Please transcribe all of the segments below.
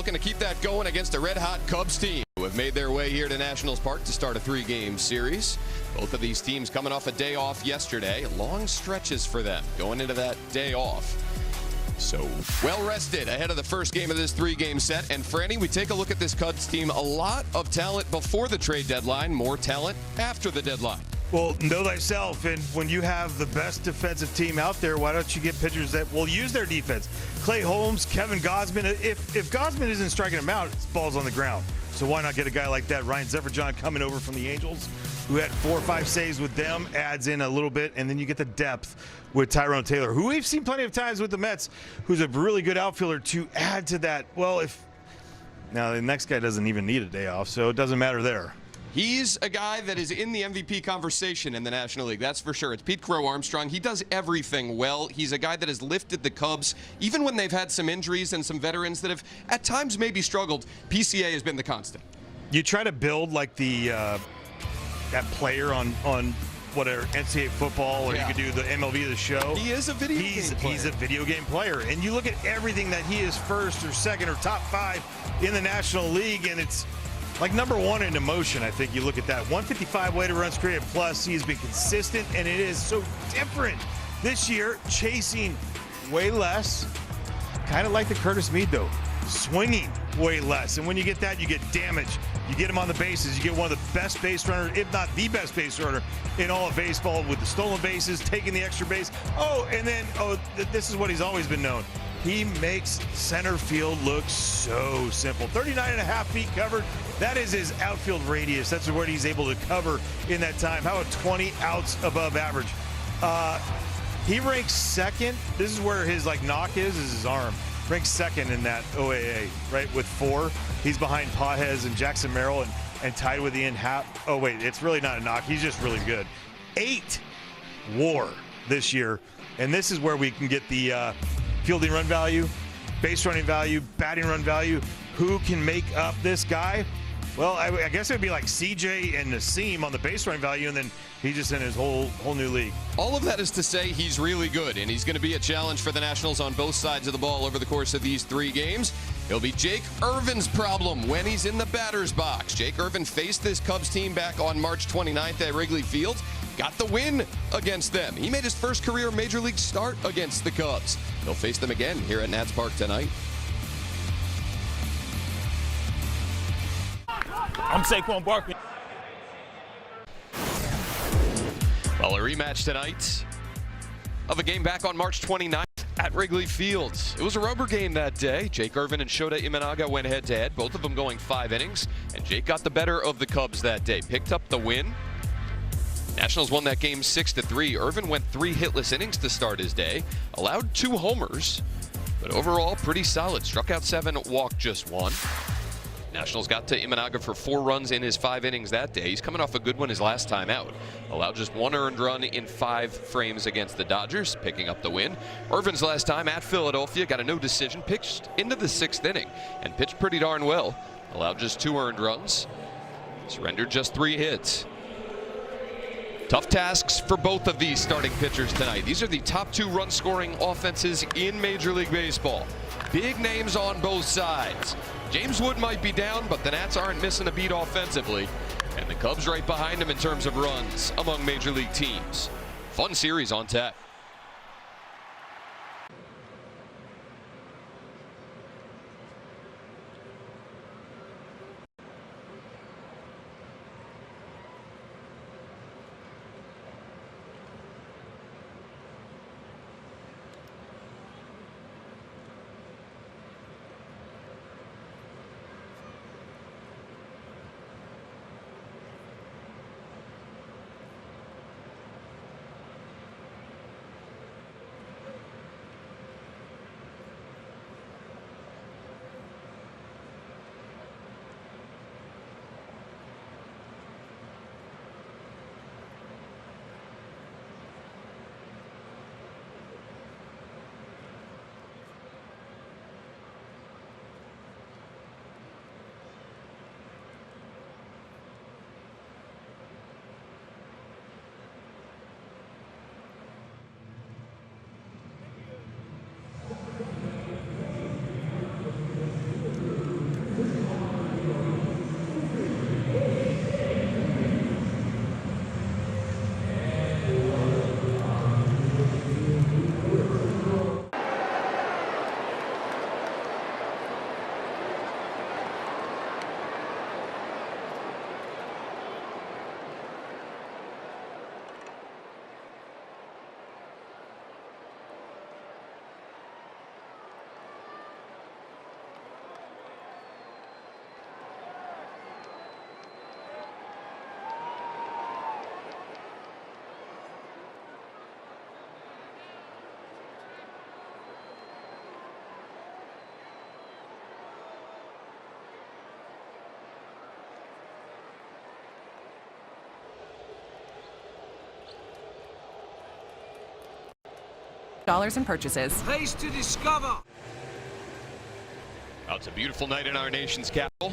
looking to keep that going against a red-hot Cubs team who have made their way here to Nationals Park to start a 3-game series. Both of these teams coming off a day off yesterday. Long stretches for them going into that day off. So well rested ahead of the first game of this 3-game set. And Franny, we take a look at this Cubs team. A lot of talent before the trade deadline, more talent after the deadline. Well, know thyself, and when you have the best defensive team out there, why don't you get pitchers that will use their defense? Clay Holmes, Kevin Gausman. If Gausman isn't striking him out, it's balls on the ground. So why not get a guy like that? Ryan Zefferjohn coming over from the Angels, who had 4 or 5 saves with them, adds in a little bit, and then you get the depth with Tyrone Taylor, who we've seen plenty of times with the Mets, who's a really good outfielder to add to that. Well, now the next guy doesn't even need a day off, so it doesn't matter there. He's a guy that is in the MVP conversation in the National League, that's for sure. It's Pete Crow Armstrong. He does everything well. He's a guy that has lifted the Cubs, even when they've had some injuries and some veterans that have at times maybe struggled. PCA has been the constant. You try to build like that player on whatever, NCAA football, or you could do the MLB The Show. He is a video game player. He's a video game player. And you look at everything that he is first or second or top 5 in the National League, and it's like number 1 in emotion. I think you look at that 155 weighted runs created plus. He's been consistent, and it is so different this year, chasing way less, kind of like the Curtis Mead though, swinging way less. And when you get that, you get damage. You get him on the bases. You get one of the best base runners, if not the best base runner in all of baseball, with the stolen bases, taking the extra base. This is what he's always been known. He makes center field look so simple. 39.5 feet covered. That is his outfield radius. That's what he's able to cover in that time. How about 20 outs above average? He ranks second. This is where his knock is his arm. Ranks second in that OAA, right, with 4. He's behind Pages and Jackson Merrill and tied with Ian Happ. Oh, wait, it's really not a knock. He's just really good. 8 WAR this year. And this is where we can get the fielding run value, base running value, batting run value. Who can make up this guy? Well, I guess it would be like CJ and Nassim on the base running value, and then he's just in his whole new league. All of that is to say he's really good, and he's going to be a challenge for the Nationals on both sides of the ball over the course of these 3 games. It'll be Jake Irvin's problem when he's in the batter's box. Jake Irvin faced this Cubs team back on March 29th at Wrigley Field. Got the win against them. He made his first career Major League start against the Cubs. He'll face them again here at Nats Park tonight. I'm Saquon Barkley. Well, a rematch tonight of a game back on March 29th at Wrigley Field. It was a rubber game that day. Jake Irvin and Shota Imanaga went head-to-head, both of them going 5 innings, and Jake got the better of the Cubs that day. Picked up the win. Nationals won that game 6-3. Irvin went 3 hitless innings to start his day, allowed 2 homers, but overall pretty solid. Struck out 7, walked just 1. Nationals got to Imanaga for 4 runs in his 5 innings that day. He's coming off a good one his last time out. Allowed just 1 earned run in 5 frames against the Dodgers, picking up the win. Irvin's last time at Philadelphia got a no decision, pitched into the 6th inning, and pitched pretty darn well. Allowed just 2 earned runs, surrendered just 3 hits. Tough tasks for both of these starting pitchers tonight. These are the top 2 run-scoring offenses in Major League Baseball. Big names on both sides. James Wood might be down, but the Nats aren't missing a beat offensively. And the Cubs right behind him in terms of runs among Major League teams. Fun series on tap. in purchases. Place to discover. Well, it's a beautiful night in our nation's capital.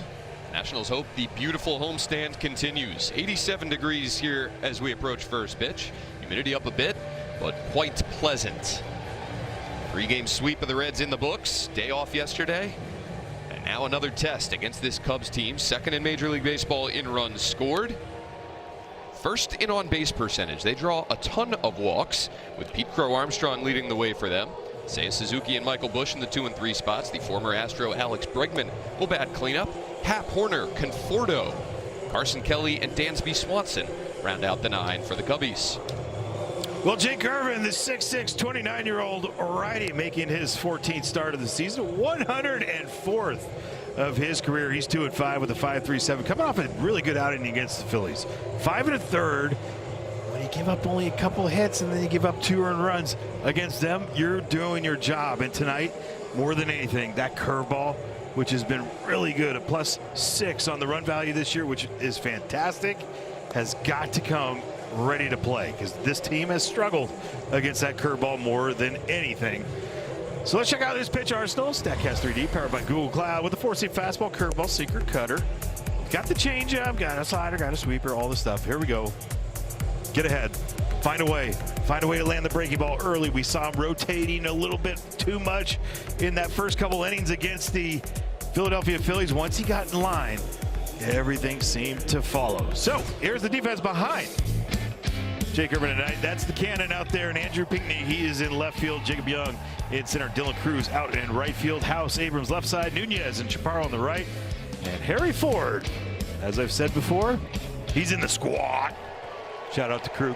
Nationals hope the beautiful homestand continues. 87 degrees here as we approach first pitch. Humidity up a bit, but quite pleasant. 3-game sweep of the Reds in the books. Day off yesterday. And now another test against this Cubs team. Second in Major League Baseball in runs scored. First in on-base percentage. They draw a ton of walks, with Pete Crow Armstrong leading the way for them. Seiya Suzuki and Michael Busch in the 2 and 3 spots. The former Astro Alex Bregman will bat cleanup. Hap Horner, Conforto, Carson Kelly, and Dansby Swanson round out the 9 for the Cubbies. Well, Jake Irvin, the 6'6", 29-year-old righty, making his 14th start of the season, 104th of his career. He's 2 and 5 with a 5.37, coming off a really good outing against the Phillies. 5 1/3. When you give up only a couple hits and then you give up 2 earned runs against them, you're doing your job. And tonight, more than anything, that curveball, which has been really good, a +6 on the run value this year, which is fantastic, has got to come ready to play, because this team has struggled against that curveball more than anything. So let's check out this pitch arsenal. StatCast 3D, powered by Google Cloud, with a 4-seam fastball, curveball, sinker, cutter. Got the changeup, got a slider, got a sweeper, all the stuff. Here we go. Get ahead. Find a way to land the breaking ball early. We saw him rotating a little bit too much in that first couple innings against the Philadelphia Phillies. Once he got in line, everything seemed to follow. So here's the defense behind Jake Irvin tonight. That's the cannon out there, and Andrew Pinckney, he is in left field. Jacob Young in center. Dylan Cruz out in right field. House, Abrams left side. Nunez and Chaparro on the right. And Harry Ford, as I've said before, he's in the squad. Shout out to Crew.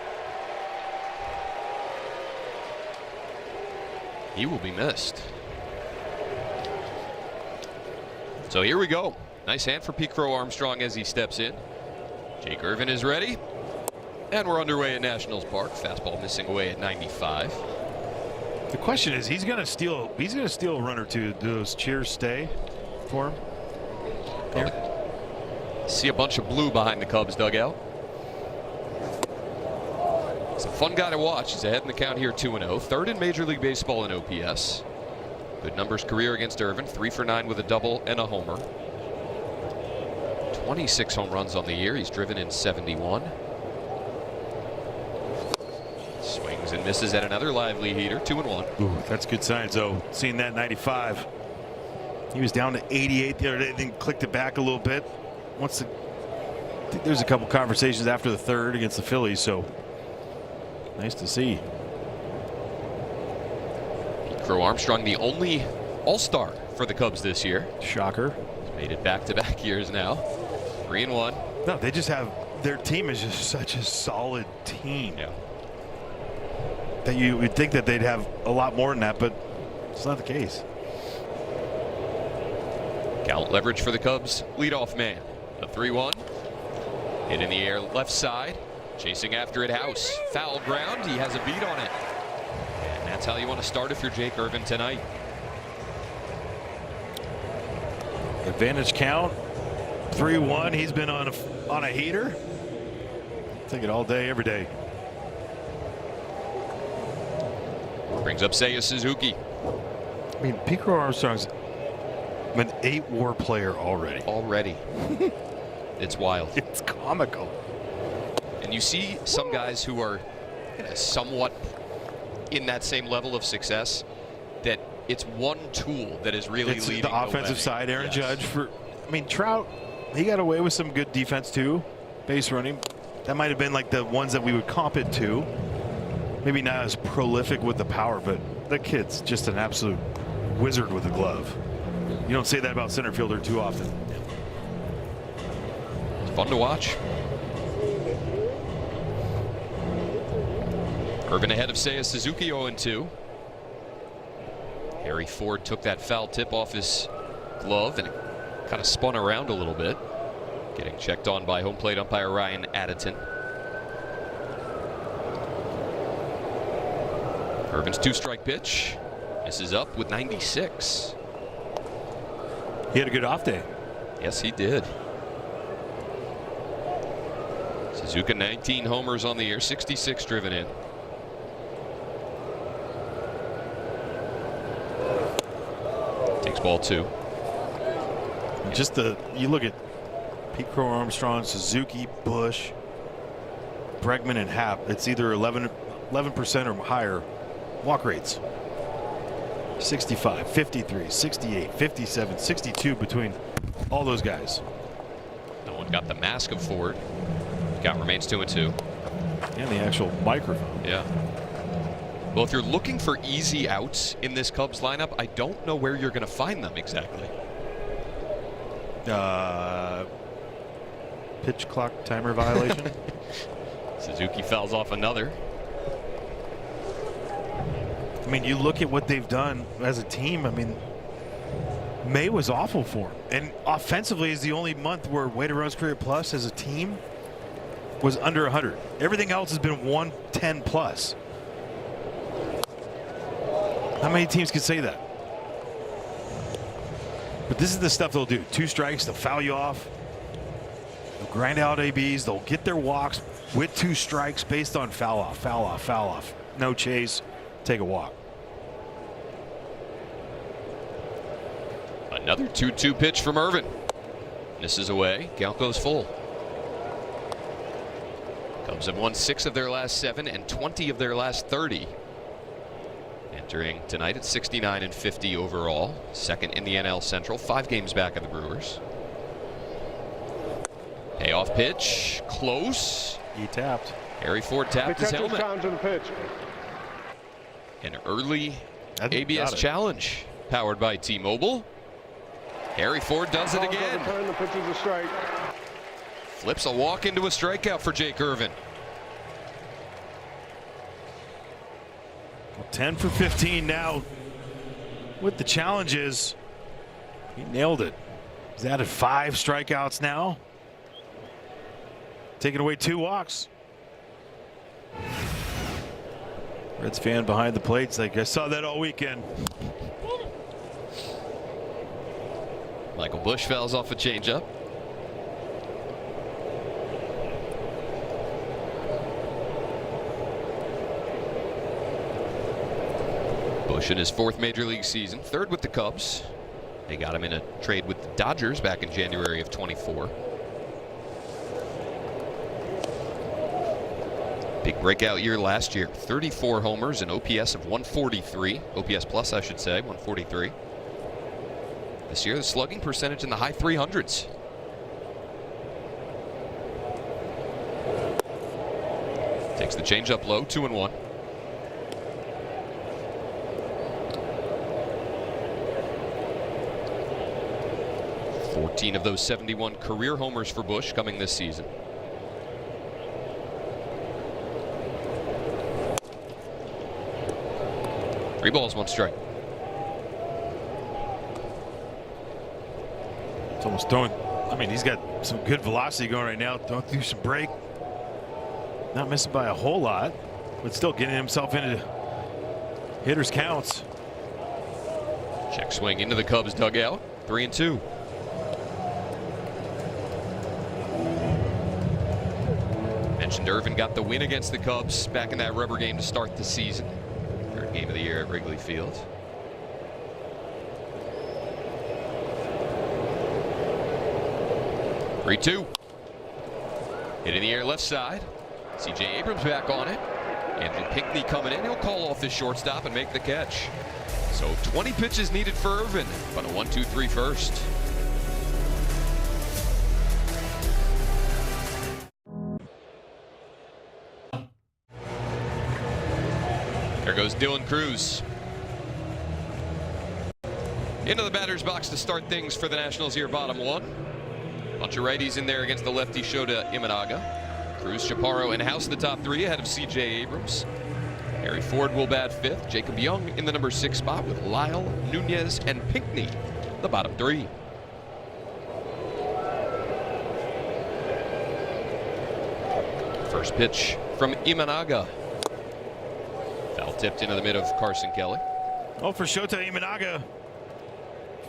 He will be missed. So here we go. Nice hand for Pete Crow Armstrong as he steps in. Jake Irvin is ready. And we're underway at Nationals Park. Fastball missing away at 95. The question is, he's gonna steal a run or two. Do those cheers stay for him? Here. See a bunch of blue behind the Cubs dugout. He's a fun guy to watch. He's ahead in the count here, 2-0. Third in Major League Baseball in OPS. Good numbers career against Irvin. 3 for 9 with a double and a homer. 26 home runs on the year. He's driven in 71. Swings and misses at another lively heater. 2-1. Ooh, that's good signs, though. Seeing that 95. He was down to 88 the other day, then clicked it back a little bit. I think there's a couple conversations after the third against the Phillies, so nice to see. Pete Crow Armstrong, the only All-Star for the Cubs this year. Shocker. He's made it back-to-back years now. 3-1. No, they just have, their team is just such a solid team. Yeah. That you would think that they'd have a lot more than that, but it's not the case. Count leverage for the Cubs. Leadoff man. The 3-1. Hit in the air left side. Chasing after it, House. Foul ground. He has a beat on it. And that's how you want to start if you're Jake Irvin tonight. Advantage count. 3-1. He's been on a heater. Take it all day, every day. Brings up Seiya Suzuki. I mean, Pete Crow Armstrong's an 8-WAR player already. It's wild. It's comical. And you see some guys who are somewhat in that same level of success, that it's one tool that is really leading the offensive side. Aaron Yes. Judge, I mean, Trout, he got away with some good defense too. Base running. That might have been like the ones that we would comp it to. Maybe not as prolific with the power, but the kid's just an absolute wizard with a glove. You don't say that about center fielder too often. It's fun to watch. Irvin ahead of Seiya Suzuki, 0-2. Harry Ford took that foul tip off his glove and it kind of spun around a little bit. Getting checked on by home plate umpire Ryan Additon. Irvin's 2-strike pitch. Misses up with 96. He had a good off day. Yes, he did. Suzuki 19 homers on the year, 66 driven in. ball 2. Just you look at Pete Crow Armstrong, Suzuki, Bush, Bregman, and Happ. It's either 11% or higher walk rates. 65, 53, 68, 57, 62 between all those guys. No one got the mask of Ford. Count remains 2-2. And the actual microphone. Yeah. Well, if you're looking for easy outs in this Cubs lineup, I don't know where you're going to find them exactly. Pitch clock timer violation. Suzuki fouls off another. I mean, you look at what they've done as a team. I mean, May was awful for him. And offensively is the only month where weighted runs created plus as a team was under 100. Everything else has been 110 plus. How many teams can say that? But this is the stuff they'll do. 2 strikes, they'll foul you off. They'll grind out ABs. They'll get their walks with 2 strikes based on foul off, foul off, foul off. No chase, take a walk. Another 2-2 pitch from Irvin. Misses away. Count goes full. Cubs have won 6 of their last 7 and 20 of their last 30. Entering tonight at 69-50 overall. Second in the NL Central. 5 games back of the Brewers. Payoff pitch. Close. He tapped. Harry Ford tapped his helmet. To the pitch. An early ABS challenge powered by T-Mobile. Harry Ford does it again. The pitch is a strike. Flips a walk into a strikeout for Jake Irvin. 10 for 15 now. With the challenges, he nailed it. He's added 5 strikeouts now. Taking away 2 walks. Reds fan behind the plate's like, I saw that all weekend. Michael Bush fouls off a changeup. Bush in his 4th major league season, 3rd with the Cubs. They got him in a trade with the Dodgers back in January of 24. Big breakout year last year. 34 homers, an OPS of 143. OPS plus, I should say, 143. This year, the slugging percentage in the high 300s. Takes the changeup low, 2-1. Of those 71 career homers for Bush coming this season. Three balls, 1 strike. It's almost throwing. I mean, he's got some good velocity going right now. Throwing through some break. Not missing by a whole lot, but still getting himself into hitters' counts. Check swing into the Cubs dugout. 3-2. Mentioned Irvin got the win against the Cubs back in that rubber game to start the season. 3rd game of the year at Wrigley Field. Three-2. Hit in the air left side. C.J. Abrams back on it. Andrew Pinckney coming in. He'll call off the shortstop and make the catch. So 20 pitches needed for Irvin, but a 1-2-3 first. There goes Dylan Cruz. Into the batter's box to start things for the Nationals here, bottom 1. Bunch of righties in there against the lefty Shota Imanaga. Cruz, Chaparro, and House the top 3 ahead of C.J. Abrams. Harry Ford will bat 5th. Jacob Young in the number 6 spot with Lyle, Nunez, and Pinckney, the bottom 3. First pitch from Imanaga. Foul tipped into the mid of Carson Kelly. Oh, for Shota Imanaga.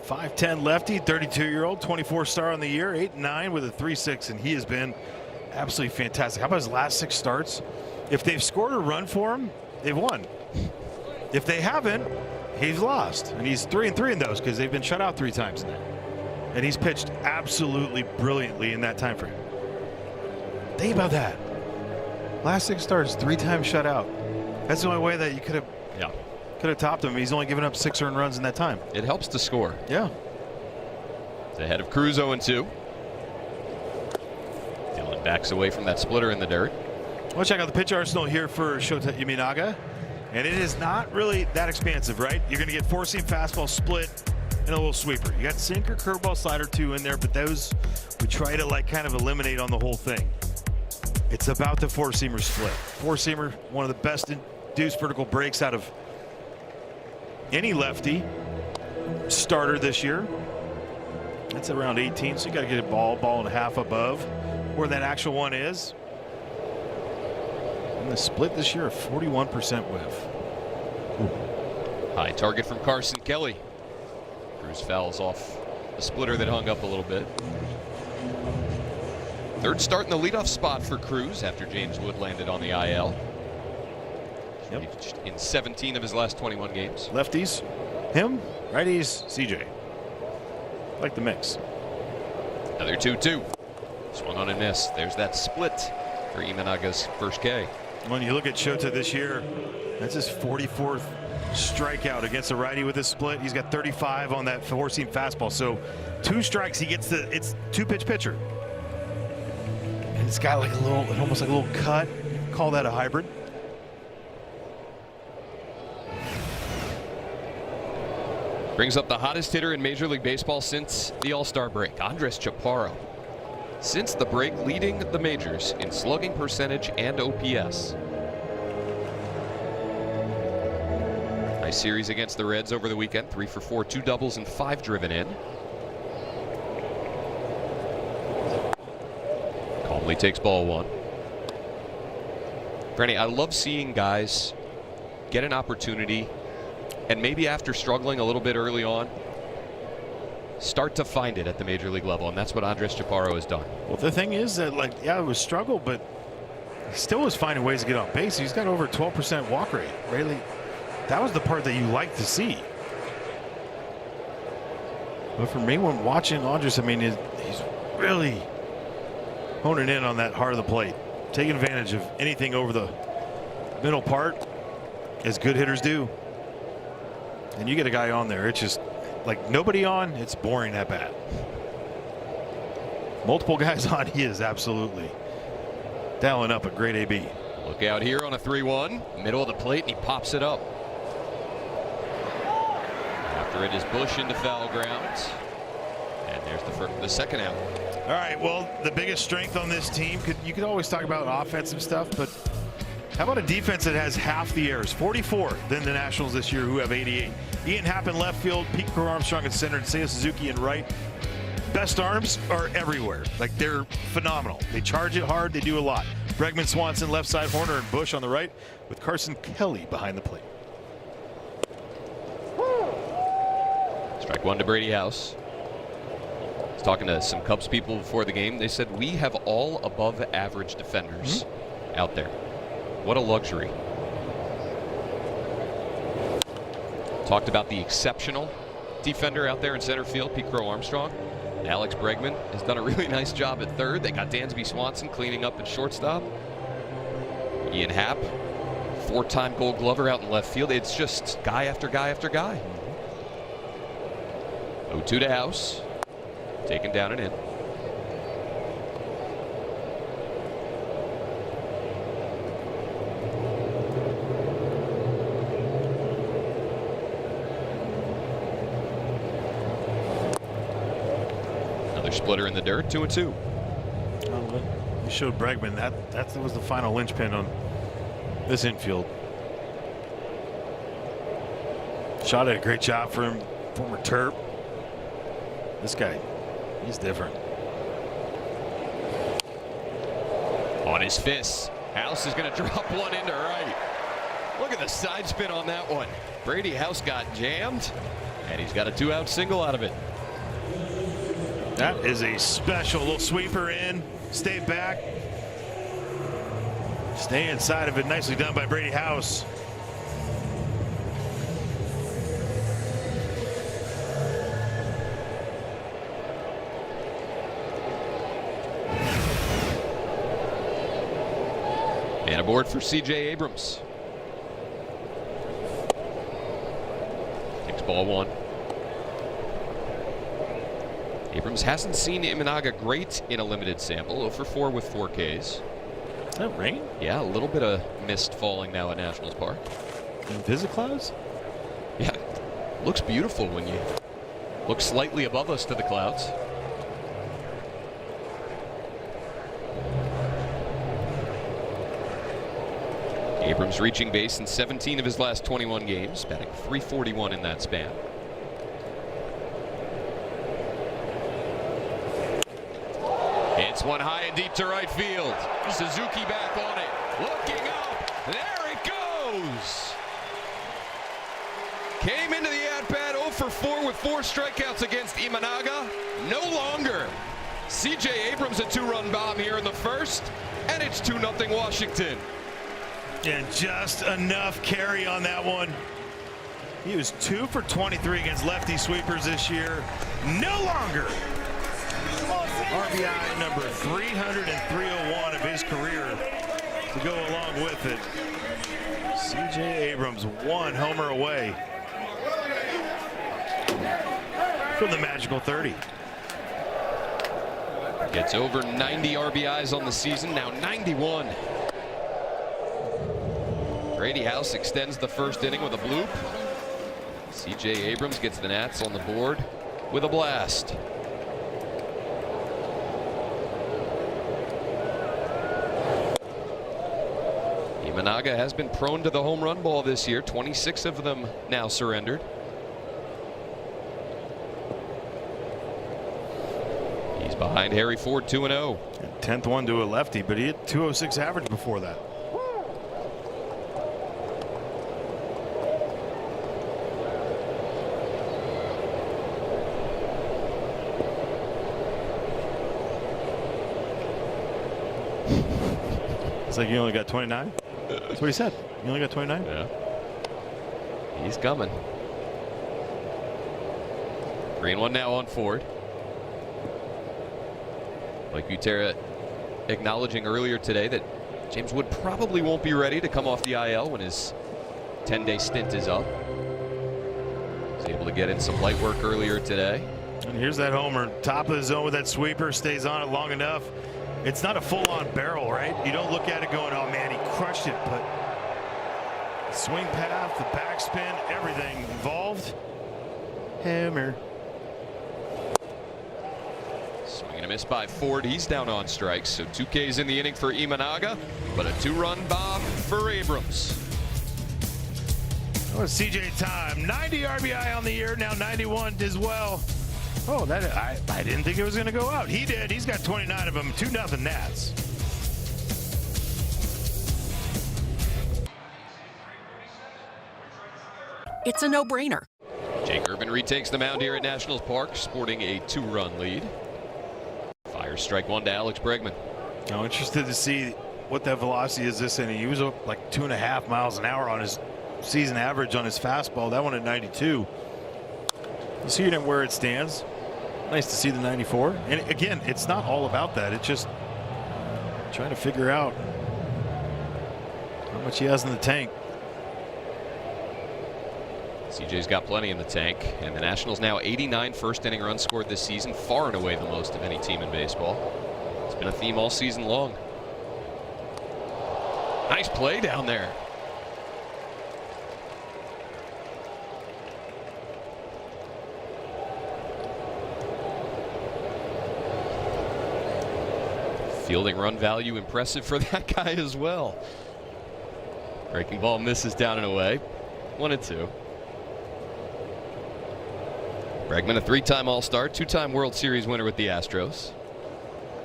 5'10 lefty, 32-year-old, 24 star on the year, 8-9 with a 3.6, and he has been absolutely fantastic. How about his last 6 starts? If they've scored a run for him, they've won. If they haven't, he's lost. And he's 3-3 in those because they've been shut out 3 times now. And he's pitched absolutely brilliantly in that time frame. Think about that. Last 6 starts, 3 times shut out. That's the only way that you could have topped him. He's only given up 6 earned runs in that time. It helps to score. Yeah. It's ahead of Cruz 0-2. Dylan backs away from that splitter in the dirt. Well, check out the pitch arsenal here for Shota Imanaga. And it is not really that expansive, right? You're going to get 4-seam fastball, split, and a little sweeper. You got sinker, curveball, slider 2 in there, but those we try to like kind of eliminate on the whole thing. It's about the 4-seamer split. 4-seamer, one of the best induced vertical breaks out of any lefty starter this year. That's around 18, so you got to get a ball and a half above where that actual one is. And the split this year, a 41% whiff. Ooh. High target from Carson Kelly. Cruz fouls off the splitter that hung up a little bit. Third start in the leadoff spot for Cruz after James Wood landed on the IL. Yep. In 17 of his last 21 games. Lefties, him, righties, CJ. Like the mix. Another 2-2. Swung on and missed. There's that split for Imanaga's first K. When you look at Shota this year, that's his 44th strikeout against a righty with a split. He's got 35 on that 4-seam fastball. So 2 strikes, he gets it's 2-pitch pitcher. And it's got like a little, almost like a little cut. Call that a hybrid. Brings up the hottest hitter in Major League Baseball since the All-Star break, Andres Chaparro. Since the break, leading the majors in slugging percentage and OPS. Nice series against the Reds over the weekend. 3 for 4, 2 doubles and 5 driven in. Calmly takes ball 1. Franny, I love seeing guys get an opportunity and maybe after struggling a little bit early on, start to find it at the major league level, and that's what Andres Chaparro has done. Well, the thing is that, like, yeah, it was struggle, but he still was finding ways to get on base. He's got over a 12% walk rate. Really, that was the part that you like to see. But for me, when watching Andres, I mean, he's really honing in on that heart of the plate, taking advantage of anything over the middle part, as good hitters do. And you get a guy on there, it's just like nobody on, it's boring at bat. Multiple guys on, he is absolutely dialing up a great AB. Look out here on a 3-1, middle of the plate, and he pops it up. After it is Bush into foul ground, and there's the second out. All right, well, the biggest strength on this team, you could always talk about offensive stuff, but how about a defense that has half the errors, 44 than the Nationals this year, who have 88. Ian Happ in left field, Pete Crow-Armstrong in center, and Seiya Suzuki in right. Best arms are everywhere. Like, they're phenomenal. They charge it hard. They do a lot. Bregman, Swanson left side, Horner and Bush on the right, with Carson Kelly behind the plate. Strike 1 to Brady House. I was talking to some Cubs people before the game. They said we have all above average defenders out there. What a luxury. Talked about the exceptional defender out there in center field, Pete Crow-Armstrong. Alex Bregman has done a really nice job at third. They got Dansby Swanson cleaning up at shortstop. Ian Happ, 4-time Gold Glover out in left field. It's just guy after guy after guy. 0-2 to House. Taken down and in. Splitter in the dirt, 2-2. You showed Bregman that was the final linchpin on this infield. Shot did a great job for him, former Terp. This guy, he's different. On his fists, House is going to drop one into right. Look at the side spin on that one. Brady House got jammed, and he's got a 2-out single out of it. That is a special little sweeper in, stay back, stay inside of it. Nicely done by Brady House. And aboard for C.J. Abrams. Takes ball one. Abrams hasn't seen Imanaga great in a limited sample. 0 for 4 with 4 Ks. Is that rain? Yeah, a little bit of mist falling now at Nationals Park. Visit clouds? Yeah, looks beautiful when you look slightly above us to the clouds. Abrams reaching base in 17 of his last 21 games, batting .341 in that span. It's one high and deep to right field. Suzuki back on it, looking up. There it goes. Came into the at-bat 0 for 4 with 4 strikeouts against Imanaga. No longer. C.J. Abrams a 2-run bomb here in the first, and it's 2-0 Washington. And just enough carry on that one. He was 2 for 23 against lefty sweepers this year. No longer. RBI number 300 and 301 of his career to go along with it. C.J. Abrams 1 homer away from the magical 30. Gets over 90 RBIs on the season, now 91. Grady House extends the first inning with a bloop. C.J. Abrams gets the Nats on the board with a blast. Imanaga has been prone to the home run ball this year, 26 of them now surrendered. He's behind Harry Ford 2-0. 10th one to a lefty, but he hit .206 average before that. It's like you only got 29. That's what he said. You only got 29. Yeah. He's coming. 3-1 now on Ford. Like Butera acknowledging earlier today that James Wood probably won't be ready to come off the IL when his 10-day stint is up. He's able to get in some light work earlier today. And here's that homer, top of the zone with that sweeper, stays on it long enough. It's not a full-on barrel, right? You don't look at it going, oh man, he crushed it, but swing path, the backspin, everything involved. Hammer. Swing and a miss by Ford. He's down on strikes, so 2 Ks in the inning for Imanaga, but a 2-run bomb for Abrams. Oh, CJ time, 90 RBI on the year, now 91 as well. Oh, that I didn't think it was going to go out. He did. He's got 29 of them. 2-0 Nats. It's a no-brainer. Jake Irvin retakes the mound here at Nationals Park, sporting a 2-run lead. Fires strike one to Alex Bregman. I'm interested to see what that velocity is this inning. He was up like 2.5 miles an hour on his season average on his fastball. That one at 92. You see it where it stands. Nice to see the 94. And again, it's not all about that. It's just trying to figure out how much he has in the tank. CJ's got plenty in the tank, and the Nationals now 89 first inning runs scored this season, far and away the most of any team in baseball. It's been a theme all season long. Nice play down there. Fielding run value impressive for that guy as well. Breaking ball misses down and away. 1-2. Bregman, a 3-time All-Star, 2-time World Series winner with the Astros.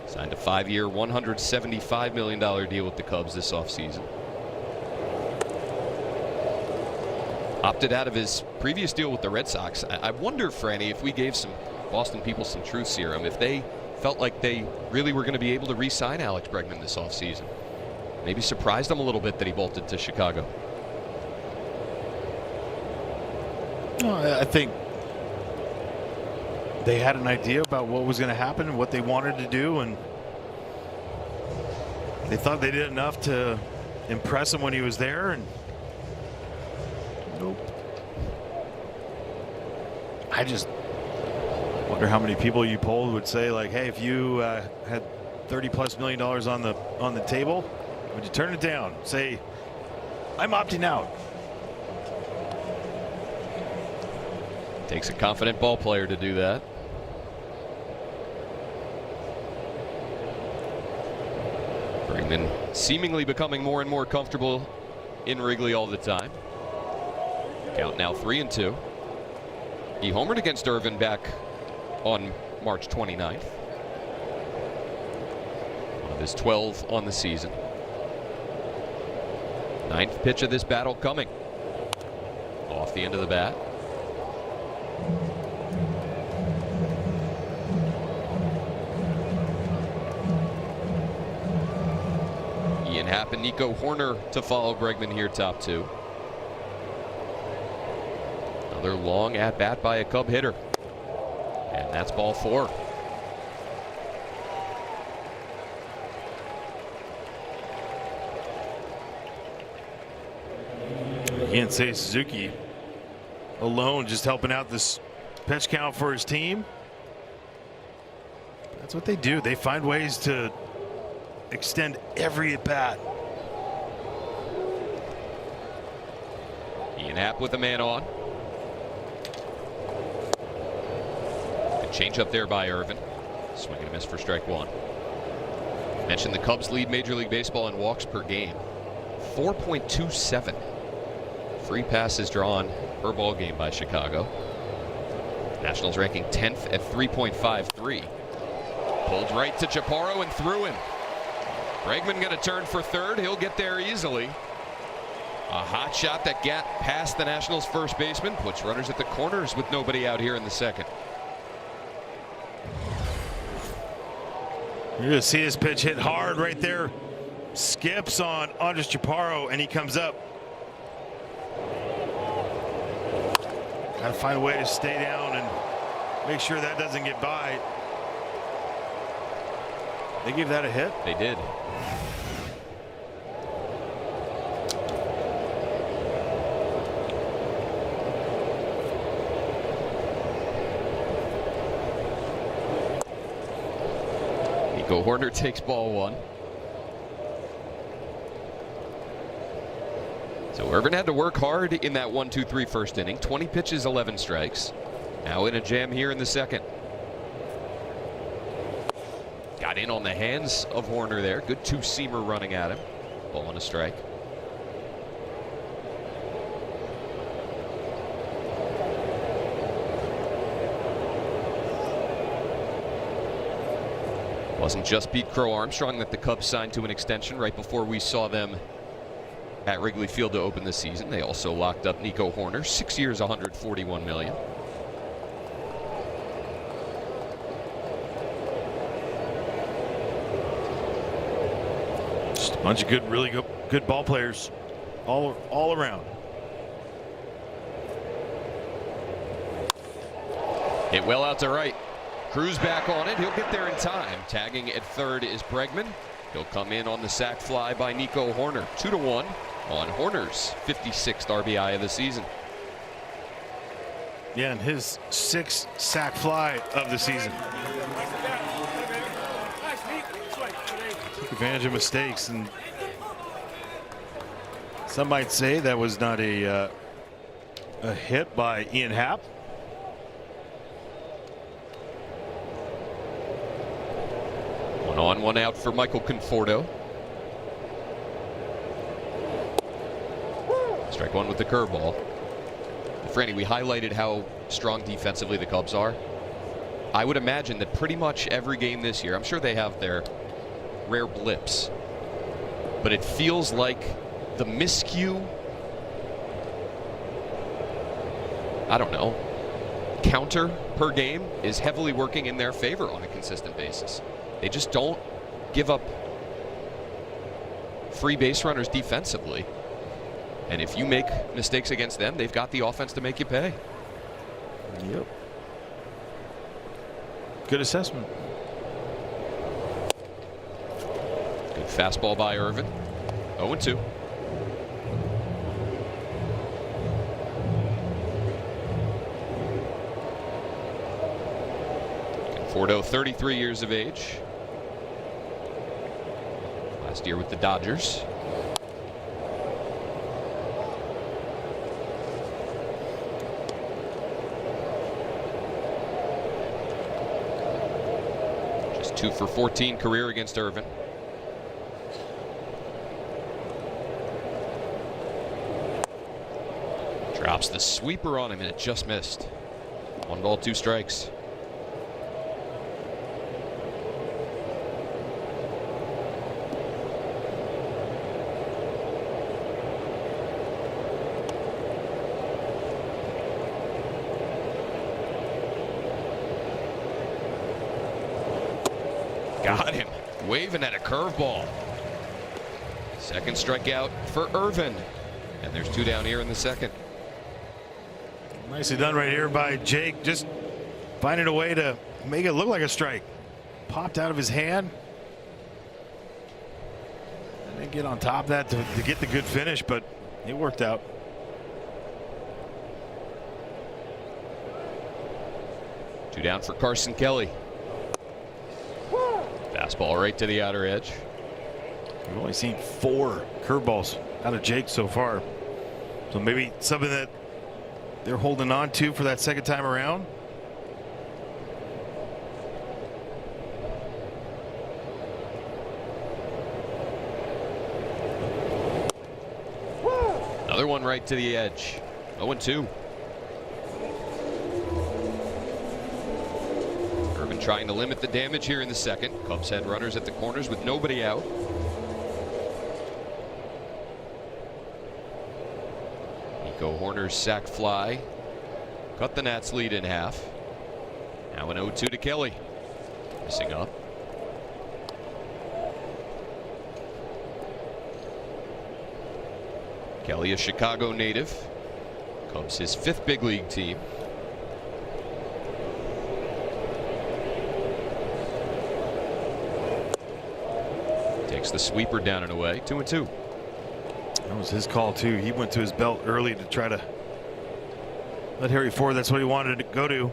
Signed a 5-year, $175 million deal with the Cubs this offseason. Opted out of his previous deal with the Red Sox. I wonder, Franny, if we gave some Boston people some truth serum, if they felt like they really were going to be able to re-sign Alex Bregman this offseason. Maybe surprised them a little bit that he bolted to Chicago. I think they had an idea about what was going to happen and what they wanted to do, and they thought they did enough to impress him when he was there, and nope. I just wonder how many people you polled would say, like, hey, if you had $30+ million on the table, would you turn it down? Say, I'm opting out. Takes a confident ball player to do that. Bregman seemingly becoming more and more comfortable in Wrigley all the time. Count now 3-2. He homered against Irvin back on March 29th. One of his 12 on the season. 9th pitch of this battle coming. Off the end of the bat. Ian Happ and Nico Horner to follow Bregman here, top 2. Another long at bat by a Cub hitter. And that's ball 4. Can't say Suzuki alone just helping out this pitch count for his team. That's what they do. They find ways to extend every at bat. Ian Happ with a man on. Good change up there by Irvin. Swing and a miss for strike 1. Mentioned the Cubs lead Major League Baseball in walks per game. 4.27. Free passes drawn per ball game by Chicago. Nationals ranking 10th at 3.53. Pulled right to Chaparro and threw him. Bregman going to turn for third. He'll get there easily. A hot shot that got past the Nationals first baseman. Puts runners at the corners with nobody out here in the second. You're going to see this pitch hit hard right there. Skips on Andres Chaparro, and he comes up. Got to find a way to stay down and make sure that doesn't get by. They gave that a hit? They did. Nico Horner takes ball 1. So Irvin had to work hard in that 1-2-3 first inning. 20 pitches, 11 strikes. Now in a jam here in the second. Got in on the hands of Horner there. Good two-seamer running at him. Ball and a strike. Wasn't just Pete Crow Armstrong that the Cubs signed to an extension right before we saw them at Wrigley Field to open the season. They also locked up Nico Horner, 6 years, $141 million. Just a bunch of really good ball players all around. Hit well out to right. Cruz back on it. He'll get there in time. Tagging at third is Bregman. He'll come in on the sac fly by Nico Horner. 2-1 on Horner's 56th RBI of the season. Yeah, and his 6th sac fly of the season. Took advantage of mistakes, and some might say that was not a hit by Ian Happ. One on, one out for Michael Conforto. Strike 1 with the curveball. Franny, we highlighted how strong defensively the Cubs are. I would imagine that pretty much every game this year, I'm sure they have their rare blips, but it feels like the miscue, I don't know, counter per game is heavily working in their favor on a consistent basis. They just don't give up free base runners defensively. And if you make mistakes against them, they've got the offense to make you pay. Yep. Good assessment. Good fastball by Irvin. 0-2. Conforto, 33 years of age. Last year with the Dodgers. Just 2 for 14 career against Irvin. Drops the sweeper on him and it just missed. 1 ball, 2 strikes. Got him. Waving at a curveball. Second strikeout for Irvin. And there's 2 down here in the second. Nicely done right here by Jake. Just finding a way to make it look like a strike. Popped out of his hand. And then get on top of that to get the good finish, but it worked out. Two down for Carson Kelly. Fastball right to the outer edge. We've only seen 4 curveballs out of Jake so far. So maybe something that they're holding on to for that second time around. Another one right to the edge. 0-2. Irvin trying to limit the damage here in the second. Cubs had runners at the corners with nobody out. Nico Horner's sac fly cut the Nats lead in half. Now an 0-2 to Kelly. Missing up. Kelly, a Chicago native. Cubs his 5th big league team. Takes the sweeper down and away. 2-2. That was his call too. He went to his belt early to try to let Harry Ford. That's what he wanted to go to.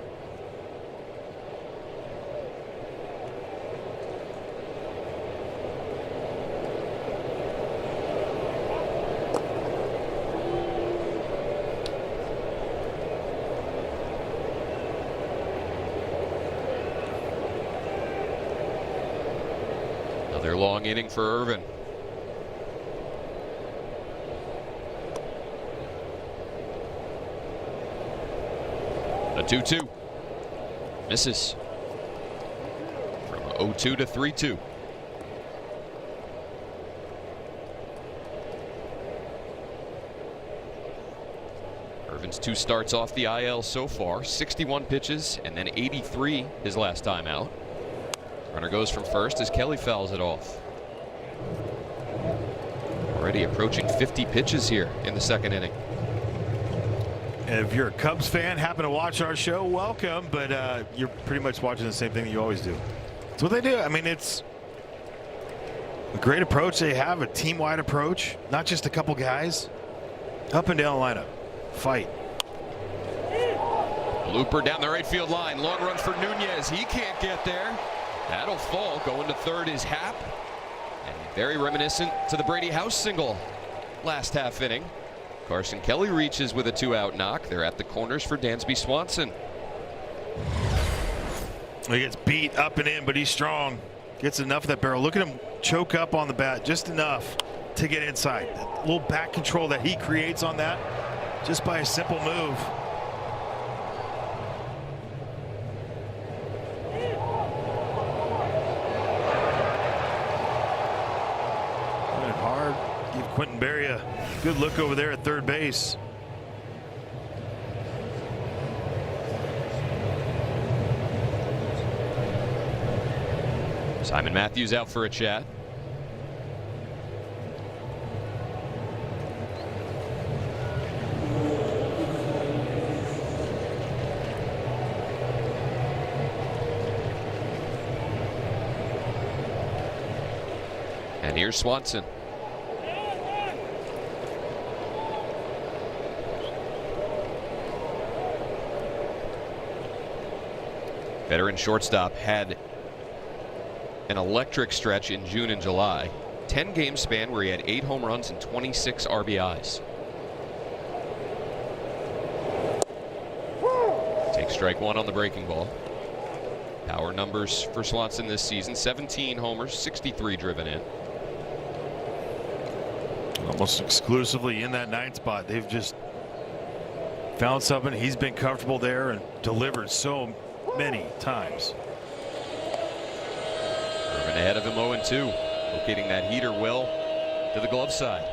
Another long inning for Irvin. A 2-2. Misses. From 0-2 to 3-2. Irvin's 2 starts off the IL so far. 61 pitches and then 83 his last time out. Runner goes from first as Kelly fouls it off. Already approaching 50 pitches here in the second inning. And if you're a Cubs fan, happen to watch our show, welcome. But you're pretty much watching the same thing that you always do. It's what they do. I mean, it's a great approach. They have a team-wide approach, not just a couple guys. Up and down the lineup. Fight. Looper down the right field line. Long run for Nunez. He can't get there. That'll fall. Going to third is Happ. And very reminiscent to the Brady House single last half inning. Carson Kelly reaches with a 2-out knock. They're at the corners for Dansby Swanson. He gets beat up and in, but he's strong. Gets enough of that barrel. Look at him choke up on the bat, just enough to get inside. That little back control that he creates on that, just by a simple move. Hard. Give Quentin Berry a good look over there at third base. Simon Matthews out for a chat. And here's Swanson. Veteran shortstop had an electric stretch in June and July. 10-game span where he had 8 home runs and 26 RBIs. Take strike one on the breaking ball. Power numbers for Swanson this season: 17 homers, 63 driven in. Almost exclusively in that 9th spot. They've just found something. He's been comfortable there and delivered so many times. Irvin ahead of him 0-2. Locating that heater well to the glove side.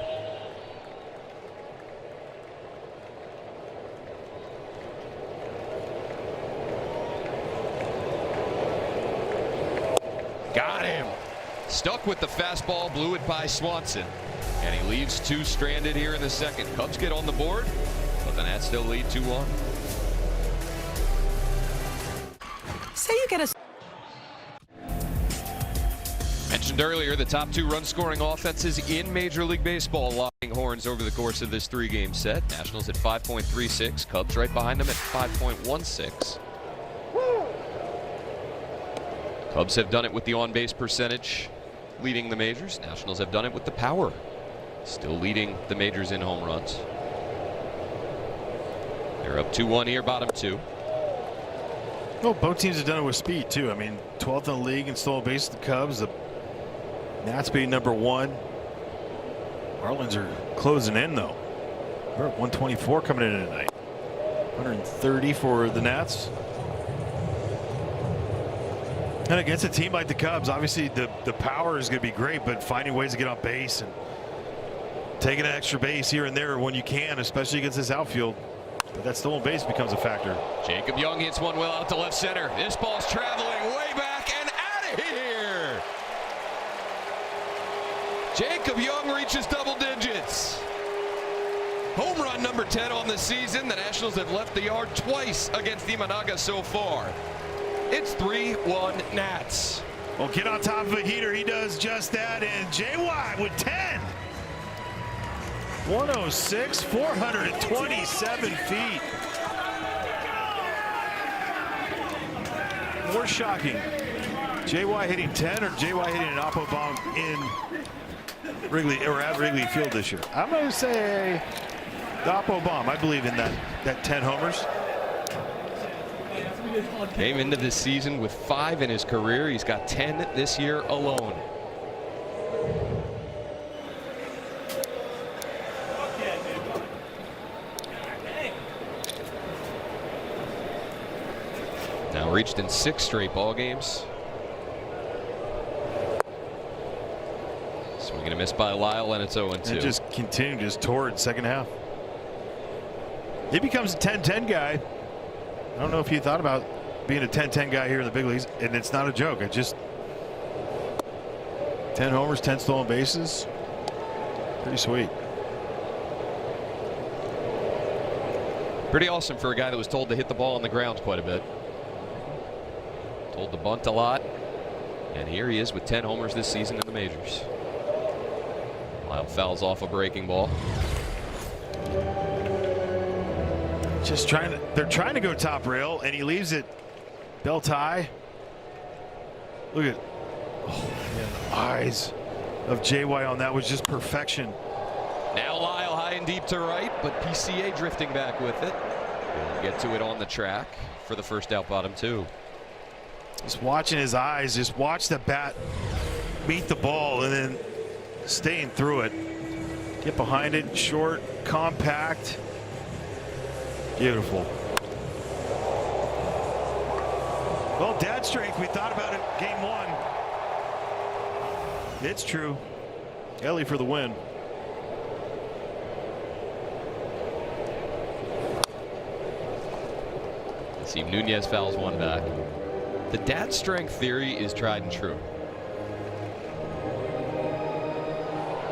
Got him. Stuck with the fastball, blew it by Swanson. And he leaves 2 stranded here in the second. Cubs get on the board, but the Nats still lead 2-1. Say you get a... Mentioned earlier, the top 2 run-scoring offenses in Major League Baseball locking horns over the course of this 3-game set. Nationals at 5.36, Cubs right behind them at 5.16. Cubs have done it with the on-base percentage leading the majors. Nationals have done it with the power, still leading the majors in home runs. They're up 2-1 here, bottom 2. Well, both teams have done it with speed too. I mean, 12th in the league in stolen bases, the Cubs. The Nats being number 1. Marlins are closing in though. We're at 124 coming in tonight. 130 for the Nats. And against a team like the Cubs, obviously the power is going to be great, but finding ways to get on base and taking an extra base here and there when you can, especially against this outfield. But that stolen base becomes a factor. Jacob Young hits one well out to left center. This ball's traveling way back and out of here. Jacob Young reaches double digits. Home run number 10 on the season. The Nationals have left the yard twice against Imanaga so far. It's 3-1 Nats. Well, get on top of a heater. He does just that. And JY with 10. 106, 427 feet. More shocking, JY hitting 10 or JY hitting an oppo bomb in Wrigley or at Wrigley Field this year? I'm going to say the oppo bomb. I believe in that 10 homers. Came into this season with 5 in his career. He's got 10 this year alone. Now reached in 6 straight ball games. Swing and a miss by Lyle, and it's 0-2. And just continued his torrid second half. He becomes a 10-10 guy. I don't know if you thought about being a 10-10 guy here in the big leagues, and it's not a joke. It just 10 homers, 10 stolen bases. Pretty sweet. Pretty awesome for a guy that was told to hit the ball on the ground quite a bit. Told to bunt a lot, and here he is with 10 homers this season in the majors. Lyle fouls off a breaking ball. Just they're trying to go top rail, and he leaves it belt high. Look at the eyes of JY on that was just perfection. Now Lyle high and deep to right, but PCA drifting back with it. We'll get to it on the track for the first out, bottom 2. Just watching his eyes, just watch the bat meet the ball and then staying through it. Get behind it, short, compact. Beautiful. Well, dad strength, we thought about it game 1. It's true. Ellie for the win. Let's see, Nunez fouls one back. The dad strength theory is tried and true.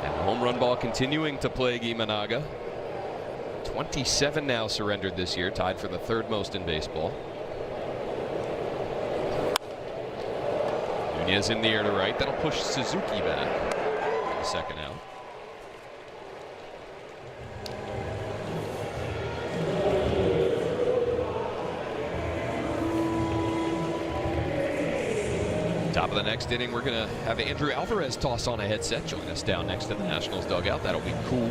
And the home run ball continuing to plague Imanaga. 27 now surrendered this year, tied for the 3rd most in baseball. Nunez in the air to right. That'll push Suzuki back. The second out. Top of the next inning, we're going to have Andrew Alvarez toss on a headset. Join us down next to the Nationals dugout. That'll be cool.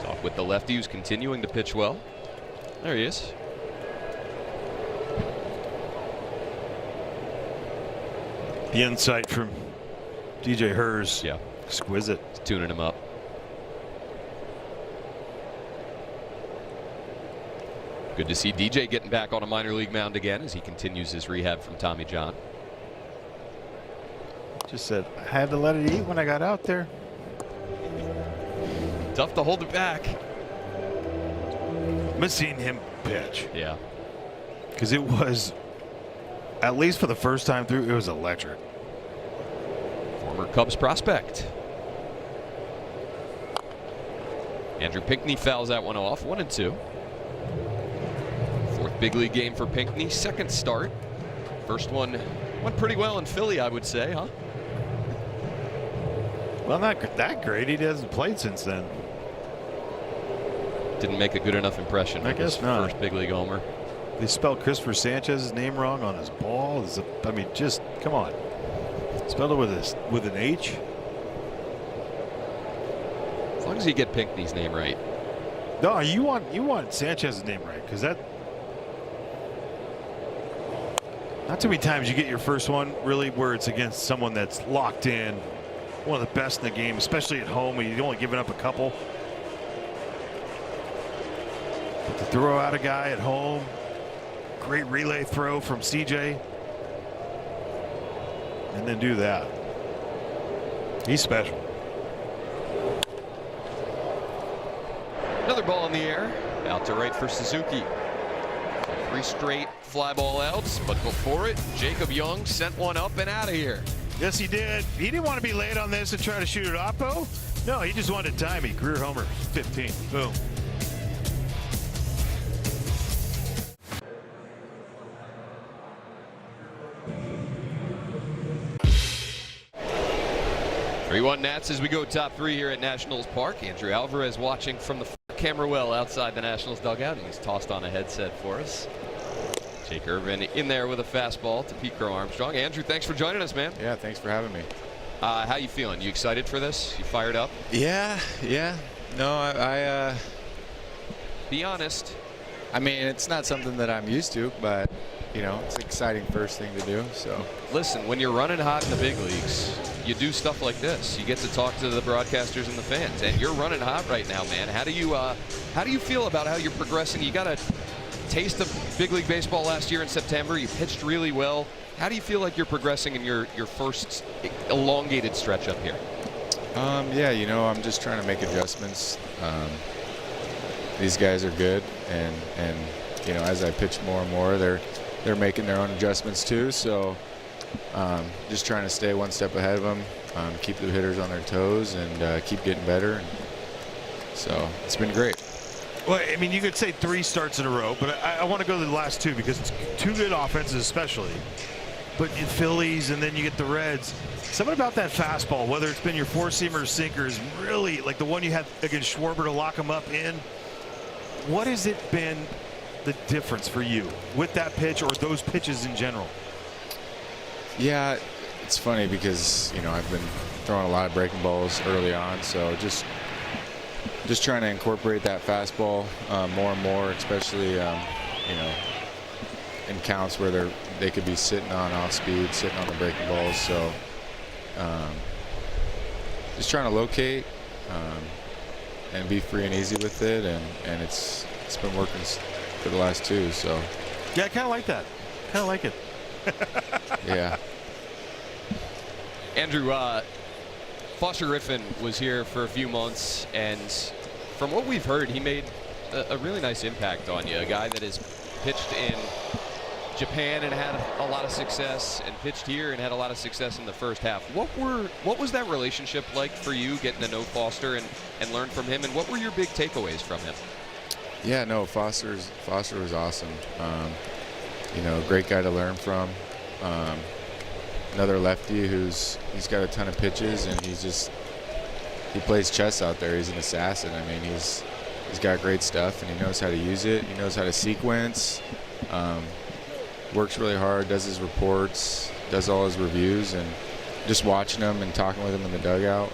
Talk with the lefty who's continuing to pitch well. There he is. The insight from DJ Hers. Yeah. Exquisite. He's tuning him up. Good to see DJ getting back on a minor league mound again as he continues his rehab from Tommy John. Just said, I had to let it eat when I got out there. Tough to hold it back. Missing him pitch. Yeah. Because it was, at least for the first time through, it was electric. Former Cubs prospect. Andrew Pinckney fouls that one off. 1-2. Fourth big league game for Pinckney. Second start. First one went pretty well in Philly, I would say, huh? Well, not that great. He hasn't played since then. Didn't make a good enough impression. I guess not. First big league homer. They spelled Christopher Sanchez's name wrong on his ball. I mean, just come on. Spelled it with an H. As long as you get Pinckney's name right. No, you want Sanchez's name right, because that. Not too many times you get your first one really where it's against someone that's locked in, one of the best in the game, especially at home when you're only giving up a couple. But to throw out a guy at home, great relay throw from CJ, and then do that. He's special. Another ball in the air, out to right for Suzuki. 3 straight fly ball outs, but before it, Jacob Young sent one up and out of here. Yes, he did. He didn't want to be late on this and try to shoot it oppo. No, he just wanted timing. Career homer, 15. Boom. Three-1 Nats as we go top 3 here at Nationals Park. Andrew Alvarez watching from the camera well outside the Nationals dugout, and he's tossed on a headset for us. Jake Irvin in there with a fastball to Pete Crow Armstrong. Andrew, thanks for joining us, man. Yeah, thanks for having me. How you feeling? You excited for this? You fired up? Yeah. No, I Be honest. I mean, it's not something that I'm used to, but you know, it's an exciting first thing to do. So listen, when you're running hot in the big leagues, you do stuff like this. You get to talk to the broadcasters and the fans, and you're running hot right now, man. How do you feel about how you're progressing? You got a taste of big league baseball last year in September. You pitched really well. How do you feel like you're progressing in your first elongated stretch up here? Yeah, you know, I'm just trying to make adjustments. These guys are good, and you know, as I pitch more and more, they're making their own adjustments too. So just trying to stay one step ahead of them, keep the hitters on their toes, and keep getting better. So it's been great. Well, I mean, you could say 3 starts in a row, but I want to go to the last 2 because it's 2 good offenses especially. But in Phillies, and then you get the Reds. Something about that fastball, whether it's been your 4-seamer or sinker, is really like the one you had against Schwarber to lock him up in. What has it been the difference for you with that pitch or those pitches in general? Yeah, it's funny because, you know, I've been throwing a lot of breaking balls early on, so just trying to incorporate that fastball more and more, especially you know, in counts where they could be sitting on off speed, sitting on the breaking balls. So just trying to locate and be free and easy with it, and it's been working for the last 2. So yeah, I kind of like that. Kind of like it. Yeah. Andrew, Foster Griffin was here for a few months, and from what we've heard, he made a really nice impact on you. A guy that has pitched in Japan and had a lot of success, and pitched here and had a lot of success in the first half. What was that relationship like for you, getting to know Foster and learn from him, and what were your big takeaways from him? Yeah, no, Foster was awesome. You know, great guy to learn from. Another lefty he's got a ton of pitches, and he plays chess out there. He's an assassin. I mean, he's got great stuff, and he knows how to use it. He knows how to sequence. Works really hard, does his reports. does all his reviews, and just watching him and talking with him in the dugout,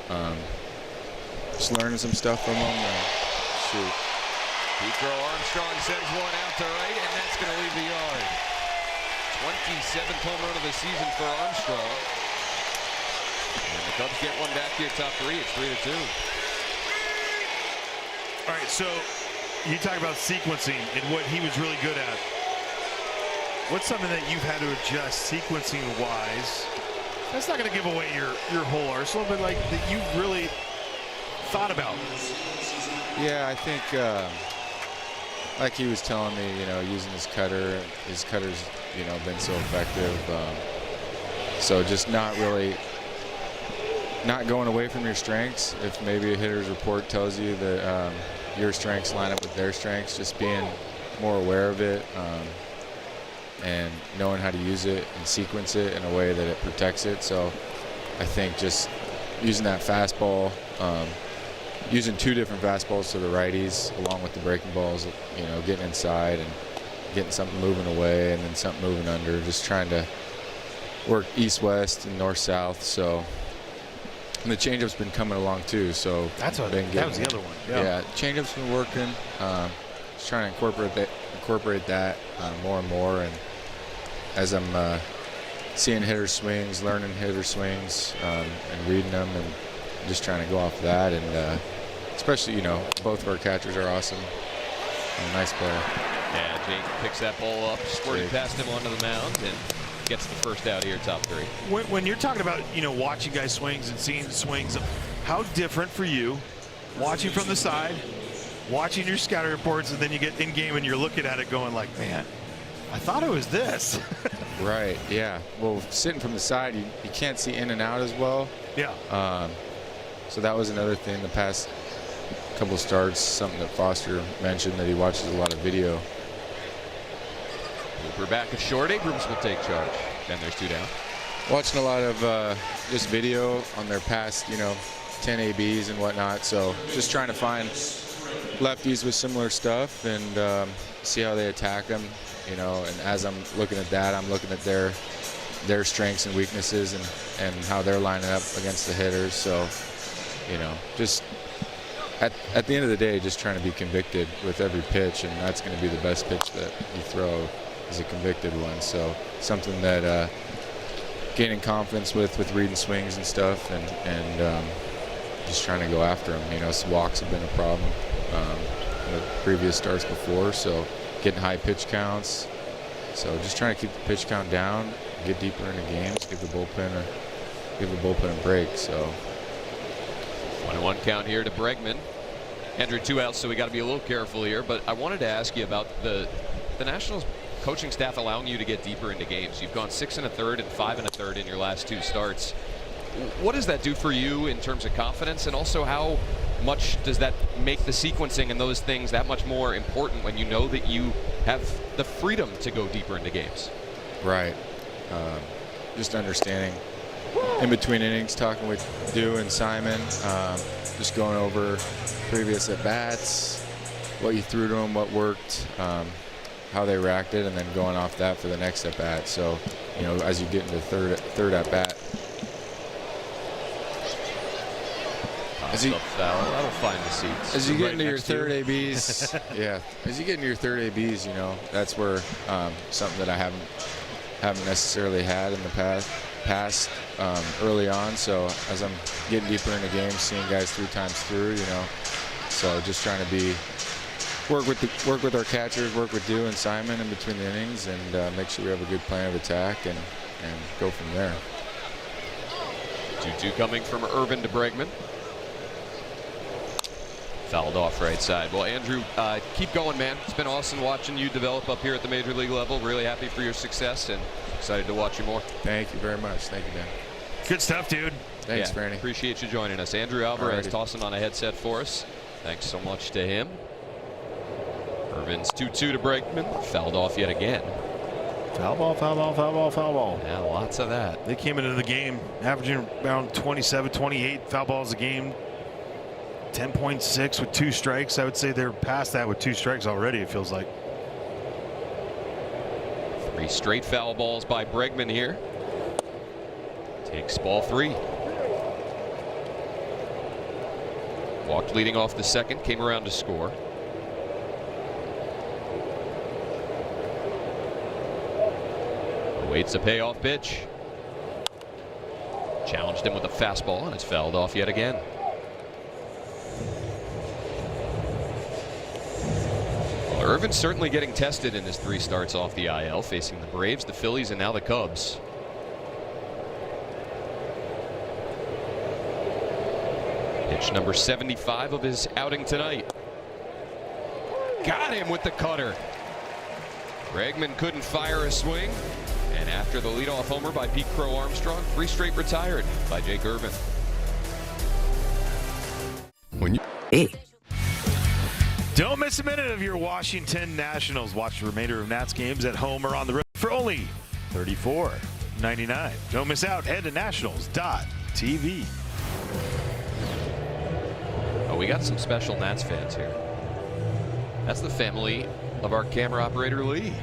just learning some stuff from him. And shoot. Petro Armstrong sends one out to right, and that's going to leave the yard. 27th home run of the season for Armstrong. And the Cubs get one back here, top 3. It's 3-2. All right, so you talk about sequencing and what he was really good at. What's something that you've had to adjust sequencing-wise? That's not going to give away your whole arsenal, but like that you've really thought about. Yeah, I think like he was telling me, using his cutter's, been so effective. So just not going away from your strengths. If maybe a hitter's report tells you that your strengths line up with their strengths, just being more aware of it and knowing how to use it and sequence it in a way that it protects it. So I think just using that fastball, using 2 different fastballs to the righties along with the breaking balls, getting inside and getting something moving away and then something moving under, just trying to work east-west and north-south. So, and the changeup's been coming along too. So that was the other one. Yeah, changeup's been working. Just trying to incorporate that more and more. And as I'm seeing hitter swings, learning hitter swings, and reading them, and just trying to go off that. And especially, both of our catchers are awesome. And a nice player. Yeah, Jake picks that ball up, squirting past him onto the mound, and gets the first out here, top 3. When you're talking about, watching guys swings and seeing the swings, how different for you watching from the side, watching your scouting reports, and then you get in game and you're looking at it going like, man, I thought it was this. Right, yeah. Well, sitting from the side, you can't see in and out as well. Yeah. So that was another thing the past couple of starts, something that Foster mentioned, that he watches a lot of video. We're back at short. Abrams will take charge. And there's 2 down. Watching a lot of just video on their past, 10 ABs and whatnot. So just trying to find lefties with similar stuff and see how they attack them, And as I'm looking at that, I'm looking at their strengths and weaknesses and how they're lining up against the hitters. So, just at the end of the day, just trying to be convicted with every pitch, and that's going to be the best pitch that you throw is a convicted one. So something that gaining confidence with reading swings and stuff, and just trying to go after them. Walks have been a problem in the previous starts before, so getting high pitch counts. So just trying to keep the pitch count down, get deeper into games, give the bullpen a break. So 1-1 count here to Bregman. Andrew, 2 outs, so we got to be a little careful here. But I wanted to ask you about the Nationals coaching staff allowing you to get deeper into games. You've gone 6 1/3 and 5 1/3 in your last 2 starts. What does that do for you in terms of confidence, and also how much does that make the sequencing and those things that much more important when you know that you have the freedom to go deeper into games? Right. Just understanding in between innings, talking with Dew and Simon, just going over previous at-bats, what you threw to them, what worked, how they reacted, and then going off that for the next at-bat. So, as you get into third at-bat, that'll find the seats. As you get into your third ABs, yeah. As you get into your third ABs, that's where something that I haven't necessarily had in the past early on. So as I'm getting deeper into games, seeing guys 3 times through, so just trying to work with our catchers, work with Dew and Simon in between the innings, and make sure we have a good plan of attack and go from there. 2-2 coming from Irvin to Bregman. Fouled off right side. Well, Andrew, keep going, man. It's been awesome watching you develop up here at the major league level. Really happy for your success and excited to watch you more. Thank you very much. Thank you, Dan. Good stuff, dude. Thanks, Franny. Appreciate you joining us. Andrew Alvarez tossing on a headset for us. Thanks so much to him. Irvin's 2-2 to Bregman. Fouled off yet again. Foul ball, foul ball, foul ball, foul ball. Yeah, lots of that. They came into the game averaging around 27, 28 foul balls a game. 10.6 with 2 strikes. I would say they're past that with 2 strikes already, it feels like. 3 straight foul balls by Bregman here. Takes ball 3. Walked leading off the second, came around to score. Awaits a payoff pitch. Challenged him with a fastball, and it's fouled off yet again. Well, Irvin's certainly getting tested in his 3 starts off the IL, facing the Braves, the Phillies, and now the Cubs. Pitch number 75 of his outing tonight. Got him with the cutter. Bregman couldn't fire a swing. And after the leadoff homer by Pete Crow Armstrong, 3 straight retired by Jake Irvin. Don't miss a minute of your Washington Nationals. Watch the remainder of Nats games at home or on the road for only $34.99. Don't miss out. Head to nationals.tv. Oh, we got some special Nats fans here. That's the family of our camera operator, Lee.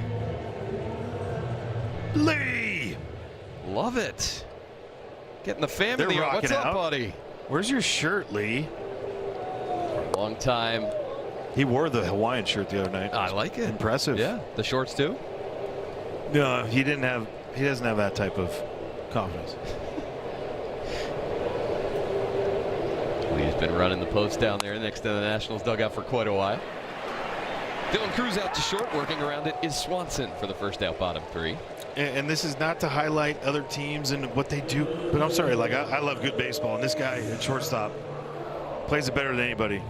Lee! Love it. Getting the family They're on. What's up, out. buddy? Where's your shirt, Lee? Long time. He wore the Hawaiian shirt the other night. I like it. Impressive. Yeah. The shorts too? No, he doesn't have that type of confidence. Lee's been running the post down there next to the Nationals dugout for quite a while. Dylan Cruz out to short. Working around it is Swanson for the first out, bottom 3. And this is not to highlight other teams and what they do, but I'm sorry, like I love good baseball, and this guy at shortstop plays it better than anybody.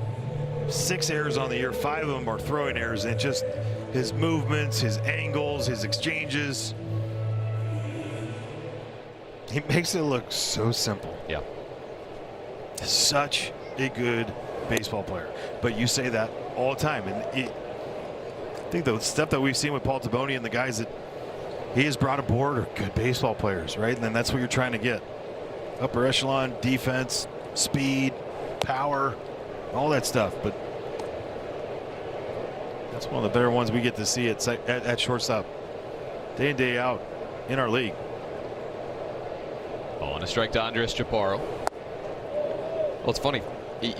6 errors on the year, 5 of them are throwing errors, and just his movements, his angles, his exchanges. He makes it look so simple. Yeah. Such a good baseball player. But you say that all the time, and I think the stuff that we've seen with Paul Taboni and the guys that he has brought aboard are good baseball players, right? And then that's what you're trying to get. Upper echelon, defense, speed, power, all that stuff. But that's one of the better ones we get to see at shortstop day in, day out in our league. Oh, and a strike to Andres Chaparro. Well, it's funny.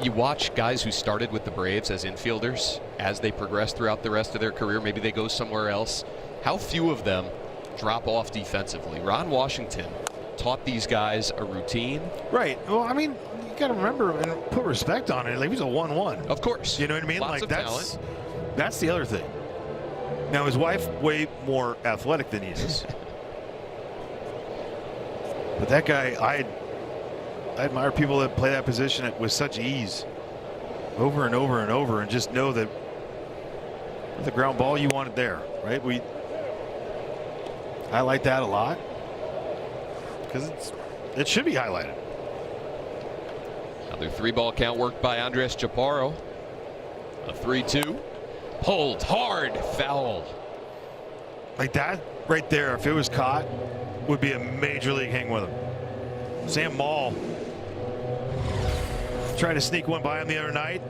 You watch guys who started with the Braves as infielders as they progress throughout the rest of their career. Maybe they go somewhere else. How few of them drop off defensively? Ron Washington taught these guys a routine. Right. Well, I mean, you got to remember and put respect on it. Like, he was a 1-1. Of course. You know what I mean? Lots like of talent. That's the other thing. Now, his wife way more athletic than he is. But that guy, I admire people that play that position with such ease over and over and over, and just know that with the ground ball, you want it there, right? I like that a lot because it should be highlighted. Another 3-ball count worked by Andres Chaparro. A 3-2. Pulled hard, foul. Like that right there, if it was caught, would be a major league hang with him. Sam Maul tried to sneak one by him the other night.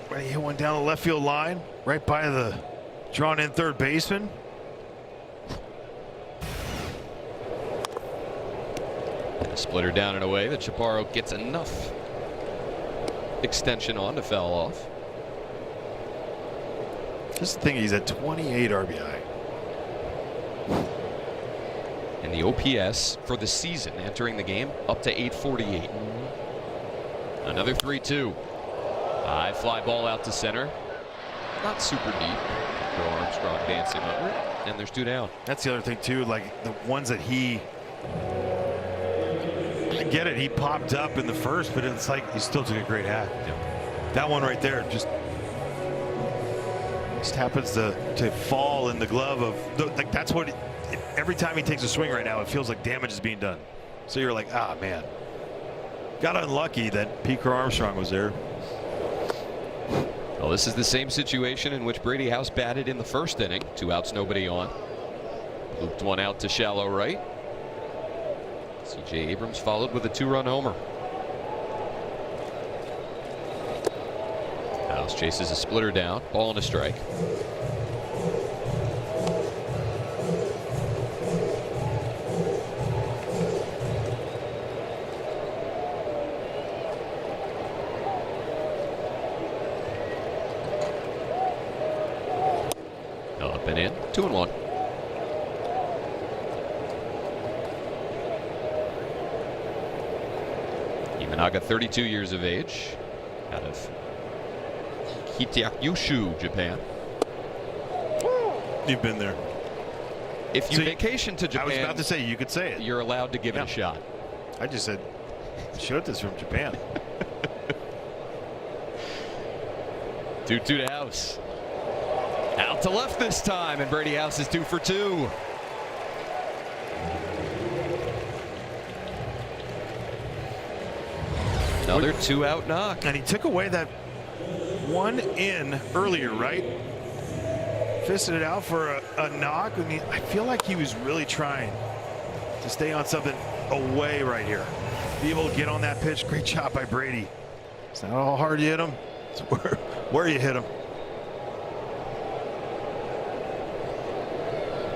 When he hit one down the left field line, right by the drawn in third baseman. A splitter down and away that Chaparro gets enough extension on to foul off. Just the thing, he's at 28 RBI. And the OPS for the season entering the game up to 848. Another 3-2. High fly ball out to center. Not super deep. Crow Armstrong dancing under it. And there's 2 down. That's the other thing too, like the ones that I get it, he popped up in the first, but it's like he still took a great hat. Yep. That one right there just happens to fall in the glove of like, that's what every time he takes a swing right now, it feels like damage is being done. So you're like, ah, man, got unlucky that Pete Crow Armstrong was there. Well, this is the same situation in which Brady House batted in the first inning. 2 outs, nobody on. Looped one out to shallow right. C.J. Abrams followed with a 2-run homer. House chases a splitter down. Ball and a strike. 2-1. Imanaga, 32 years of age, out of Hitakyushu, Japan. You've been there. If you vacation to Japan, I was about to say, you could say it. You're allowed to give it a shot. I just said, Shota's from Japan. 2-2 to House. Out to left this time, and Brady House is 2 for 2. Another 2-out knock. And he took away that one in earlier, right? Fisted it out for a knock. I mean, I feel like he was really trying to stay on something away right here. Be able to get on that pitch. Great job by Brady. It's not how hard you hit him. It's where you hit him.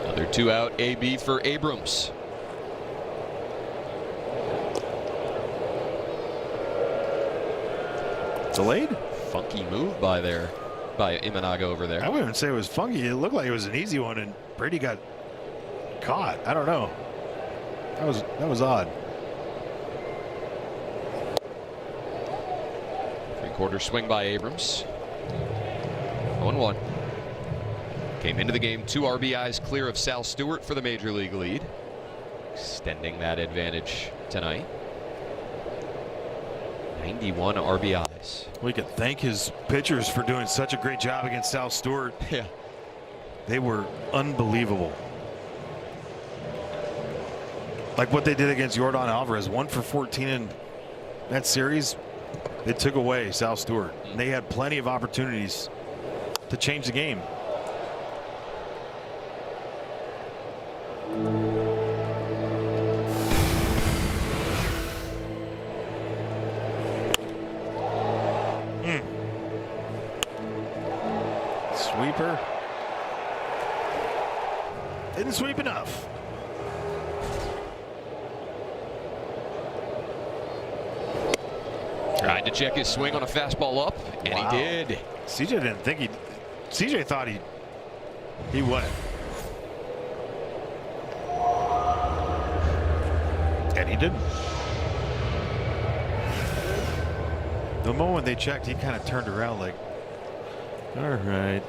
Another 2-out AB for Abrams. Delayed? Funky move by Imanaga over there. I wouldn't say it was funky. It looked like it was an easy one, and Brady got caught. I don't know. That was odd. 3/4 swing by Abrams. 1-1. Came into the game 2 RBIs clear of Sal Stewart for the major league lead, extending that advantage tonight. 91 RBIs. We could thank his pitchers for doing such a great job against Sal Stewart. Yeah. They were unbelievable. Like what they did against Yordan Alvarez, 1 for 14 in that series. They took away Sal Stewart. And they had plenty of opportunities to change the game. Sweeper. Didn't sweep enough. Tried to check his swing on a fastball up, and he did. CJ didn't think CJ thought he went. And he didn't. The moment they checked, he kind of turned around like, all right.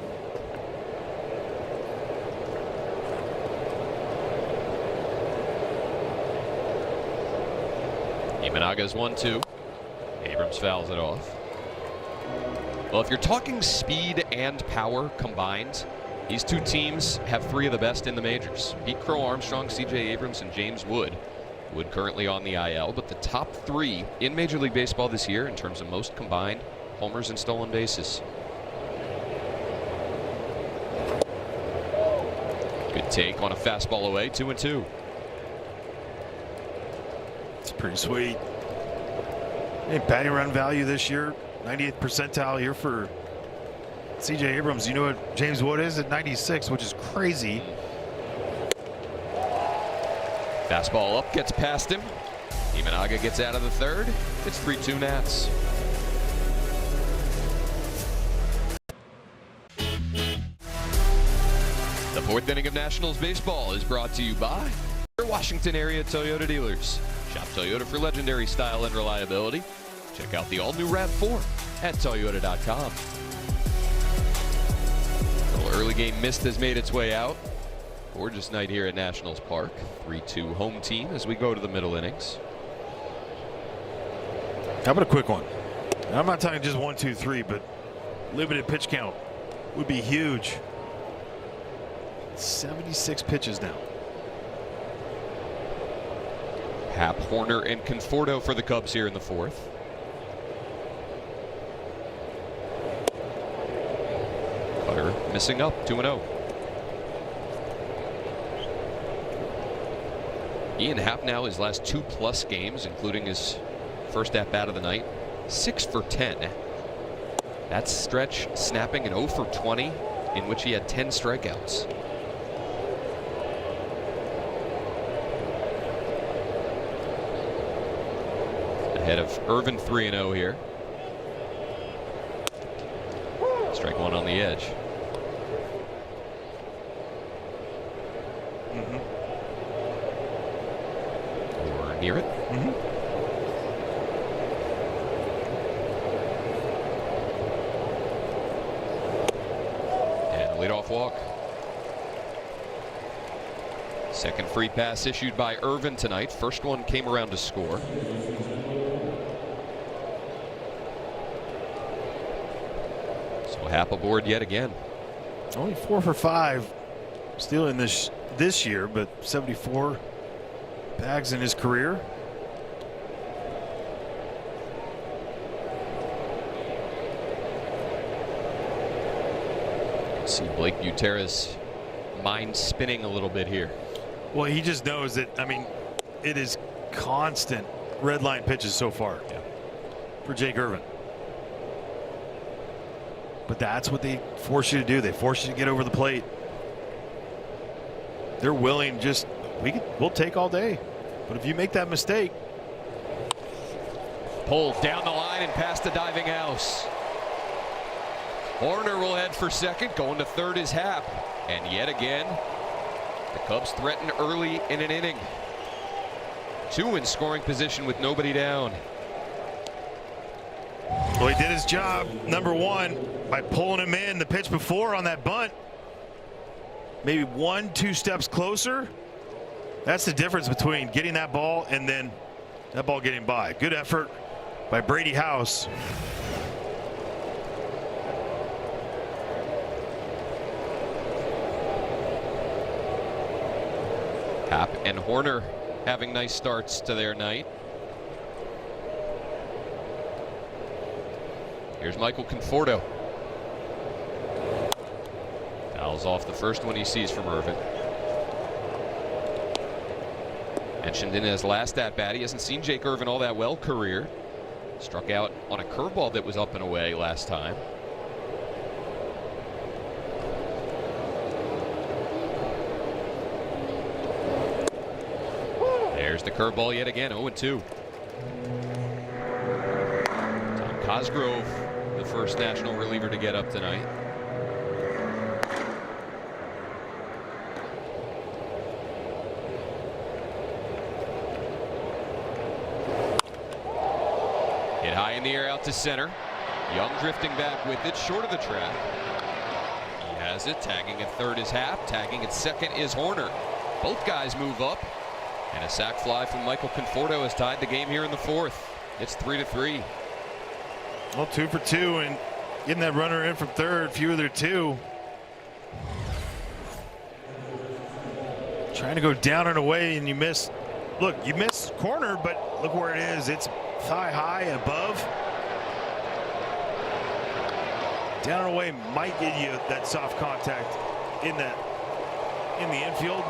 Imanaga's 1-2. Abrams fouls it off. Well, if you're talking speed and power combined, these two teams have 3 of the best in the majors. Pete Crow Armstrong, CJ Abrams, and James Wood. Wood currently on the IL, but the top 3 in Major League Baseball this year in terms of most combined homers and stolen bases. Good take on a fastball away, 2-2. It's pretty sweet. Hey, batting run value this year, 90th percentile here for CJ Abrams. You know what James Wood is at 96, which is crazy. Fastball up, gets past him. Imanaga gets out of the third. It's 3-2 Nats. The 4th inning of Nationals baseball is brought to you by your Washington area Toyota dealers. Shop Toyota for legendary style and reliability. Check out the all-new RAV4 at Toyota.com. A little early game mist has made its way out. Gorgeous night here at Nationals Park. 3-2 home team as we go to the middle innings. How about a quick one? I'm not talking just 1, 2, 3, but limited pitch count would be huge. 76 pitches now. Happ, Horner, and Conforto for the Cubs here in the 4th. Cutter missing up, 2-0. Ian Happ now his last 2+ games, including his first at-bat of the night, 6 for 10. That stretch snapping an 0 for 20, in which he had 10 strikeouts. Ahead of Irvin, 3-0 here. Strike 1 on the edge. near it. And a leadoff walk. Second free pass issued by Irvin tonight. First one came around to score. So Happ aboard yet again. Only 4 for 5 stealing this year, but 74 bags in his career. See Blake Buterra's mind spinning a little bit here. Well, he just knows that, I mean, it is constant red line pitches so far for Jake Irvin. But that's what they force you to do. They force you to get over the plate. They're willing, just, we'll take all day. But if you make that mistake. Pulled down the line and past the diving house. Horner will head for second. Going to third is Happ. And yet again, the Cubs threaten early in an inning. 2 in scoring position with nobody down. Well, he did his job, number 1, by pulling him in the pitch before on that bunt. Maybe 1-2 steps closer. That's the difference between getting that ball and then that ball getting by. Good effort by Brady House. Happ and Horner having nice starts to their night. Here's Michael Conforto. Fouls off the first one he sees from Irvin. Mentioned in his last at-bat, he hasn't seen Jake Irvin all that well career. Struck out on a curveball that was up and away last time. There's the curveball yet again, 0-2. Tom Cosgrove, the first national reliever to get up tonight. Hit high in the air out to center. Young drifting back with it, short of the track. He has it, tagging at third is Happ, tagging at second is Horner. Both guys move up. And a sac fly from Michael Conforto has tied the game here in the fourth. It's 3-3. Well, 2 for 2 and getting that runner in from third, few of their 2. Trying to go down and away, and you miss. Look, you miss corner, but look where it is. It's thigh high above. Down and away might get you that soft contact in the infield.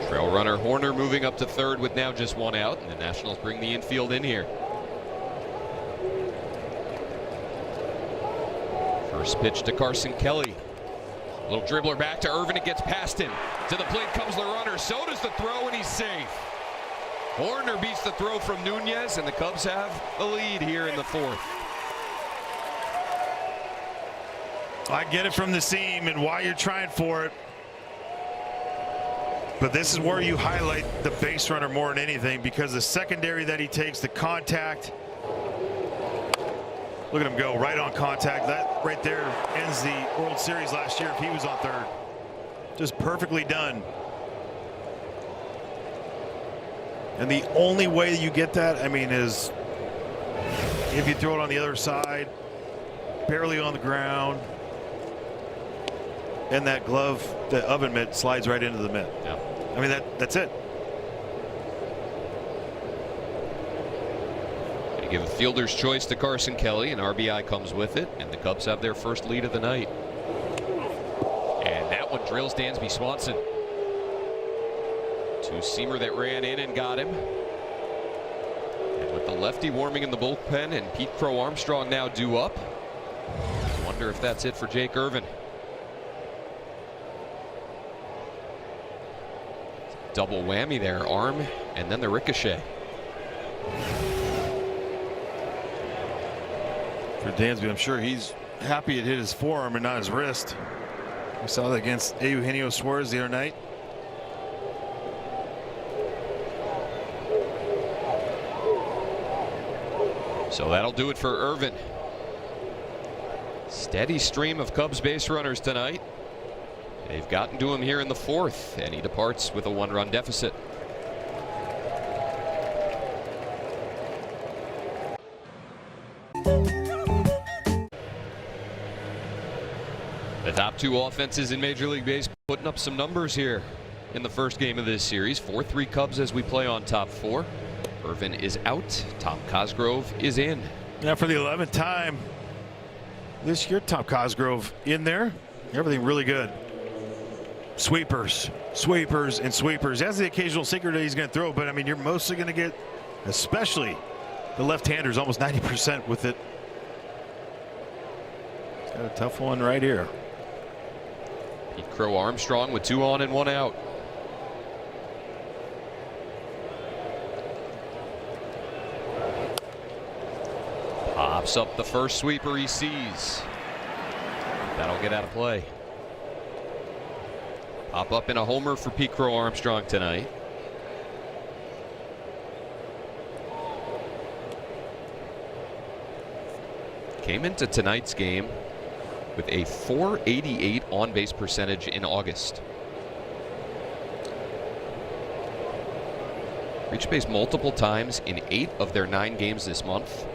Trail runner Horner moving up to third with now just 1 out, and the Nationals bring the infield in here. First pitch to Carson Kelly. Little dribbler back to Irvin. It gets past him. To the plate comes the runner. So does the throw, and he's safe. Horner beats the throw from Nunez, and the Cubs have the lead here in the fourth. I get it from the seam and why you're trying for it. But this is where you highlight the base runner more than anything, because the secondary that he takes, the contact. Look at him go right on contact. That right there ends the World Series last year if he was on third. Just perfectly done. And the only way you get that, I mean, is if you throw it on the other side, barely on the ground, and that glove, the oven mitt, slides right into the mitt. Yeah. I mean, that's it. Going to give a fielder's choice to Carson Kelly, and RBI comes with it, and the Cubs have their first lead of the night. And that one drills Dansby Swanson. Two-seamer that ran in and got him. And with the lefty warming in the bullpen and Pete Crow Armstrong now due up, I wonder if that's it for Jake Irvin. Double whammy there, arm and then the ricochet. For Dansby, I'm sure he's happy it hit his forearm and not his wrist. We saw that against Eugenio Suarez the other night. So that'll do it for Irvin. Steady stream of Cubs base runners tonight. They've gotten to him here in the fourth, and he departs with a one-run deficit. The top two offenses in Major League Baseball putting up some numbers here in the first game of this series. 4-3 Cubs as we play on top four. Irvin is out. Tom Cosgrove is in. Now for the 11th time this year, Tom Cosgrove in there. Everything really good. Sweepers, sweepers, and sweepers. He has the occasional sinker that he's going to throw, but I mean, you're mostly going to get, especially the left-handers, almost 90% with it. He's got a tough one right here. Pete Crow Armstrong with 2 on and 1 out. Pops up the first sweeper he sees. That'll get out of play. Pop up in a homer for Pete Crow Armstrong tonight. Came into tonight's game with a .488 on-base percentage in August. Reached base multiple times in 8 of their 9 games this month.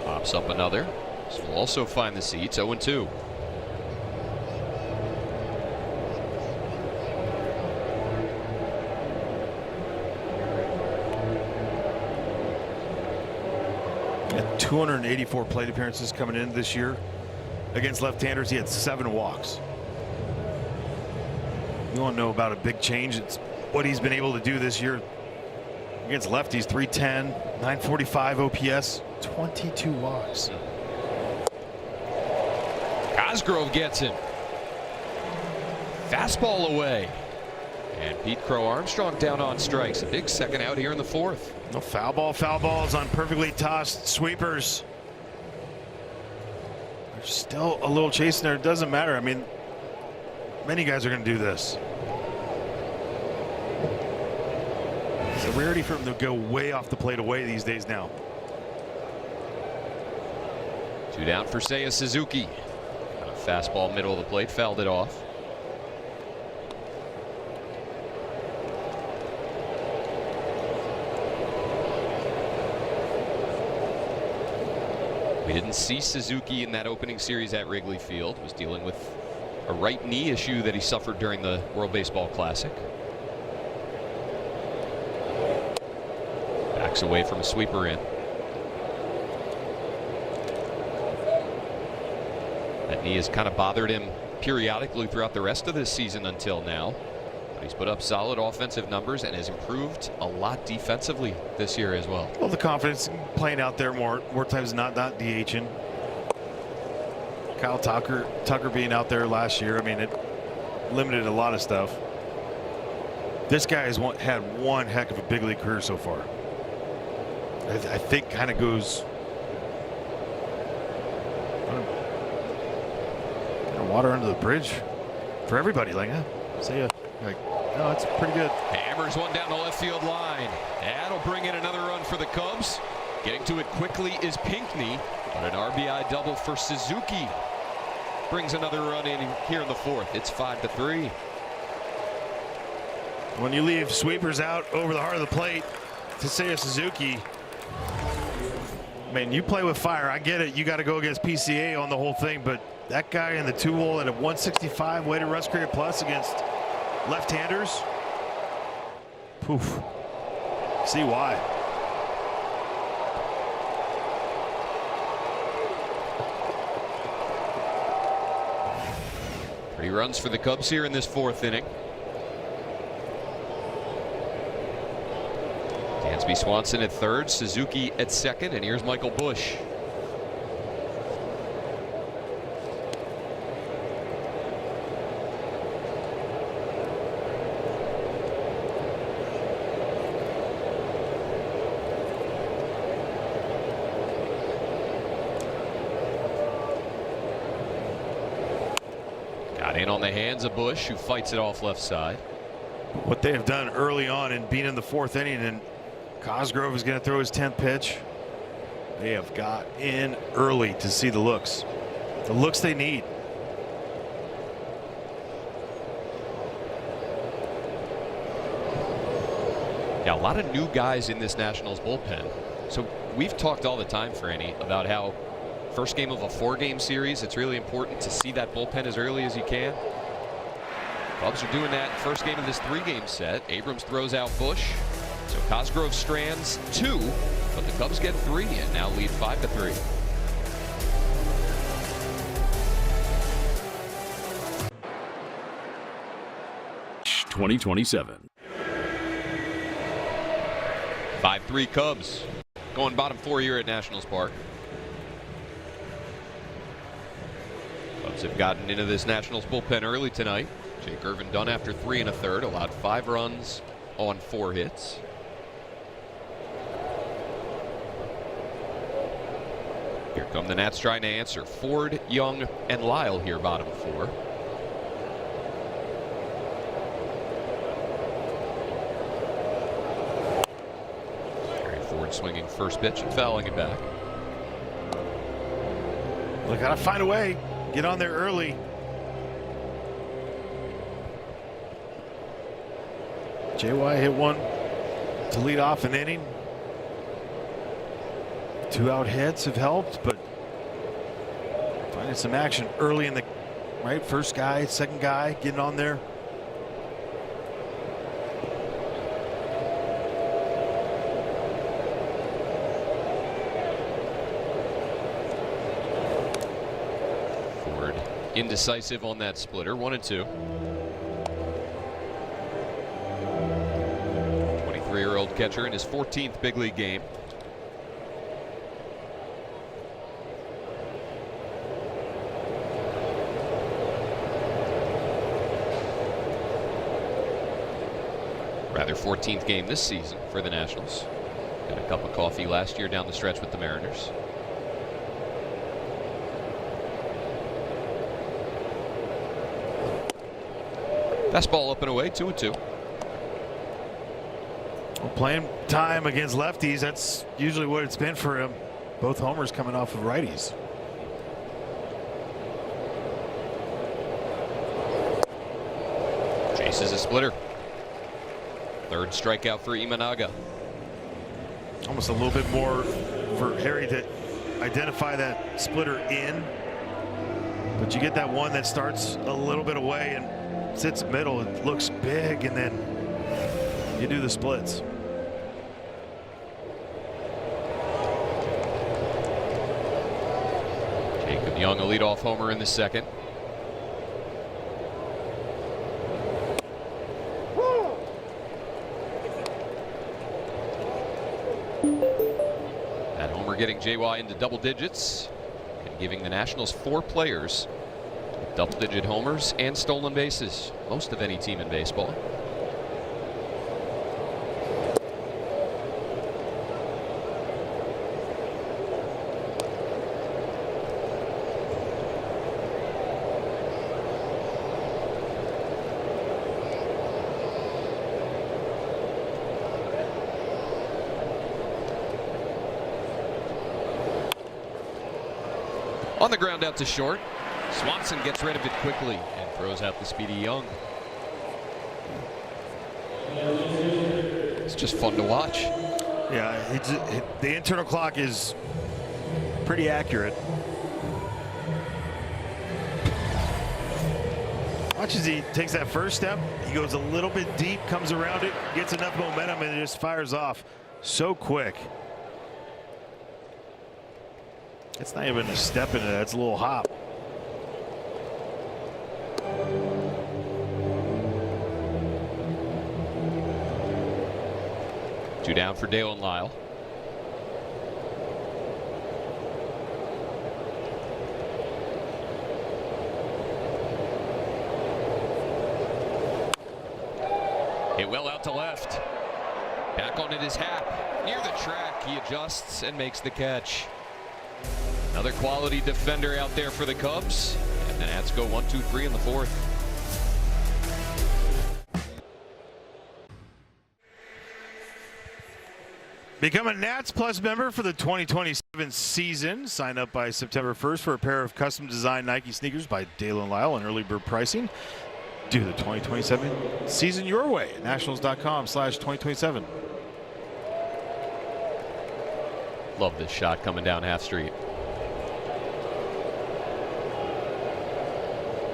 Pops up another. This will also find the seats. 0-2. Had 284 plate appearances coming in this year. Against left-handers, he had 7 walks. You want to know about a big change? It's what he's been able to do this year against lefties. 310, 945 OPS, 22 walks. Cosgrove gets him. Fastball away. And Pete Crow Armstrong down on strikes. A big second out here in the fourth. No foul balls on perfectly tossed sweepers. There's still a little chase in there. It doesn't matter. I mean, many guys are going to do this. It's a rarity for him to go way off the plate away these days now. 2 down for Seiya Suzuki. Got a fastball middle of the plate, fouled it off. We didn't see Suzuki in that opening series at Wrigley Field. Was dealing with a right knee issue that he suffered during the World Baseball Classic. Backs away from a sweeper in. That knee has kind of bothered him periodically throughout the rest of this season until now. But he's put up solid offensive numbers and has improved a lot defensively this year as well. Well, the confidence playing out there more times than not DHing. Kyle Tucker being out there last year, I mean, it limited a lot of stuff. This guy has had one heck of a big league career so far. I think kind of goes water under the bridge for everybody. Like, say like, no, it's pretty good. Hammers one down the left field line. That'll bring in another run for the Cubs. Getting to it quickly is Pinckney, but an RBI double for Suzuki brings another run in here in the fourth. It's 5-3. When you leave sweepers out over the heart of the plate to Seiya Suzuki, man, you play with fire. I get it. You got to go against PCA on the whole thing, but that guy in the 2-hole at a 165 weighted runs created plus against left-handers. Poof. See why. Three runs for the Cubs here in this fourth inning. Dansby Swanson at third, Suzuki at second, and here's Michael Busch. In on the hands of Bush, who fights it off left side. What they have done early on and being in the 4th inning, and Cosgrove is going to throw his 10th pitch. They have got in early to see the looks they need. Yeah, a lot of new guys in this Nationals bullpen. So we've talked all the time, Franny, about how first game of a 4-game series, it's really important to see that bullpen as early as you can. Cubs are doing that first game of this 3-game set. Abrams throws out Bush. So Cosgrove strands 2, but the Cubs get 3 and now lead 5-3. .2027. 5-3 Cubs. Going bottom 4 here at Nationals Park. Cubs have gotten into this Nationals bullpen early tonight. Jake Irvin done after 3 1/3, allowed 5 runs on 4 hits. Here come the Nats trying to answer. Ford, Young, and Lyle here bottom 4. Ford swinging first pitch and fouling it back. They gotta find a way. Get on there early. JY hit one to lead off an inning. 2 out hits have helped, but finding some action early in the first guy, second guy, getting on there. Ford indecisive on that splitter, 1-2. 23-year-old catcher in his 14th big league game. Rather 14th game this season for the Nationals. Got a cup of coffee last year down the stretch with the Mariners. Fastball up and away, 2-2. Well, playing time against lefties, that's usually what it's been for him. Both homers coming off of righties. Chases a splitter. 3rd strikeout for Imanaga. Almost a little bit more for Harry to identify that splitter in. But you get that one that starts a little bit away and sits middle. It looks big, and then you do the splits. Jacob Young, a leadoff homer in the 2nd. That homer getting JY into double digits and giving the Nationals 4 players with double-digit homers and stolen bases, most of any team in baseball. On the ground out to short. Swanson gets rid of it quickly and throws out the speedy Young. It's just fun to watch. Yeah, the internal clock is pretty accurate. Watch as he takes that first step. He goes a little bit deep, comes around it, gets enough momentum, and it just fires off so quick. It's not even a step into that. It's a little hop. Two down for Dale and Lyle. Hit well out to left. Back on it is Happ. Near the track, he adjusts and makes the catch. Another quality defender out there for the Cubs. And And Nats go 1-2-3 in the fourth. Become a Nats Plus member for the 2027 season. Sign up by September 1st for a pair of custom designed Nike sneakers by Dale & Lyle on early bird pricing. Do the 2027 season your way at nationals.com/2027. Love this shot coming down half street.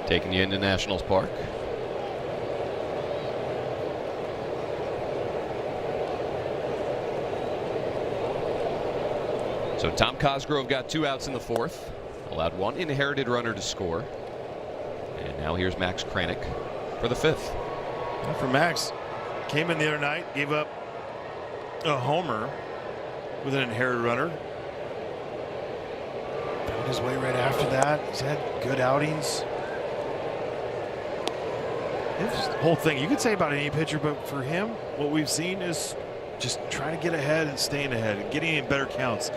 Taking you into Nationals Park. So Tom Cosgrove got 2 outs in the fourth, allowed 1 inherited runner to score. And now here's Max Kranick for the 5th. For Max, came in the other night, gave up a homer with an inherited runner. Found his way right after that. He's had good outings. This whole thing, you could say about any pitcher, but for him, what we've seen is just trying to get ahead and staying ahead and getting in better counts.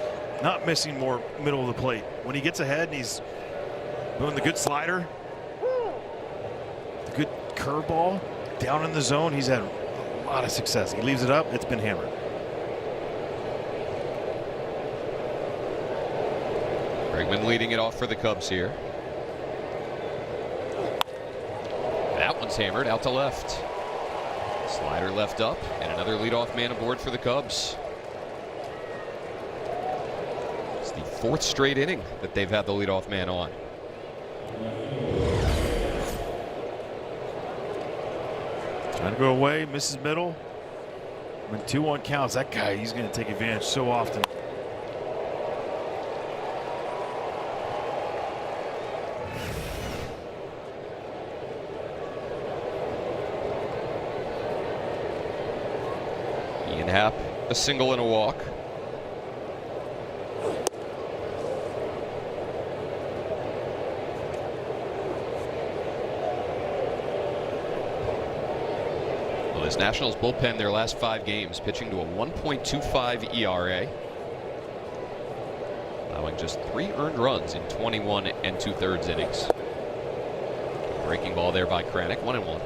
Not missing more middle of the plate. When he gets ahead and he's doing the good slider, the good curveball down in the zone, he's had a lot of success. He leaves it up, it's been hammered. Bregman leading it off for the Cubs here. That one's hammered out to left. Slider left up, and another leadoff man aboard for the Cubs. It's the 4th straight inning that they've had the leadoff man on. Trying to go away, misses middle. When 2-1 counts, that guy, he's going to take advantage so often. Ian Happ, a single and a walk. Well, this Nationals bullpen, their last 5 games, pitching to a 1.25 ERA. Allowing just 3 earned runs in 21 2/3 innings. Breaking ball there by Kranick, 1-1.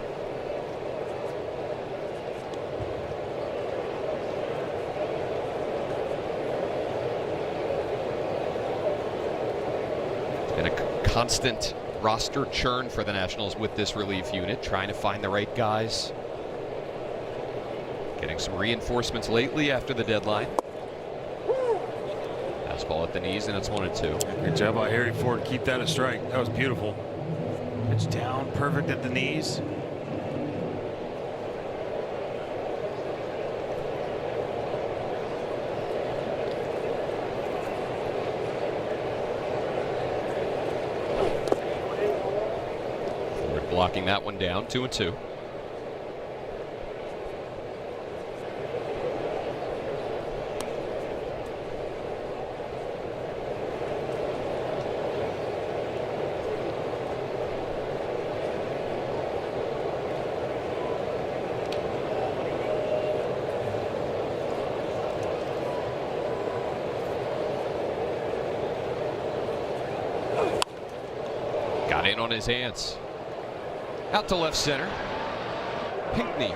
Been a constant roster churn for the Nationals with this relief unit, trying to find the right guys. Getting some reinforcements lately after the deadline. Fastball at the knees, and it's 1-2. Good job by Harry Ford to keep that a strike. That was beautiful. Pitch down, perfect at the knees. Blocking that one down, 2-2. Got in on his hands. Out to left center. Pinckney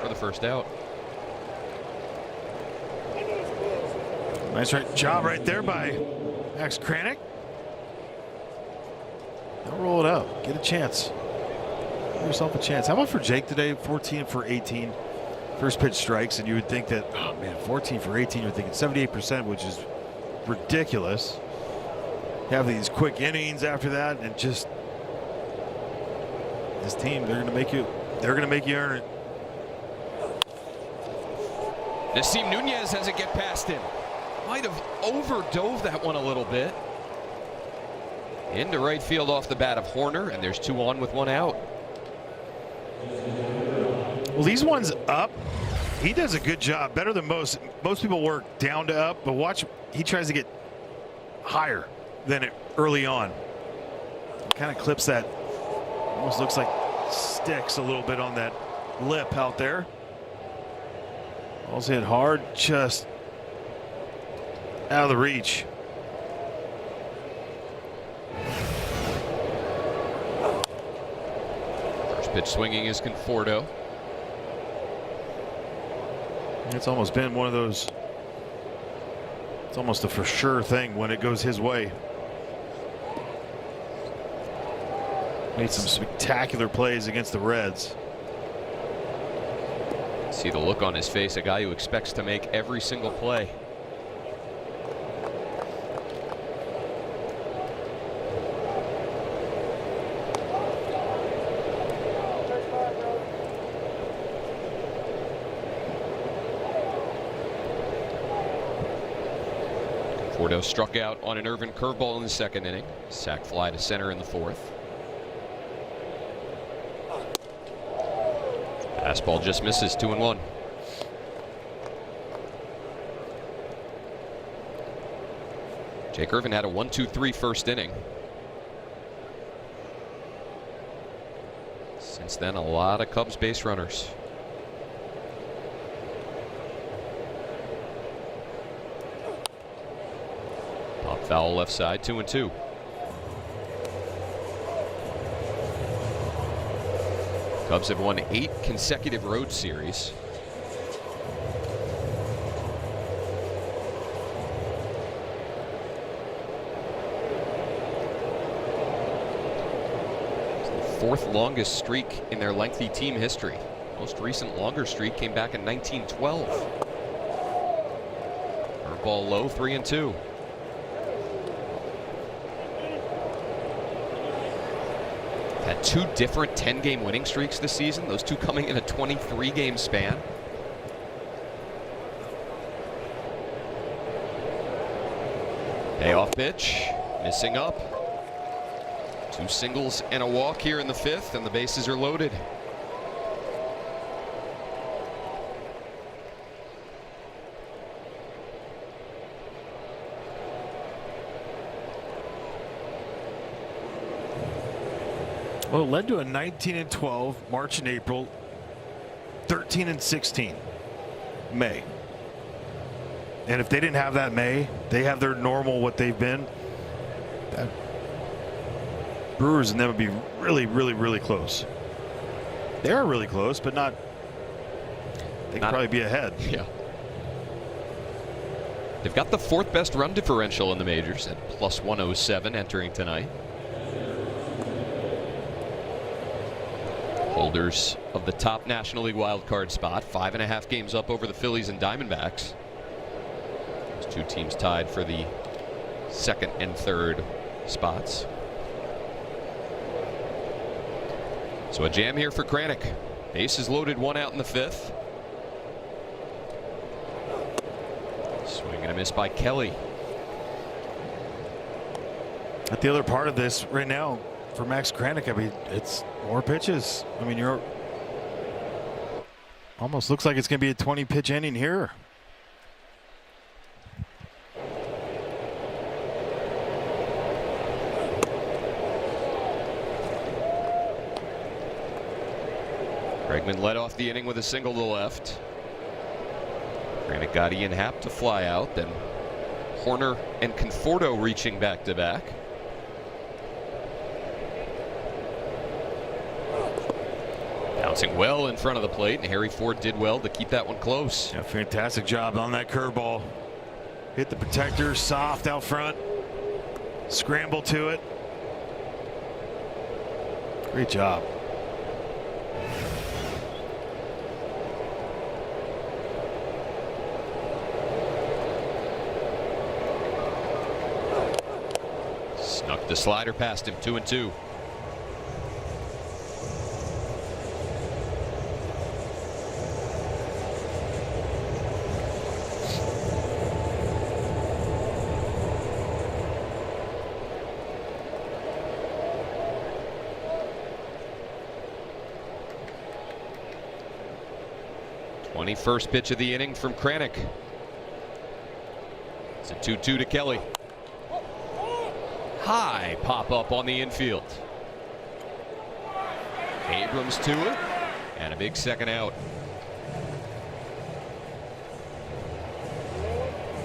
for the first out. Nice job right there by Max Kranick. Now roll it out. Get a chance. Give yourself a chance. How about for Jake today? 14 for 18. First pitch strikes, and you would think that, oh man, 14 for 18, you're thinking 78%, which is ridiculous. You have these quick innings after that, and just this team, they're going to make you earn it. Nasim Nunez has it get past him. Might have overdove that one a little bit. Into right field off the bat of Horner, and there's 2 on with 1 out. Well, these ones up, he does a good job, better than most. Most people work down to up, but watch, he tries to get higher than it early on. Kind of clips that. Almost looks like sticks a little bit on that lip out there. Ball's hit hard, just out of the reach. pitch swinging is Conforto. It's almost been one of those, it's almost a for sure thing when it goes his way. Made some spectacular plays against the Reds. See the look on his face, a guy who expects to make every single play. Conforto struck out on an Irvin curveball in the second inning. Sac fly to center in the fourth. Fastball just misses, 2-1. Jake Irvin had a 1-2-3 first inning. Since then, a lot of Cubs base runners. Pop foul left side, 2-2. Cubs have won 8 consecutive road series. It's the 4th longest streak in their lengthy team history. Most recent longer streak came back in 1912. Curveball low, 3-2. Had 2 different 10-game winning streaks this season, those 2 coming in a 23-game span. Payoff pitch, missing up. 2 singles and a walk here in the 5th, and the bases are loaded. Well, it led to a 19-12 March and April, 13-16 May. And if they didn't have that May, they have their normal what they've been. That Brewers and them would be really, really, really close. They are really close, but not. They could probably be ahead. Yeah. They've got the 4th best run differential in the majors at +107 entering tonight. Holders of the top National League wildcard spot, 5.5 games up over the Phillies and Diamondbacks. Those 2 teams tied for the 2nd and 3rd spots. So a jam here for Kranick. Bases loaded, 1 out in the 5th. Swing and a miss by Kelly. At the other part of this right now for Max Kranick, I mean, it's more pitches. I mean, you're almost looks like it's going to be a 20-pitch inning here. Bregman led off the inning with a single to left. Kranick got Ian Happ to fly out, then Horner and Conforto reaching back to back. Bouncing well in front of the plate, and Harry Ford did well to keep that one close. Yeah, fantastic job on that curveball. Hit the protector soft out front. Scramble to it. Great job. Snuck the slider past him, 2-2. First pitch of the inning from Kranick. It's a 2-2 to Kelly. High pop up on the infield. Abrams to it, and a big second out.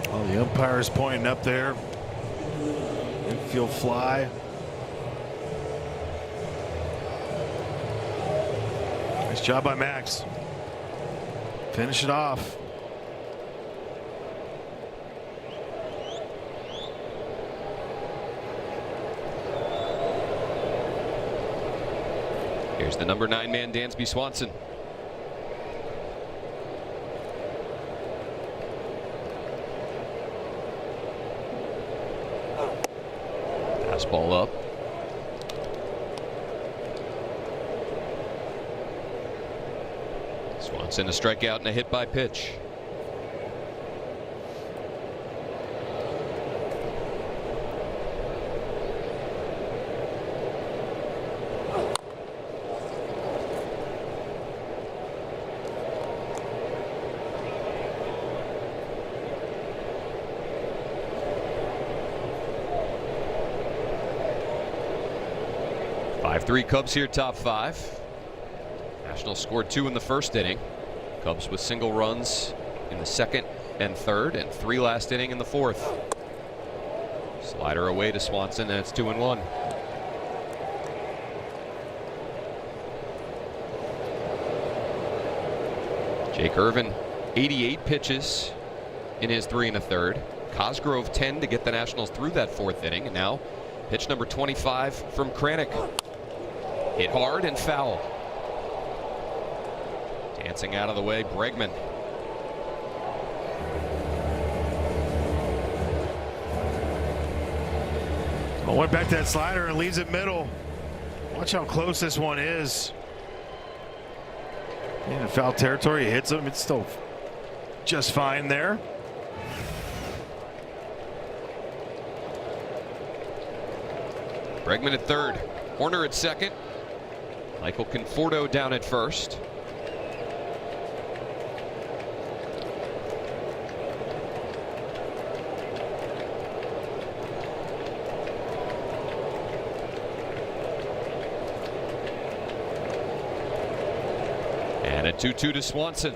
Oh, the umpire's pointing up there. Infield fly. Nice job by Max. Finish it off. Here's the number 9 man, Dansby Swanson. Fastball up. Swanson a strikeout and a hit by pitch. Three Cubs here, top 5. Nationals scored 2 in the first inning. Cubs with single runs in the second and third, and 3 last inning in the fourth. Slider away to Swanson, and it's 2-1. Jake Irvin, 88 pitches in his 3 1/3. Cosgrove 10 to get the Nationals through that fourth inning, and now pitch number 25 from Kranick. Hit hard and foul. Dancing out of the way, Bregman. Well, went back to that slider and leaves it middle. Watch how close this one is. In foul territory, he hits him. It's still just fine there. Bregman at third. Horner at second. Michael Conforto down at first. And a 2-2 to Swanson.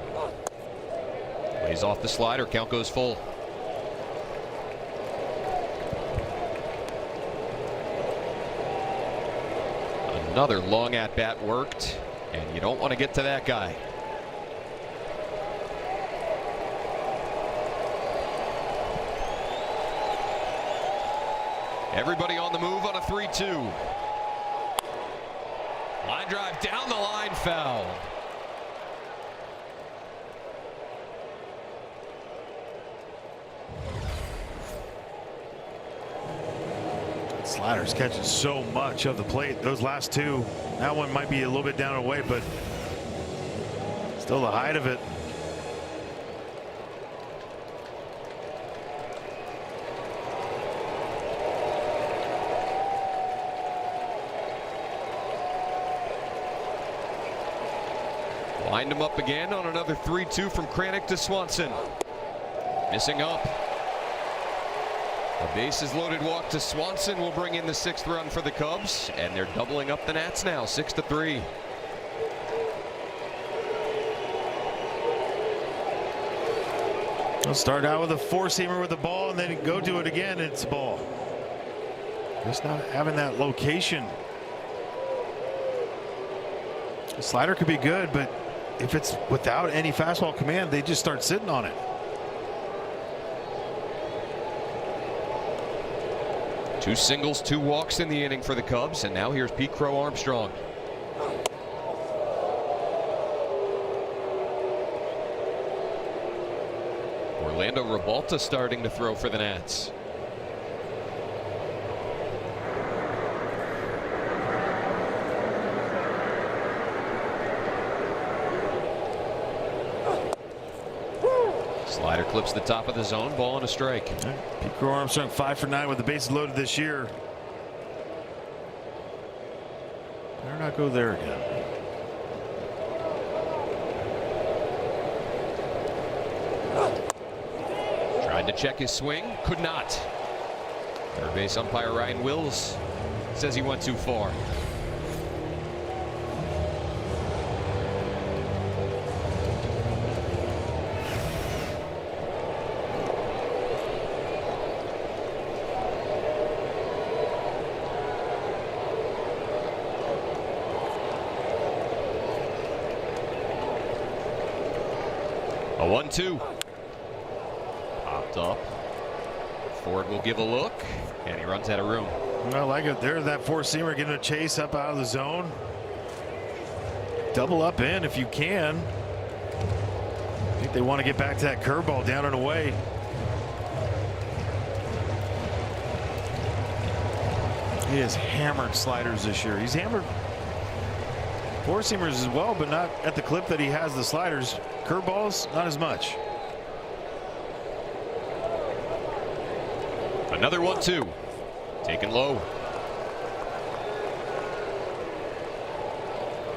Lays off the slider. Count goes full. Another long at bat worked, and you don't want to get to that guy. Everybody on the move on a 3-2. Line drive down the line, foul. Slider's catching so much of the plate. Those last 2, that one might be a little bit down away, but still the height of it. Lined him up again on another 3-2 from Kranick to Swanson. Missing up. A bases loaded walk to Swanson will bring in the 6th run for the Cubs, and they're doubling up the Nats now, 6-3. They'll start out with a 4-seamer with the ball, and then go do it again, and it's a ball. Just not having that location. The slider could be good, but if it's without any fastball command, they just start sitting on it. 2 singles, 2 walks in the inning for the Cubs, and now here's Pete Crow Armstrong. Orlando Rebalta starting to throw for the Nats. Slider clips the top of the zone, ball and a strike. Pete Crow Armstrong 5 for 9 with the bases loaded this year. Better not go there again. Tried to check his swing, could not. Third base umpire Ryan Wills says he went too far. A 1-2. Popped up. Ford will give a look, and he runs out of room. I like it. There's that four-seamer getting a chase up out of the zone. Double up in if you can. I think they want to get back to that curveball down and away. He has hammered sliders this year. He's hammered four-seamers as well, but not at the clip that he has the sliders. Curveballs, not as much. Another 1-2. Taken low.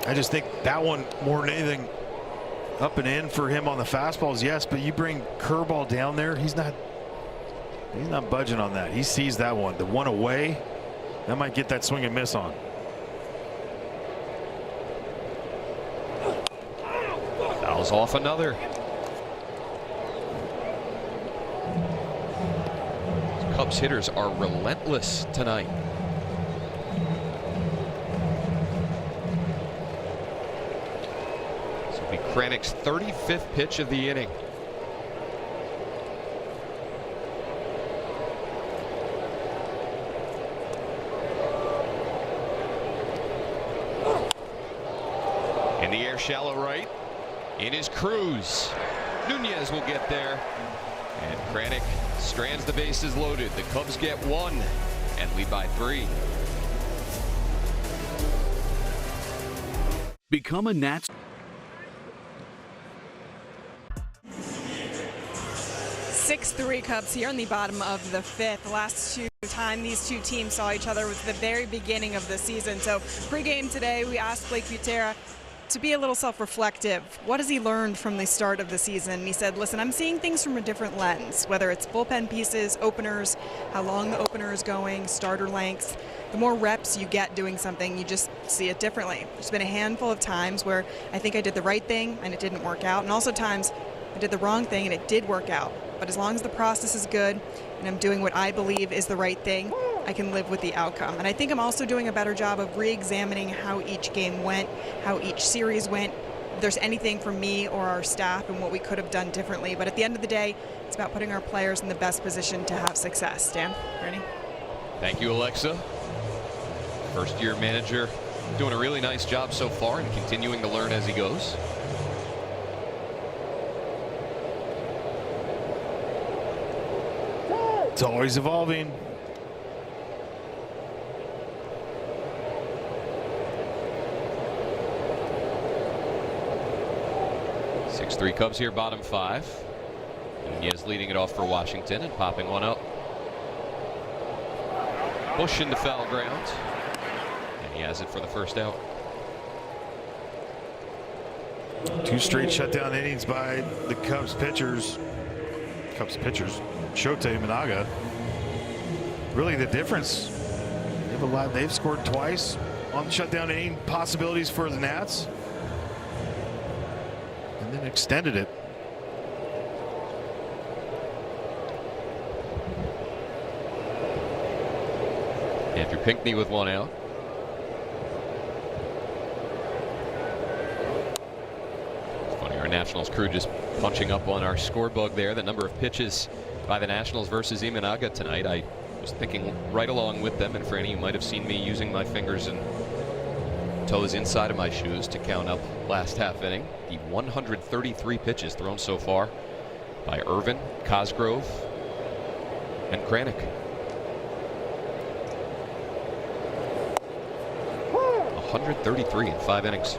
I just think that one more than anything up and in for him on the fastballs, yes, but you bring curveball down there, he's not budging on that. He sees that one. The one away, that might get that swing and miss on. Fouls off another. Cubs hitters are relentless tonight. This will be Kranick's 35th pitch of the inning. In the air, shallow right. In his Cruz. Nunez will get there. And Kranick strands the bases loaded. The Cubs get one and lead by 3. Become a Nats. 6-3 Cubs here in the bottom of the 5th. The last time these two teams saw each other was the very beginning of the season. So pregame today, we asked Blake Butera to be a little self-reflective. What has he learned from the start of the season? And he said, listen, I'm seeing things from a different lens, whether it's bullpen pieces, openers, how long the opener is going, starter lengths. The more reps you get doing something, you just see it differently. There's been a handful of times where I think I did the right thing and it didn't work out, and also times I did the wrong thing and it did work out. But as long as the process is good and I'm doing what I believe is the right thing, I can live with the outcome. And I think I'm also doing a better job of re-examining how each game went, how each series went, if there's anything from me or our staff and what we could have done differently. But at the end of the day, it's about putting our players in the best position to have success. Dan, ready? Thank you, Alexa. First-year manager doing a really nice job so far and continuing to learn as he goes. It's always evolving. Three Cubs here, bottom 5. Nunez leading it off for Washington and popping one up. Push into foul ground. And he has it for the first out. 2 straight shutdown innings by the Cubs pitchers. Shota Imanaga. Really the difference. They've scored twice on the shutdown inning. Possibilities for the Nats. And then extended it. Andrew Pinckney with one out. It's funny, our Nationals crew just punching up on our score bug there. The number of pitches by the Nationals versus Imanaga tonight. I was thinking right along with them, and for any, you might have seen me using my fingers and toes inside of my shoes to count up last half inning. The 133 pitches thrown so far by Irvin, Cosgrove, and Kranick. 133 in 5 innings.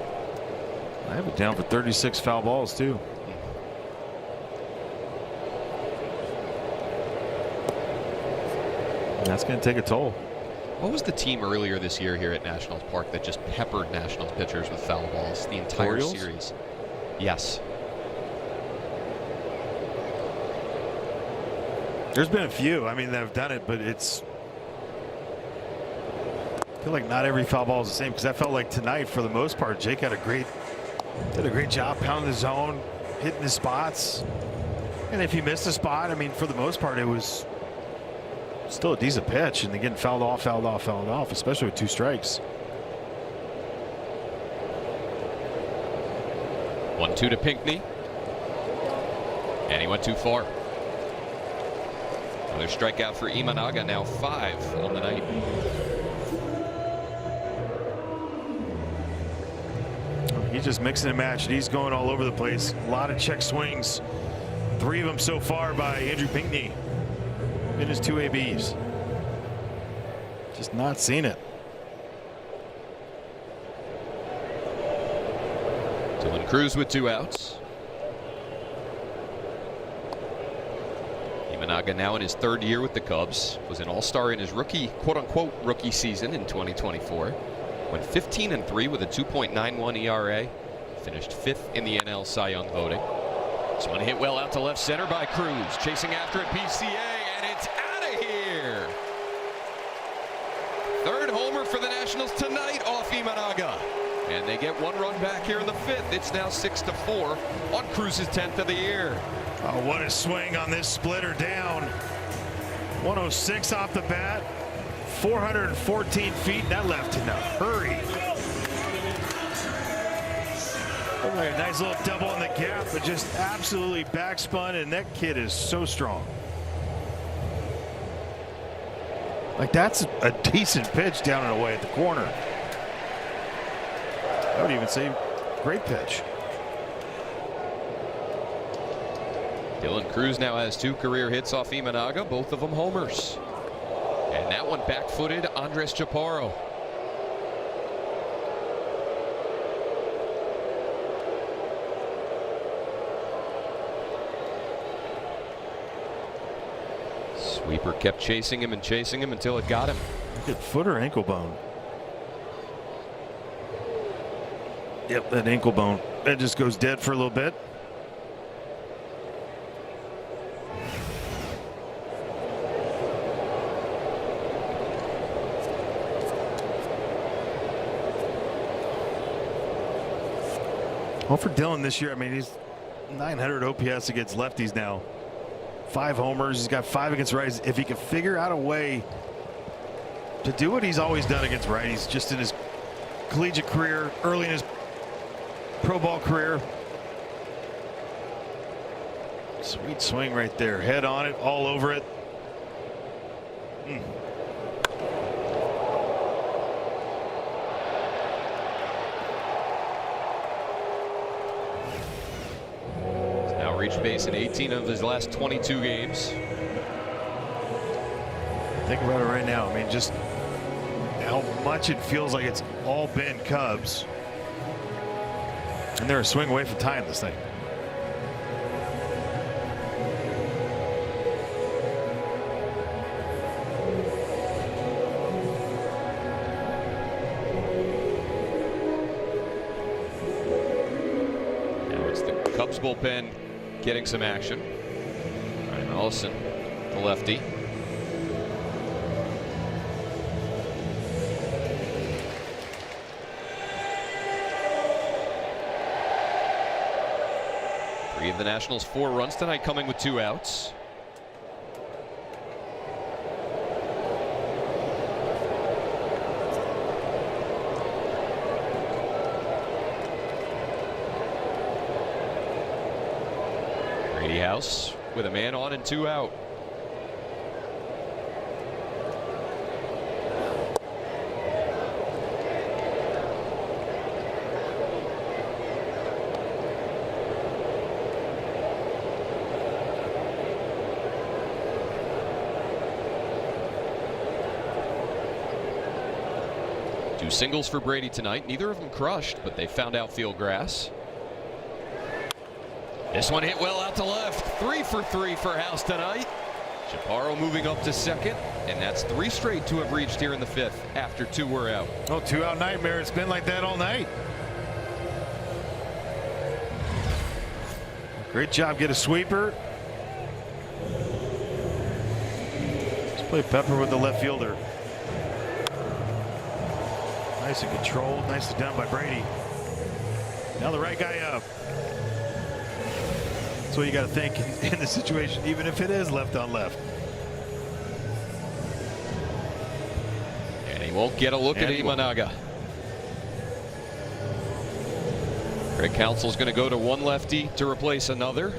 I have it down for 36 foul balls too. And that's going to take a toll. What was the team earlier this year here at Nationals Park that just peppered Nationals pitchers with foul balls the entire Orioles? series? Yes. There's been a few, I mean, that have done it, but it's, I feel like not every foul ball is the same, because I felt like tonight, for the most part, Jake did a great job pounding the zone, hitting the spots. And if he missed a spot, I mean, for the most part, it was still a decent pitch, and again, fouled off, especially with 2 strikes. 1-2 to Pinckney. And he went too far. Another strikeout for Imanaga, now 5 on the night. He's just mixing and matching. He's going all over the place. A lot of check swings. 3 of them so far by Andrew Pinckney in his 2 ABs. Just not seen it. Dylan Cruz with 2 outs. Imanaga now in his 3rd year with the Cubs. Was an all-star in his rookie, quote-unquote, rookie season in 2024. Went 15-3 with a 2.91 ERA. Finished 5th in the NL Cy Young voting. This one hit well out to left center by Cruz. Chasing after it, PCA, and it's out of here. 3rd homer for the Nationals tonight off Imanaga. And they get 1 run back here in the 5th. It's now 6-4 on Cruz's 10th of the year. Oh, what a swing on this splitter down. 106 off the bat. 414 feet. That left in a hurry. Looked like a nice little double in the gap, but just absolutely backspun, and that kid is so strong. Like, that's a decent pitch down and away at the corner. I would even say great pitch. Dylan Cruz now has 2 career hits off Imanaga, both of them homers. And that one back-footed Andres Chaparro. Sweeper kept chasing him until it got him. Look at foot or ankle bone. Yep, that ankle bone. That just goes dead for a little bit. Well, for Dylan this year, I mean, he's 900 OPS against lefties now. 5 homers. He's got 5 against righties. If he can figure out a way to do what he's always done against righties, just in his collegiate career, early in his pro ball career. Sweet swing right there. Head on it, all over it. Reached base in 18 of his last 22 games. Think about it right now. I mean, just how much it feels like it's all been Cubs. And they're a swing away from tying this thing. Now it's the Cubs bullpen getting some action. Ryan Ellison, the lefty. Three of the Nationals' 4 runs tonight coming with 2 outs. House with a man on and 2 out. Two singles for Brady tonight. Neither of them crushed, but they found outfield grass. This one hit well out to left. 3 for 3 for House tonight. Chaparro moving up to 2nd, and that's 3 straight to have reached here in the 5th after 2 were out. Oh, 2-out nightmare. It's been like that all night. Great job. Get a sweeper. Let's play Pepper with the left fielder. Nice and controlled. Nicely done by Brady. Now the right guy up. That's what you got to think in the situation, even if it is left on left. And he won't get a look at Imanaga. Greg Counsell's going to go to one lefty to replace another.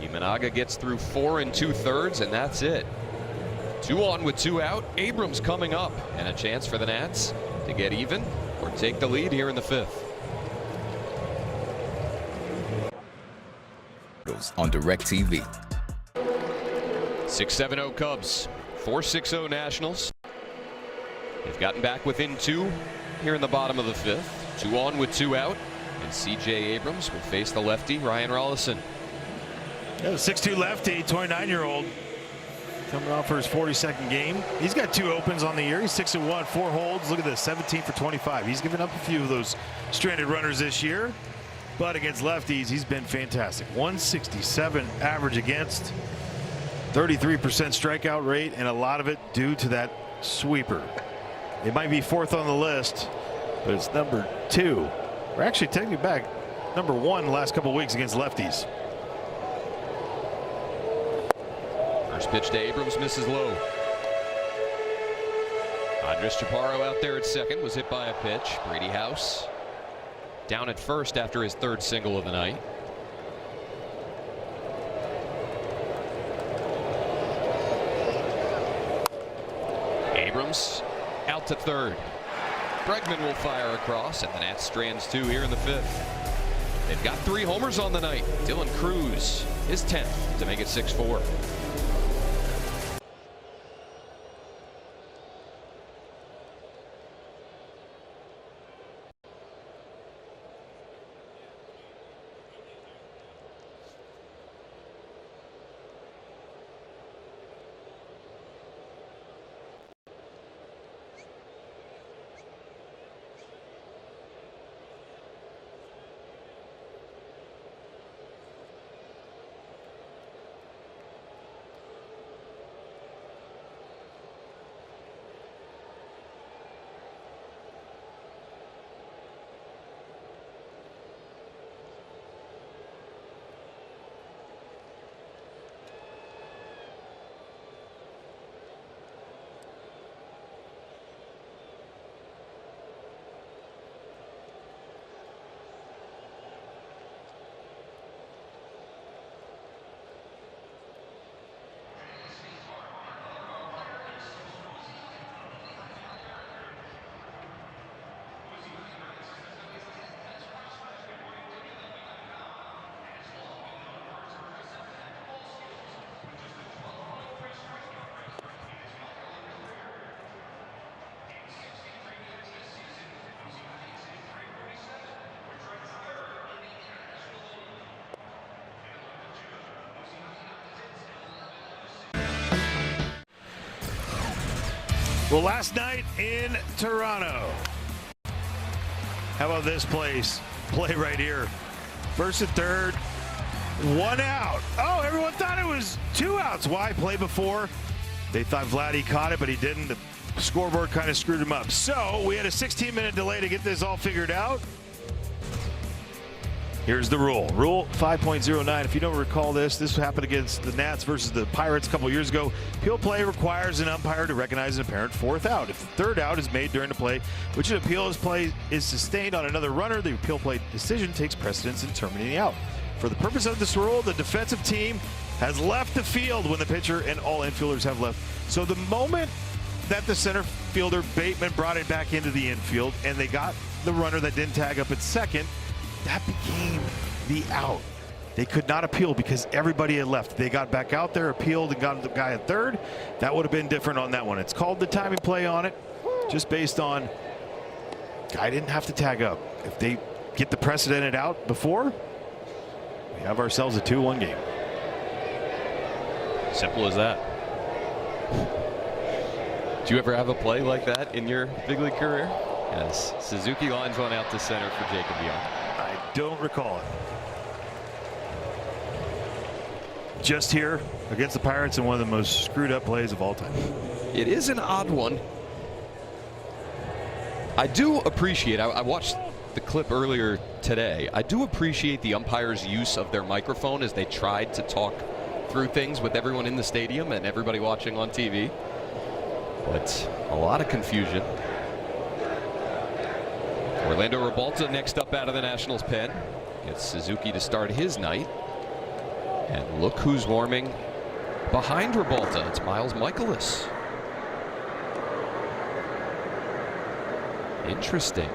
Imanaga gets through 4 2/3, and that's it. 2 on with 2 out. Abrams coming up, and a chance for the Nats to get even or take the lead here in the 5th. On DirecTV. 6-7-0 Cubs, 4-6-0 Nationals. They've gotten back within 2 here in the bottom of the 5th. 2 on with 2 out, and C.J. Abrams will face the lefty Ryan Rollison. Yeah, the 6'2 lefty, 29-year-old, coming off for his 42nd game. He's got 2 opens on the year. He's 6-1, 4 holds. Look at this, 17 for 25. He's given up a few of those stranded runners this year, but against lefties, he's been fantastic. 167 average against, 33% strikeout rate, and a lot of it due to that sweeper. It might be 4th on the list, but it's number 2. We're actually taking it back, number 1 the last couple of weeks against lefties. First pitch to Abrams misses low. Andres Chaparro out there at second was hit by a pitch. Brady House down at first after his 3rd single of the night. Abrams out to 3rd. Bregman will fire across, and the Nats strands 2 here in the 5th. They've got 3 homers on the night. Dylan Cruz, his 10th to make it 6-4. Well, last night in Toronto, how about this play right here? 1st and 3rd, 1 out. Oh, everyone thought it was 2 outs. Why? Play before. They thought Vladdy caught it, but he didn't. The scoreboard kind of screwed him up. So we had a 16-minute delay to get this all figured out. Here's the rule. Rule 5.09. If you don't recall this happened against the Nats versus the Pirates a couple years ago. Appeal play requires an umpire to recognize an apparent 4th out. If the 3rd out is made during the play, which an appeal play is sustained on another runner, the appeal play decision takes precedence in terminating the out. For the purpose of this rule, the defensive team has left the field when the pitcher and all infielders have left. So the moment that the center fielder Bateman brought it back into the infield and they got the runner that didn't tag up at second, that became the out. They could not appeal because everybody had left. They got back out there, appealed, and got the guy at 3rd. That would have been different on that one. It's called the timing play on it, just based on guy didn't have to tag up. If they get the precedented out before, we have ourselves a 2-1 game. Simple as that. Do you ever have a play like that in your big league career? Yes. Suzuki lines one out to center for Jacob Young. I don't recall it. Just here against the Pirates, and one of the most screwed up plays of all time. It is an odd one. I do appreciate, I watched the clip earlier today. I do appreciate the umpire's use of their microphone as they tried to talk through things with everyone in the stadium and everybody watching on TV. But a lot of confusion. Orlando Rebalta next up out of the Nationals pen. Gets Suzuki to start his night. And look who's warming behind Ribalta. It's Miles Michaelis. Interesting.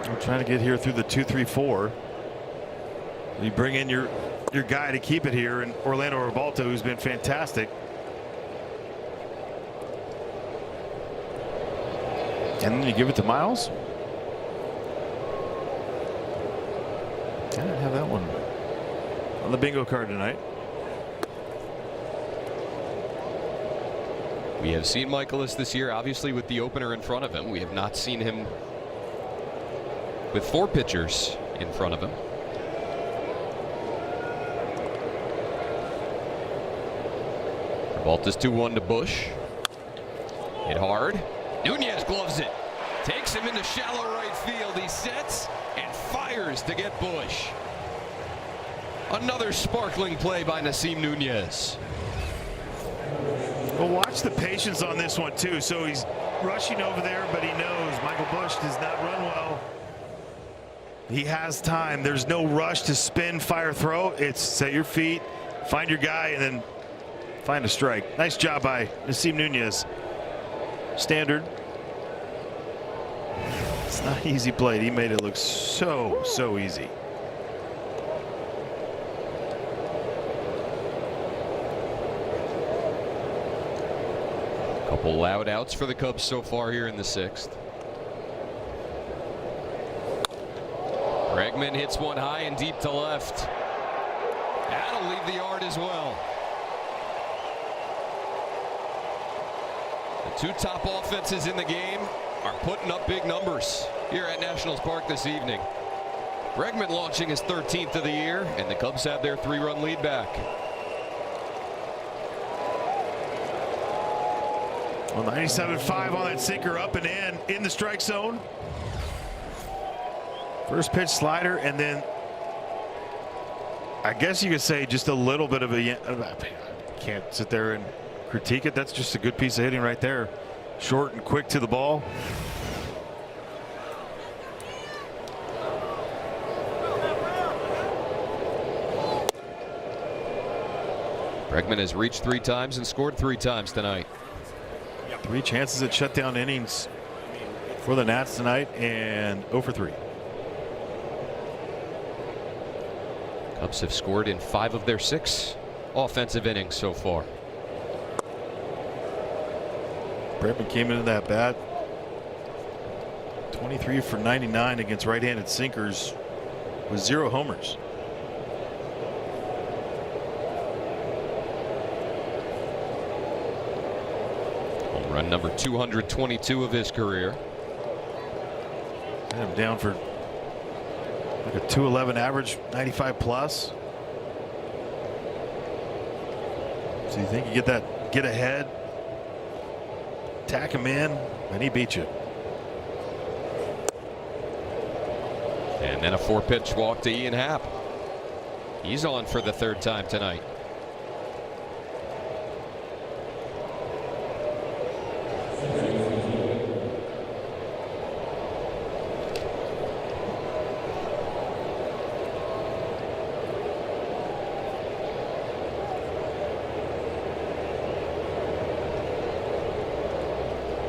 I'm trying to get here through the 2-3-4. You bring in your guy to keep it here, and Orlando Ribalta, who's been fantastic. And then you give it to Miles. I didn't have that one on the bingo card tonight. We have seen Michaelis this year, obviously, with the opener in front of him. We have not seen him with 4 pitchers in front of him. Ribalta's 2-1 to Bush. Hit hard. Nunez gloves it. Takes him into shallow right field. He sets and fires to get Bush. Another sparkling play by Nasim Nunez. Well, watch the patience on this one, too. So he's rushing over there, but he knows Michael Bush does not run well. He has time. There's no rush to spin, fire, throw. It's set your feet, find your guy, and then find a strike. Nice job by Nasim Nunez. Standard. It's not easy play. He made it look so easy. Couple loud outs for the Cubs so far here in the 6th. Bregman hits one high and deep to left. That'll leave the yard as well. The 2 top offenses in the game are putting up big numbers here at Nationals Park this evening. Bregman launching his 13th of the year, and the Cubs have their 3-run lead back. Well, 97.5 on that sinker, up and in the strike zone. First pitch slider, and then I guess you could say just a little bit of a, can't sit there and critique it. That's just a good piece of hitting right there. Short and quick to the ball. Bregman has reached 3 times and scored 3 times tonight. 3 chances at shutdown innings for the Nats tonight, and 0 for 3. Cubs have scored in 5 of their 6 offensive innings so far. Bregman came into that bat 23 for 99 against right-handed sinkers with 0 homers. Home run number 222 of his career. Had him down for like a 211 average, 95 plus. So you think you get ahead, tack him in, and he beat you. And then a 4-pitch walk to Ian Happ. He's on for the 3rd time tonight.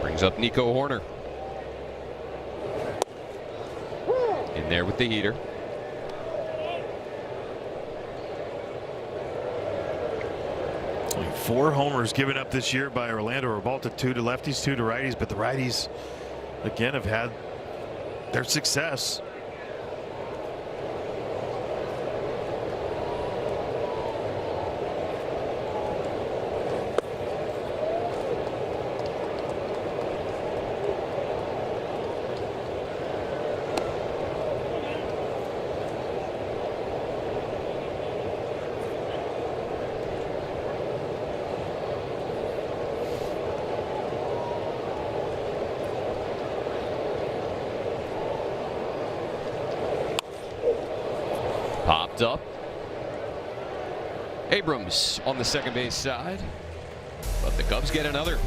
Brings up Nico Horner. In there with the heater. Only 4 homers given up this year by Orlando Ribalta, 2 to lefties, 2 to righties, but the righties again have had their success. Popped up. Abrams on the second base side. But the Cubs get another.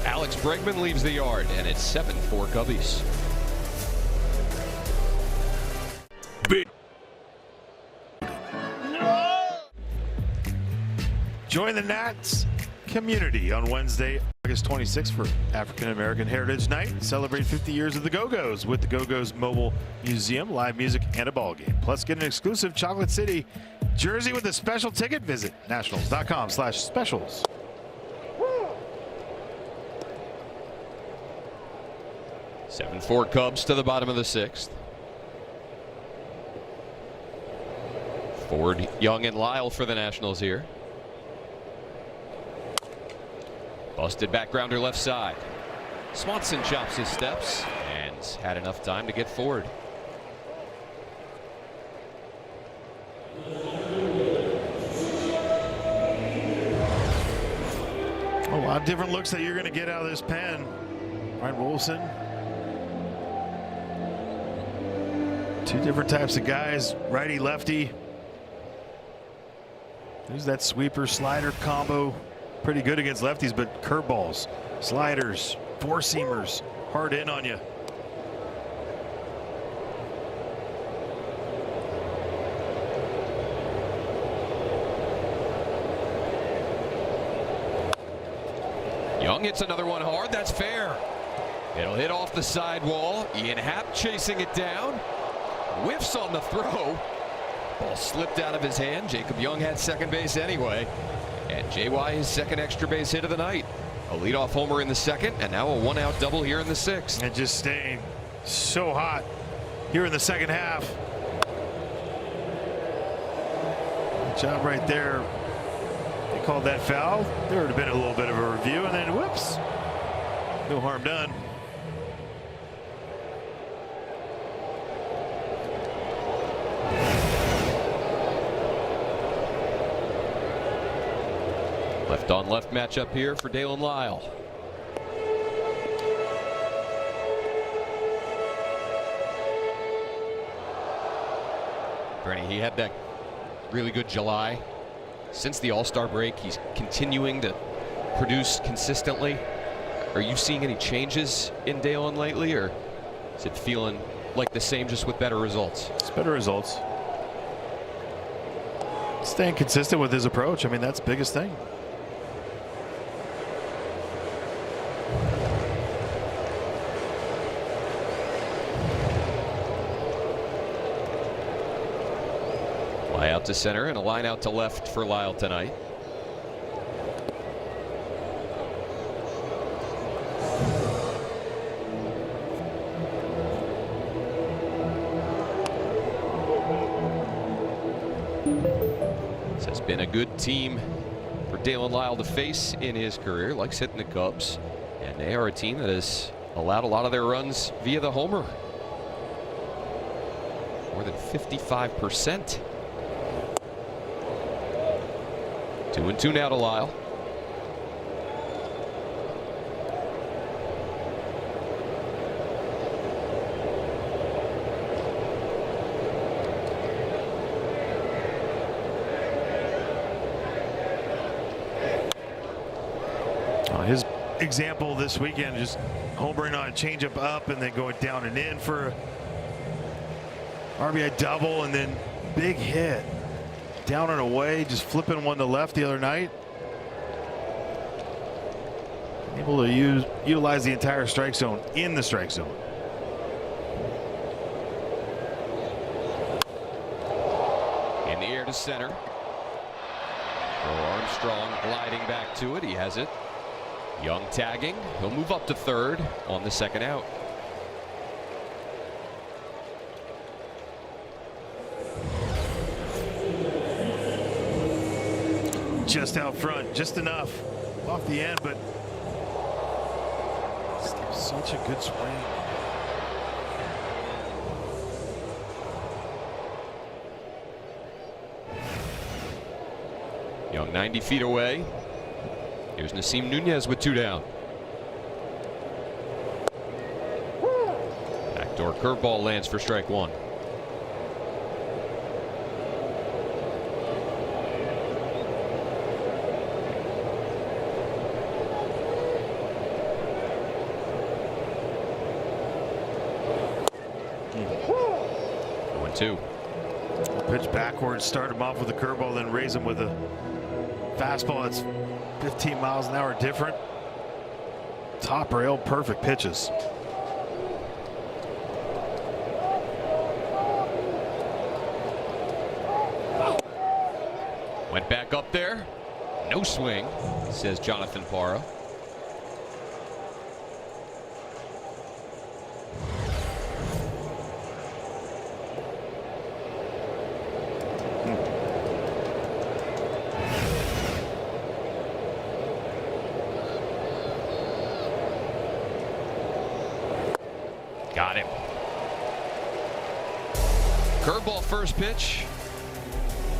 Alex Bregman leaves the yard, and it's 7-4 Cubbies. Join the Nats community on Wednesday, August 26th for African American Heritage Night. Celebrate 50 years of the Go-Go's with the Go-Go's Mobile Museum, live music, and a ball game. Plus, get an exclusive Chocolate City jersey with a special ticket. Visit nationals.com/specials. Seven 4 Cubs to the bottom of the 6th. Ford, Young, and Lyle for the Nationals here. Busted back grounder left side. Swanson chops his steps and had enough time to get forward. A lot of different looks that you're going to get out of this pen. Ryan Wilson. Two different types of guys, righty lefty. There's that sweeper slider combo. Pretty good against lefties, but curveballs, sliders, four seamers, hard in on you. Young hits another one hard. That's fair. It'll hit off the sidewall. Ian Happ chasing it down. Whiffs on the throw. Ball slipped out of his hand. Jacob Young had second base anyway. And JY his second extra base hit of the night. A leadoff homer in the second, and now a one-out double here in the 6th. And just staying so hot here in the second half. Good job right there. They called that foul. There would have been a little bit of a review, and then whoops. No harm done. Left on left matchup here for Dalen Lyle. Bernie, he had that really good July. Since the All-Star break, he's continuing to produce consistently. Are you seeing any changes in Dalen lately, or is it feeling like the same, just with better results? It's better results. Staying consistent with his approach. I mean, that's the biggest thing. Fly out to center and a line out to left for Lyle tonight. This has been a good team for Dalen Lyle to face in his career. Likes hitting the Cubs, and they are a team that has allowed a lot of their runs via the homer. More than 55%. 2-2 now to Lyle. His example this weekend, just homering on a changeup up and then going down and in for RBI double, and then big hit down and away, just flipping one to left the other night. Able to utilize the entire strike zone in the strike zone. In the air to center. Armstrong gliding back to it. He has it. Young tagging. He'll move up to third on the second out. Just out front, just enough off the end, but still such a good swing. Young 90 feet away. Here's Nasim Nunez with 2 down. Backdoor curveball lands for strike 1. Two. Pitch backwards, start him off with a curveball, then raise him with a fastball that's 15 miles an hour different. Top rail, perfect pitches. Went back up there. No swing, says Jonathan Parra. Got him. Curveball first pitch.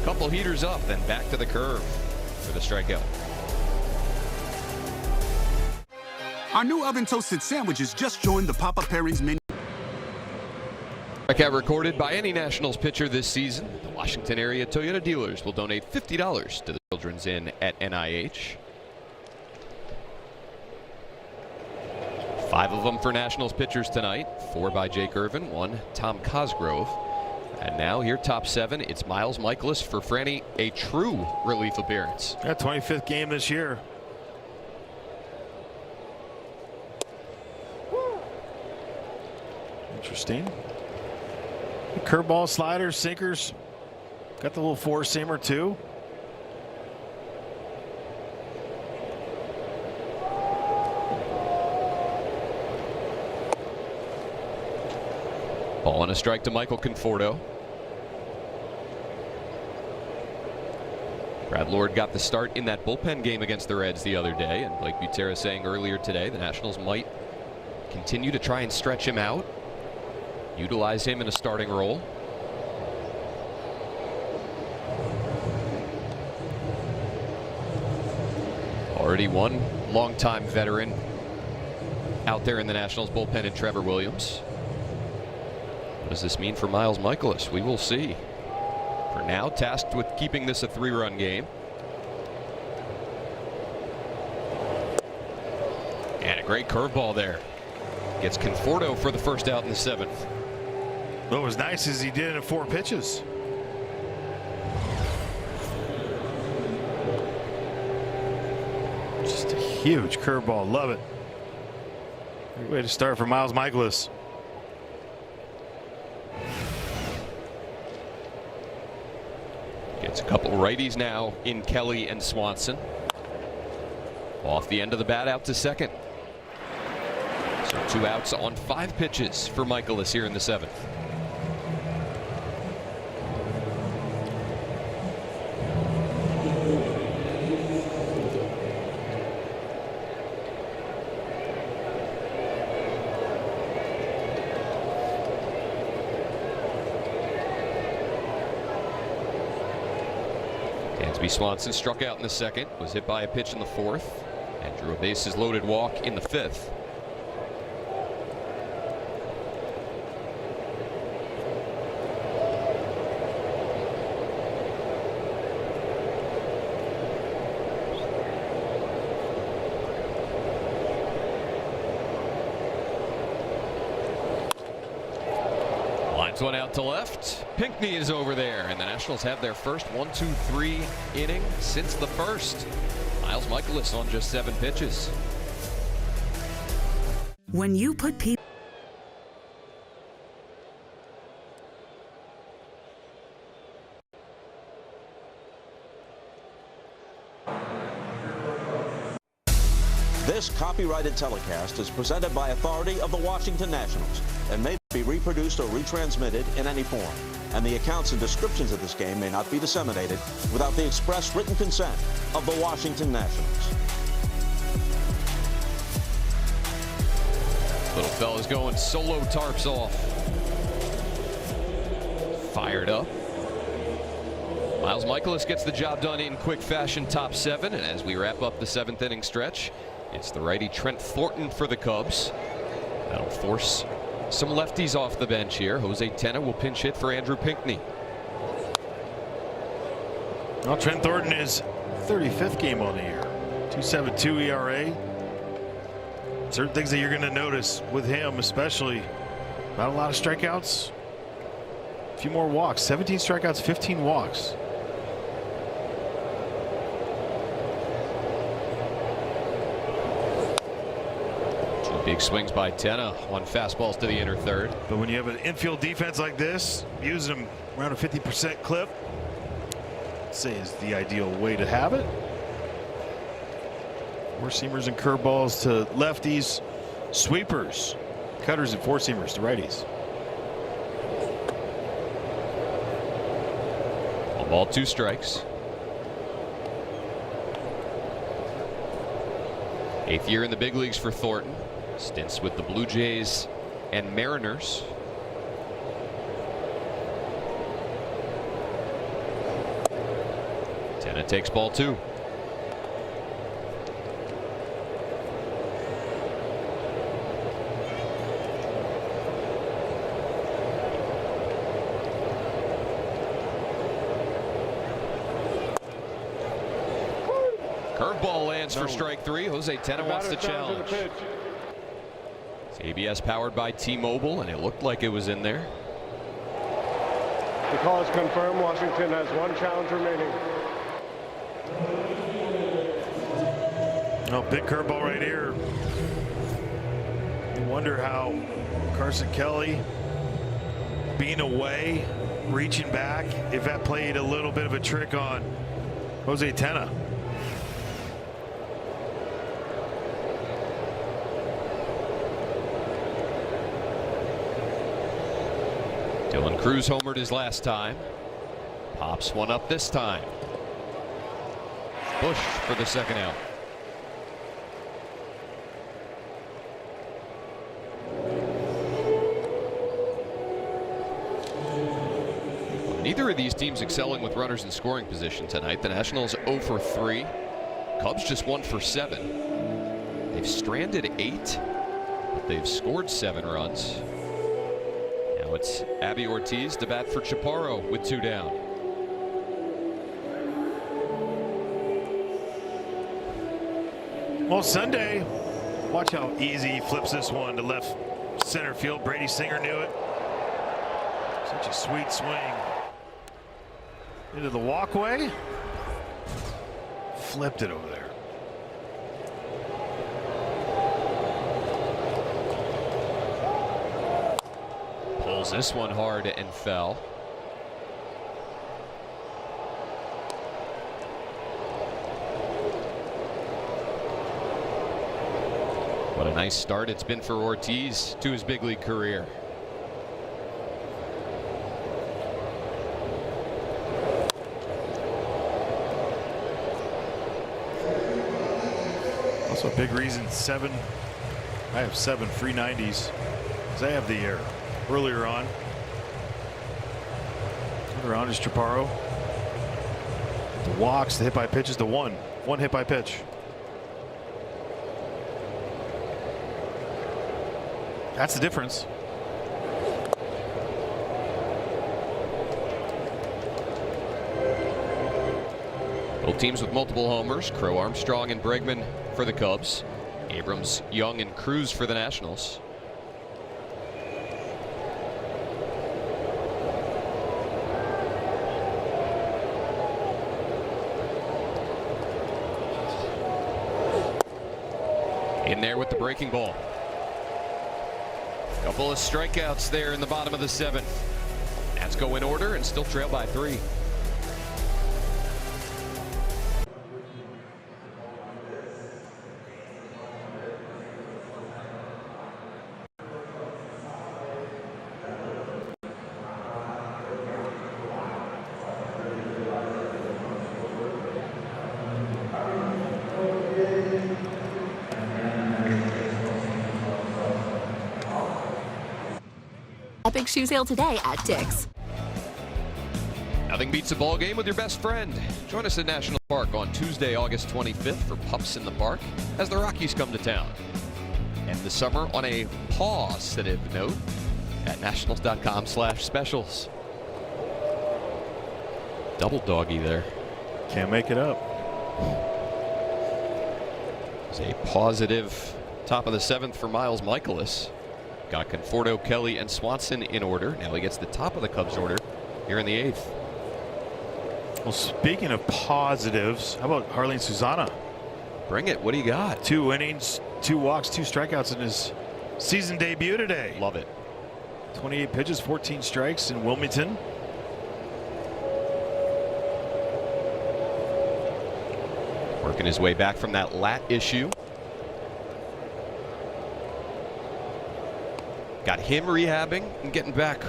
Couple heaters up, then back to the curve for the strikeout. Our new oven toasted sandwiches just joined the Papa Pairings menu. Strikeout recorded by any Nationals pitcher this season. The Washington area Toyota dealers will donate $50 to the Children's Inn at NIH. 5 of them for Nationals pitchers tonight. 4 by Jake Irvin, 1 Tom Cosgrove. And now here top 7, it's Miles Michaelis for Franny, a true relief appearance. Yeah, 25th game this year. Interesting. Curveball, sliders, sinkers. Got the little four-seamer too. Ball and a strike to Michael Conforto. Brad Lord got the start in that bullpen game against the Reds the other day, and Blake Butera saying earlier today the Nationals might continue to try and stretch him out, utilize him in a starting role. Already one longtime veteran out there in the Nationals bullpen in Trevor Williams. What does this mean for Miles Michaelis? We will see. For now, tasked with keeping this a 3-run game. And a great curveball there. Gets Conforto for the first out in the 7th. What was nice is he did it in 4 pitches. Just a huge curveball. Love it. Great way to start for Miles Michaelis. Gets a couple righties now in Kelly and Swanson. Off the end of the bat, out to second. So 2 outs on 5 pitches for Michaelis here in the 7th. Dansby Swanson struck out in the 2nd, was hit by a pitch in the 4th, and drew a bases loaded walk in the 5th. Lines one out to left. Pinckney is over there, and the Nationals have their first 1-2-3 inning since the 1st. Miles Michaelis on just 7 pitches. When you put people. This copyrighted telecast is presented by authority of the Washington Nationals and may be reproduced or retransmitted in any form. And the accounts and descriptions of this game may not be disseminated without the express written consent of the Washington Nationals. Little fella's going solo tarps off. Fired up. Miles Michaelis gets the job done in quick fashion, top 7. And as we wrap up the 7th inning stretch, it's the righty Trent Thornton for the Cubs. That'll force some lefties off the bench here. Jose Tena will pinch hit for Andrew Pinckney. Well, Trent Thornton is 35th game on the year. 2.72 ERA. Certain things that you're going to notice with him, especially not a lot of strikeouts. A few more walks. 17 strikeouts, 15 walks. Big swings by Tenna on fastballs to the inner third. But when you have an infield defense like this, using them around a 50% clip, I'd say is the ideal way to have it. Four seamers and curveballs to lefties, sweepers, cutters and four seamers to righties. 1 ball, 2 strikes. 8th year in the big leagues for Thornton. Stints with the Blue Jays and Mariners. Tenna takes ball 2. Curveball lands for strike 3. Jose Tenna wants to challenge. It's ABS powered by T-Mobile, and it looked like it was in there. The call is confirmed. Washington has 1 challenge remaining. Oh, big curveball right here. You wonder how Carson Kelly, being away, reaching back, if that played a little bit of a trick on Jose Tenna. Dylan Cruz homered his last time. Pops one up this time. Bush for the second out. Neither of these teams excelling with runners in scoring position tonight. The Nationals 0 for 3. Cubs just 1 for 7. They've stranded 8, but they've scored 7 runs. Now it's Abby Ortiz to bat for Chaparro with 2 down. Well, Sunday, watch how easy he flips this one to left center field. Brady Singer knew it. Such a sweet swing. Into the walkway. Flipped it over there. Pulls this one hard and fell. What a nice start it's been for Ortiz to his big league career. Also a big reason I have 7 free 90s because I have the air earlier on. Further on is Chaparro. The walks, the hit by pitches to 1 hit by pitch. That's the difference. Both teams with multiple homers. Crow, Armstrong, and Bregman for the Cubs. Abrams, Young, and Cruz for the Nationals. In there with the breaking ball. Couple of strikeouts there in the bottom of the 7th. Nats go in order and still trail by 3. Epic shoe sale today at Dick's. Nothing beats a ball game with your best friend. Join us at National Park on Tuesday, August 25th for Pups in the Park as the Rockies come to town. End the summer on a positive note at nationals.com/specials. Double doggy there. Can't make it up. It's a positive top of the 7th for Miles Michaelis. Got Conforto, Kelly, and Swanson in order. Now he gets the top of the Cubs order here in the 8th. Well, speaking of positives, how about Harleen Susana? Bring it. What do you got? 2 innings, 2 walks, 2 strikeouts in his season debut today. Love it. 28 pitches, 14 strikes in Wilmington. Working his way back from that lat issue. Got him rehabbing and getting back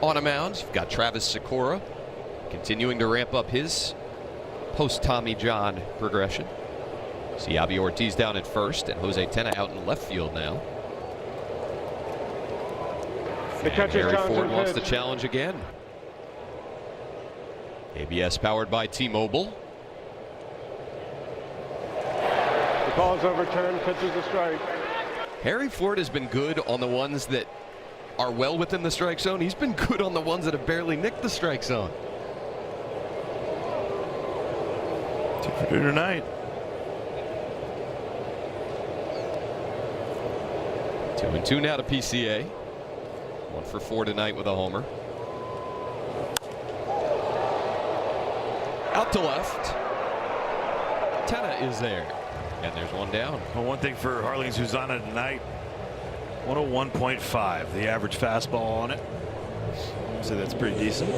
on a mound. You've got Travis Sikora continuing to ramp up his post-Tommy John progression. See Avi Ortiz down at first and Jose Tena out in left field now. The catcher Harry challenge Ford and wants the pitch. challenge again. ABS powered by T-Mobile. The call is overturned. Pitch is a strike. Harry Ford has been good on the ones that are well within the strike zone. He's been good on the ones that have barely nicked the strike zone. 2 for 2 tonight. 2-2 now to PCA. 1 for 4 tonight with a homer. Out to left. Tena is there. And there's one down. Well, one thing for Harley Susanna tonight, 101.5, the average fastball on it. So that's pretty decent.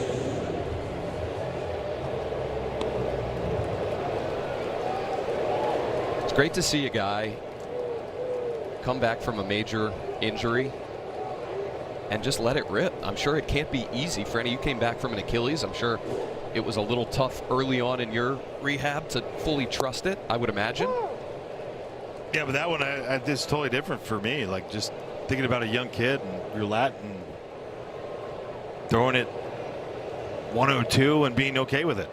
It's great to see a guy come back from a major injury and just let it rip. I'm sure it can't be easy for any. You came back from an Achilles. I'm sure it was a little tough early on in your rehab to fully trust it, I would imagine. Yeah, but that one is totally different for me. Like just thinking about a young kid and your lat and throwing it 102 and being okay with it.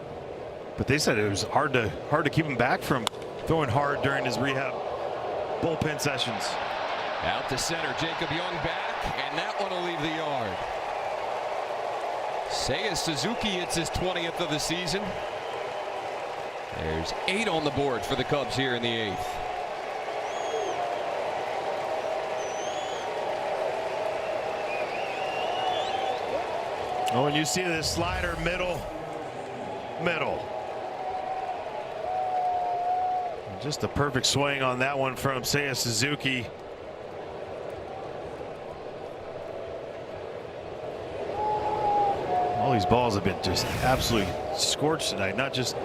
But they said it was hard to keep him back from throwing hard during his rehab bullpen sessions. Out to center, Jacob Young back, and that one will leave the yard. Seiya Suzuki hits his 20th of the season. There's 8 on the board for the Cubs here in the 8th. Oh, and you see this slider middle. Just a perfect swing on that one from Seiya Suzuki. All these balls have been just absolutely scorched tonight. Not just,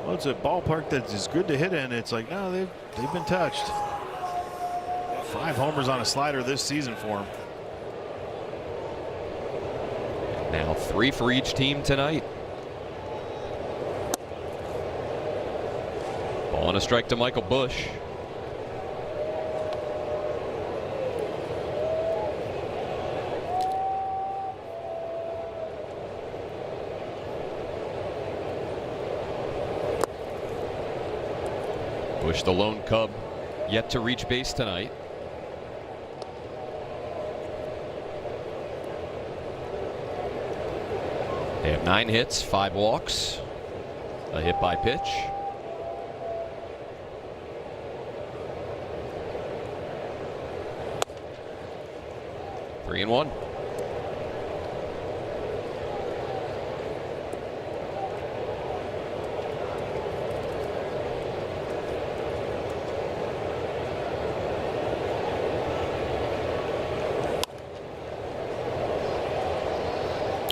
well, it's a ballpark that is good to hit in. It's like, no, they've been touched. 5 homers on a slider this season for him. Now 3 for each team tonight. Ball and a strike to Michael Busch. Busch, the lone Cub, yet to reach base tonight. They have 9 hits, 5 walks, a hit by pitch. Three and 1.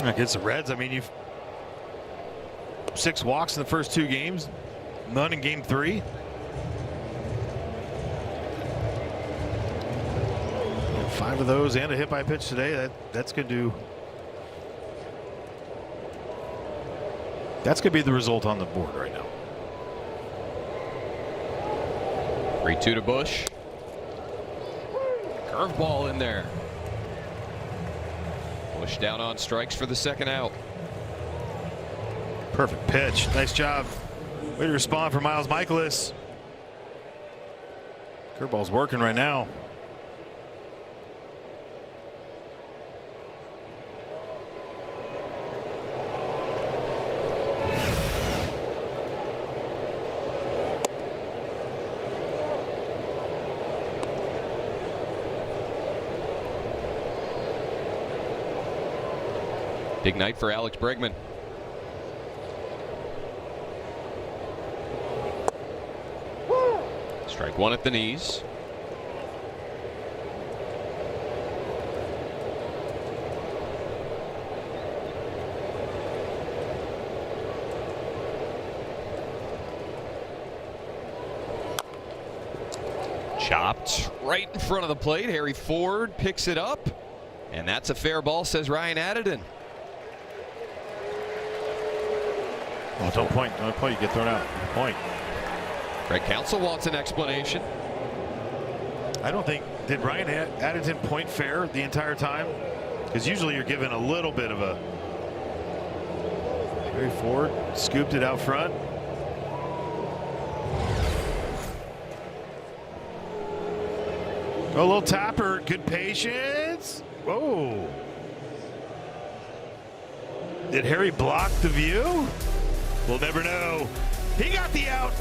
Against the Reds, I mean, you've 6 walks in the first 2 games, none in game 3. And 5 of those and a hit by pitch today. That's going to be the result on the board right now. 3-2 to Busch. Curveball in there. Busch down on strikes for the second out. Perfect pitch. Nice job. Way to respond for Miles Michaelis. Curveball's working right now. Big night for Alex Bregman. Strike 1 at the knees. Chopped right in front of the plate. Harry Ford picks it up. And that's a fair ball, says Ryan Addison. Oh, don't point. Don't point. You get thrown out. Point. Greg Counsell wants an explanation. I don't think, did Ryan Addison point fair the entire time? Because usually you're given a little bit of a. Harry Ford scooped it out front. A little tapper. Good patience. Whoa. Did Harry block the view? We'll never know. He got the out.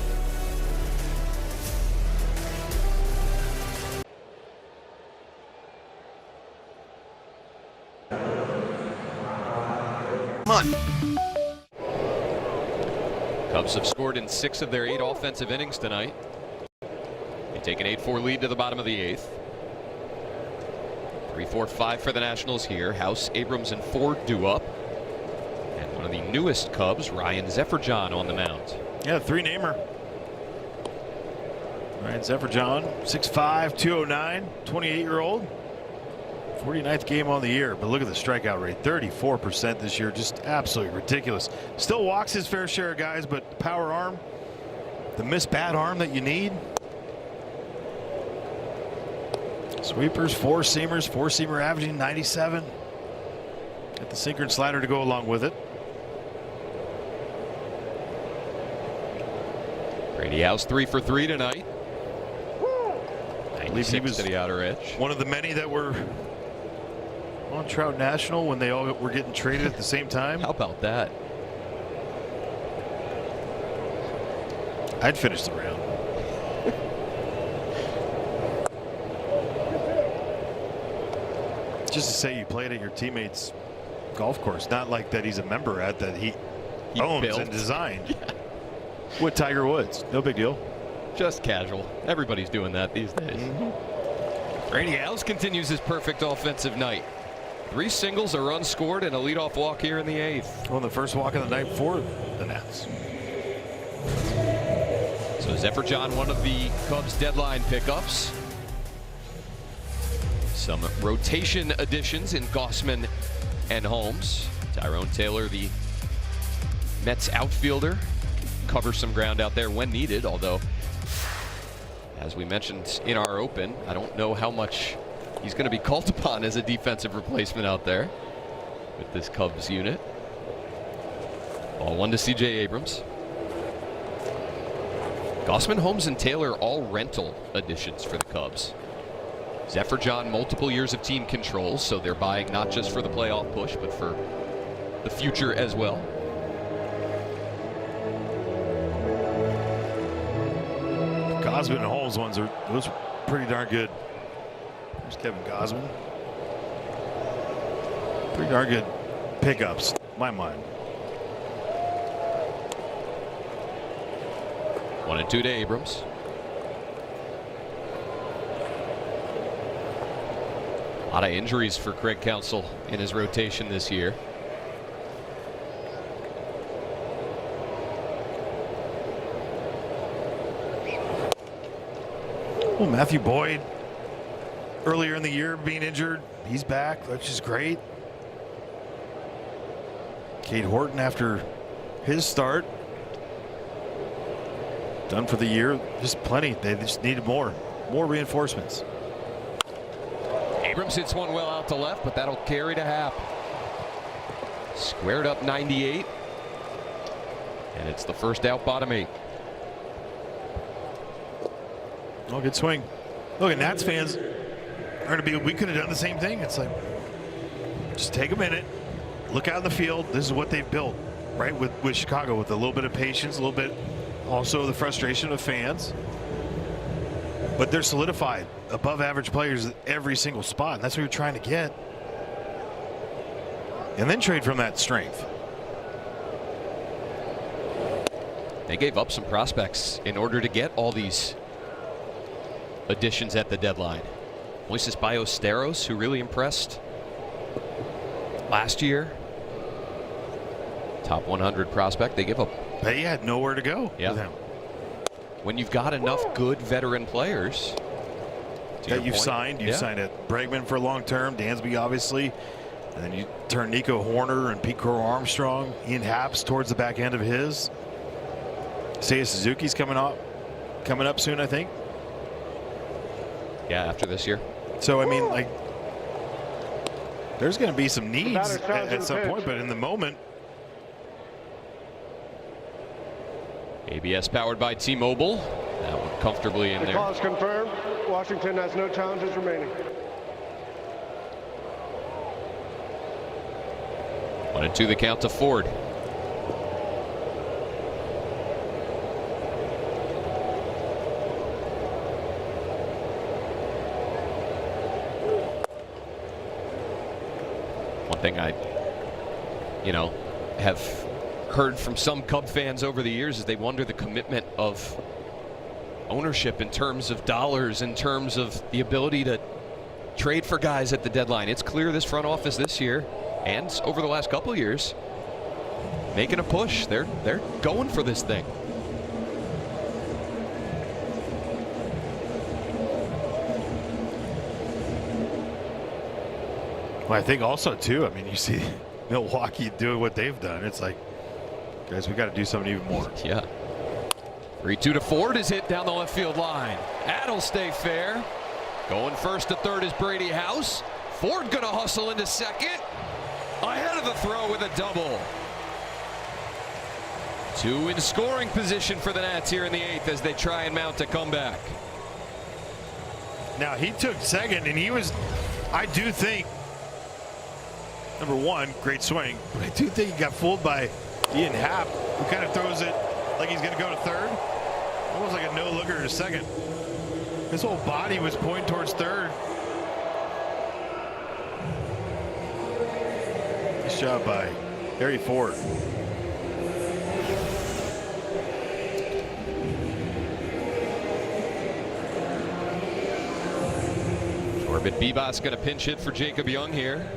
Cubs have scored in 6 of their 8 offensive innings tonight. They take an 8-4 lead to the bottom of the 8th. 3-4-5 for the Nationals here. House, Abrams, and Ford due up. And one of the newest Cubs, Ryan Zefferjohn, on the mound. Yeah, 3-namer. Ryan Zefferjohn, 6'5", 209, 28-year-old. 49th game on the year, but look at the strikeout rate, 34% this year, just absolutely ridiculous. Still walks his fair share of guys, but power arm, the missed bat arm that you need. Sweepers, 4-seamers, 4-seamer averaging 97. Got the sinker and slider to go along with it. Brady House 3 for 3 tonight. I believe he was to the outer edge. One of the many that were on Trout National when they all were getting traded at the same time. How about that? I'd finish the round. Just to say you played at your teammate's golf course, not like that he's a member at that he owns built and designed. Yeah. With Tiger Woods, no big deal. Just casual. Everybody's doing that these days. Brady House continues his perfect offensive night. 3 singles, a run scored, and a leadoff walk here in the 8th. Well, the first walk of the night for the Nats. So Zefferjohn, one of the Cubs' deadline pickups. Some rotation additions in Gossman and Holmes. Tyrone Taylor, the Mets outfielder, covers some ground out there when needed, although, as we mentioned in our open, I don't know how much he's going to be called upon as a defensive replacement out there with this Cubs unit. Ball 1 to C.J. Abrams. Gossman, Holmes, and Taylor all rental additions for the Cubs. Zefferjohn, multiple years of team control, so they're buying not just for the playoff push, but for the future as well. Gossman and Holmes ones are those pretty darn good. There's Kevin Gossman. Pretty darn good pickups, in my mind. 1-2 to Abrams. A lot of injuries for Craig Counsell in his rotation this year. Well, Matthew Boyd, earlier in the year being injured, he's back, which is great. Cade Horton, after his start, done for the year. Just plenty. They just needed more reinforcements. Abrams hits one well out to left, but that'll carry to Happ. Squared up 98, and it's the first out, bottom 8. Oh, good swing. Look, at Nats fans are going to be, we could have done the same thing. It's like, just take a minute, look out in the field. This is what they've built, right? With Chicago, with a little bit of patience, a little bit also the frustration of fans. But they're solidified, above average players at every single spot. And that's what you're trying to get. And then trade from that strength. They gave up some prospects in order to get all these additions at the deadline. Moises Ballesteros, who really impressed last year. Top 100 prospect. They give up. They had nowhere to go with him. When you've got enough good veteran players, that you've signed. You've signed at Bregman for long term, Dansby obviously. And then you turn Nico Horner and Pete Crow Armstrong, Ian Happ's towards the back end of his. Seiya Suzuki's coming up soon, I think. Yeah, after this year. So, I mean, like, there's going to be some needs at some point, but in the moment. ABS powered by T-Mobile. That one comfortably in there. The call is confirmed. Washington has no challenges remaining. 1-2 the count to Ford. One thing I, have heard from some Cub fans over the years is they wonder the commitment of ownership in terms of dollars, in terms of the ability to trade for guys at the deadline. It's clear this front office this year and over the last couple of years making a push. They're going for this thing. Well, I think also too, I mean, you see Milwaukee doing what they've done. It's like, guys, we got to do something even more. Yeah. 3-2 to Ford is hit down the left field line. That'll stay fair. Going first to third is Brady House. Ford gonna hustle into second. Ahead of the throw with a double. 2 in scoring position for the Nats here in the 8th as they try and mount a comeback. Now he took second, and he was, I do think, number one, great swing, but I do think he got fooled by Ian Happ, who kind of throws it like he's going to go to third. Almost like a no-looker to second. His whole body was pointing towards third. Nice job by Harry Ford. Corbin Bibas going to pinch hit for Jacob Young here.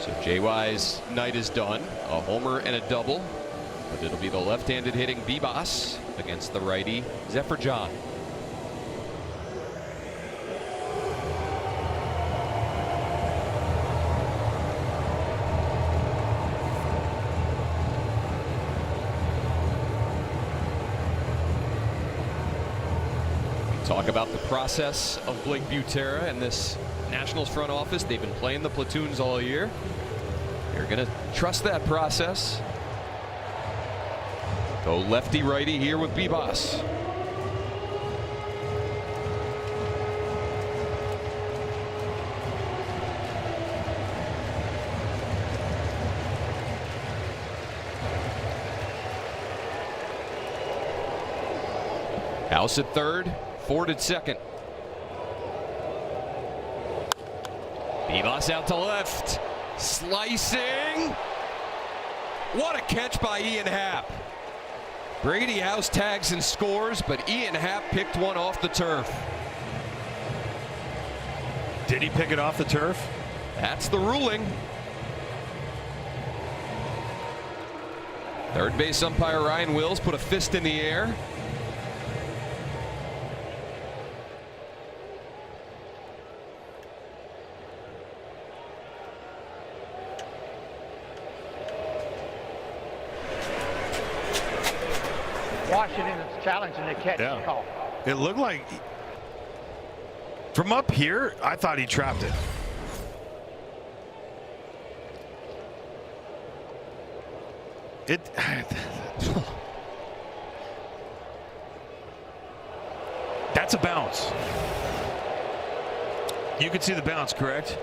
So JY's night is done. A homer and a double. But it'll be the left-handed hitting Bibas against the righty Zephyr John. Talk about the process of Blake Butera and this Nationals front office. They've been playing the platoons all year. They're going to trust that process. Go lefty-righty here with Bibas. House at third, Ford at second. Bibas out to left. Slicing. What a catch by Ian Happ. Brady House tags and scores, but Ian Happ picked one off the turf. Did he pick it off the turf? That's the ruling. Third base umpire Ryan Wills put a fist in the air. Washington is challenging the catch call. It looked like, from up here, I thought he trapped it. That's a bounce. You could see the bounce, correct?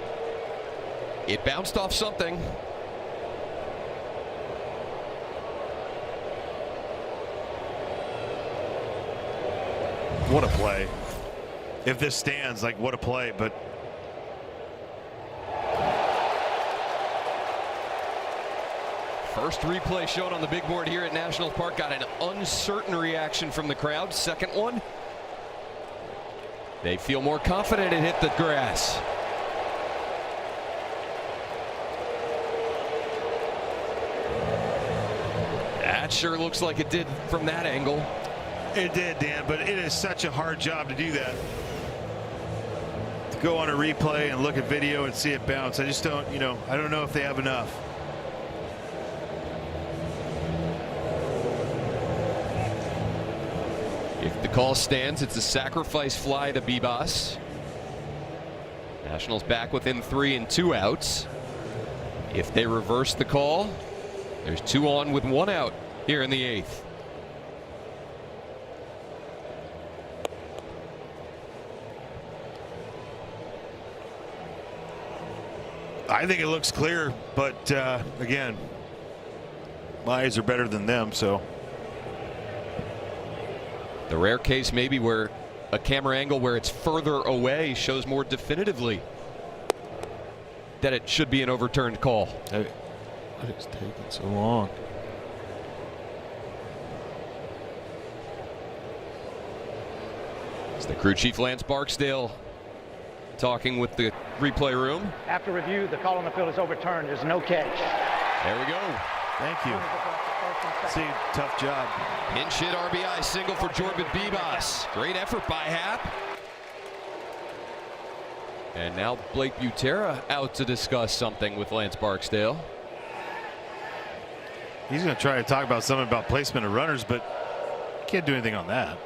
It bounced off something. What a play. If this stands, like, what a play, but first replay shown on the big board here at National Park got an uncertain reaction from the crowd. Second one, they feel more confident it hit the grass. That sure looks like it did from that angle. It did, Dan, but it is such a hard job to do that. To go on a replay and look at video and see it bounce. I just don't, I don't know if they have enough. If the call stands, it's a sacrifice fly to Bibas. Nationals back within 3 and 2 outs. If they reverse the call, there's 2 on with 1 out here in the 8th. I think it looks clear, but again, my eyes are better than them, so. The rare case maybe where a camera angle where it's further away shows more definitively that it should be an overturned call. What is taking so long? It's the crew chief Lance Barksdale talking with the replay room. After review, the call on the field is overturned. There's no catch. There we go. Thank you. See, tough job. Pinch hit RBI single for Jordan Bibas. Great effort by Happ. And now Blake Butera out to discuss something with Lance Barksdale. He's going to try to talk about something about placement of runners, but can't do anything on that.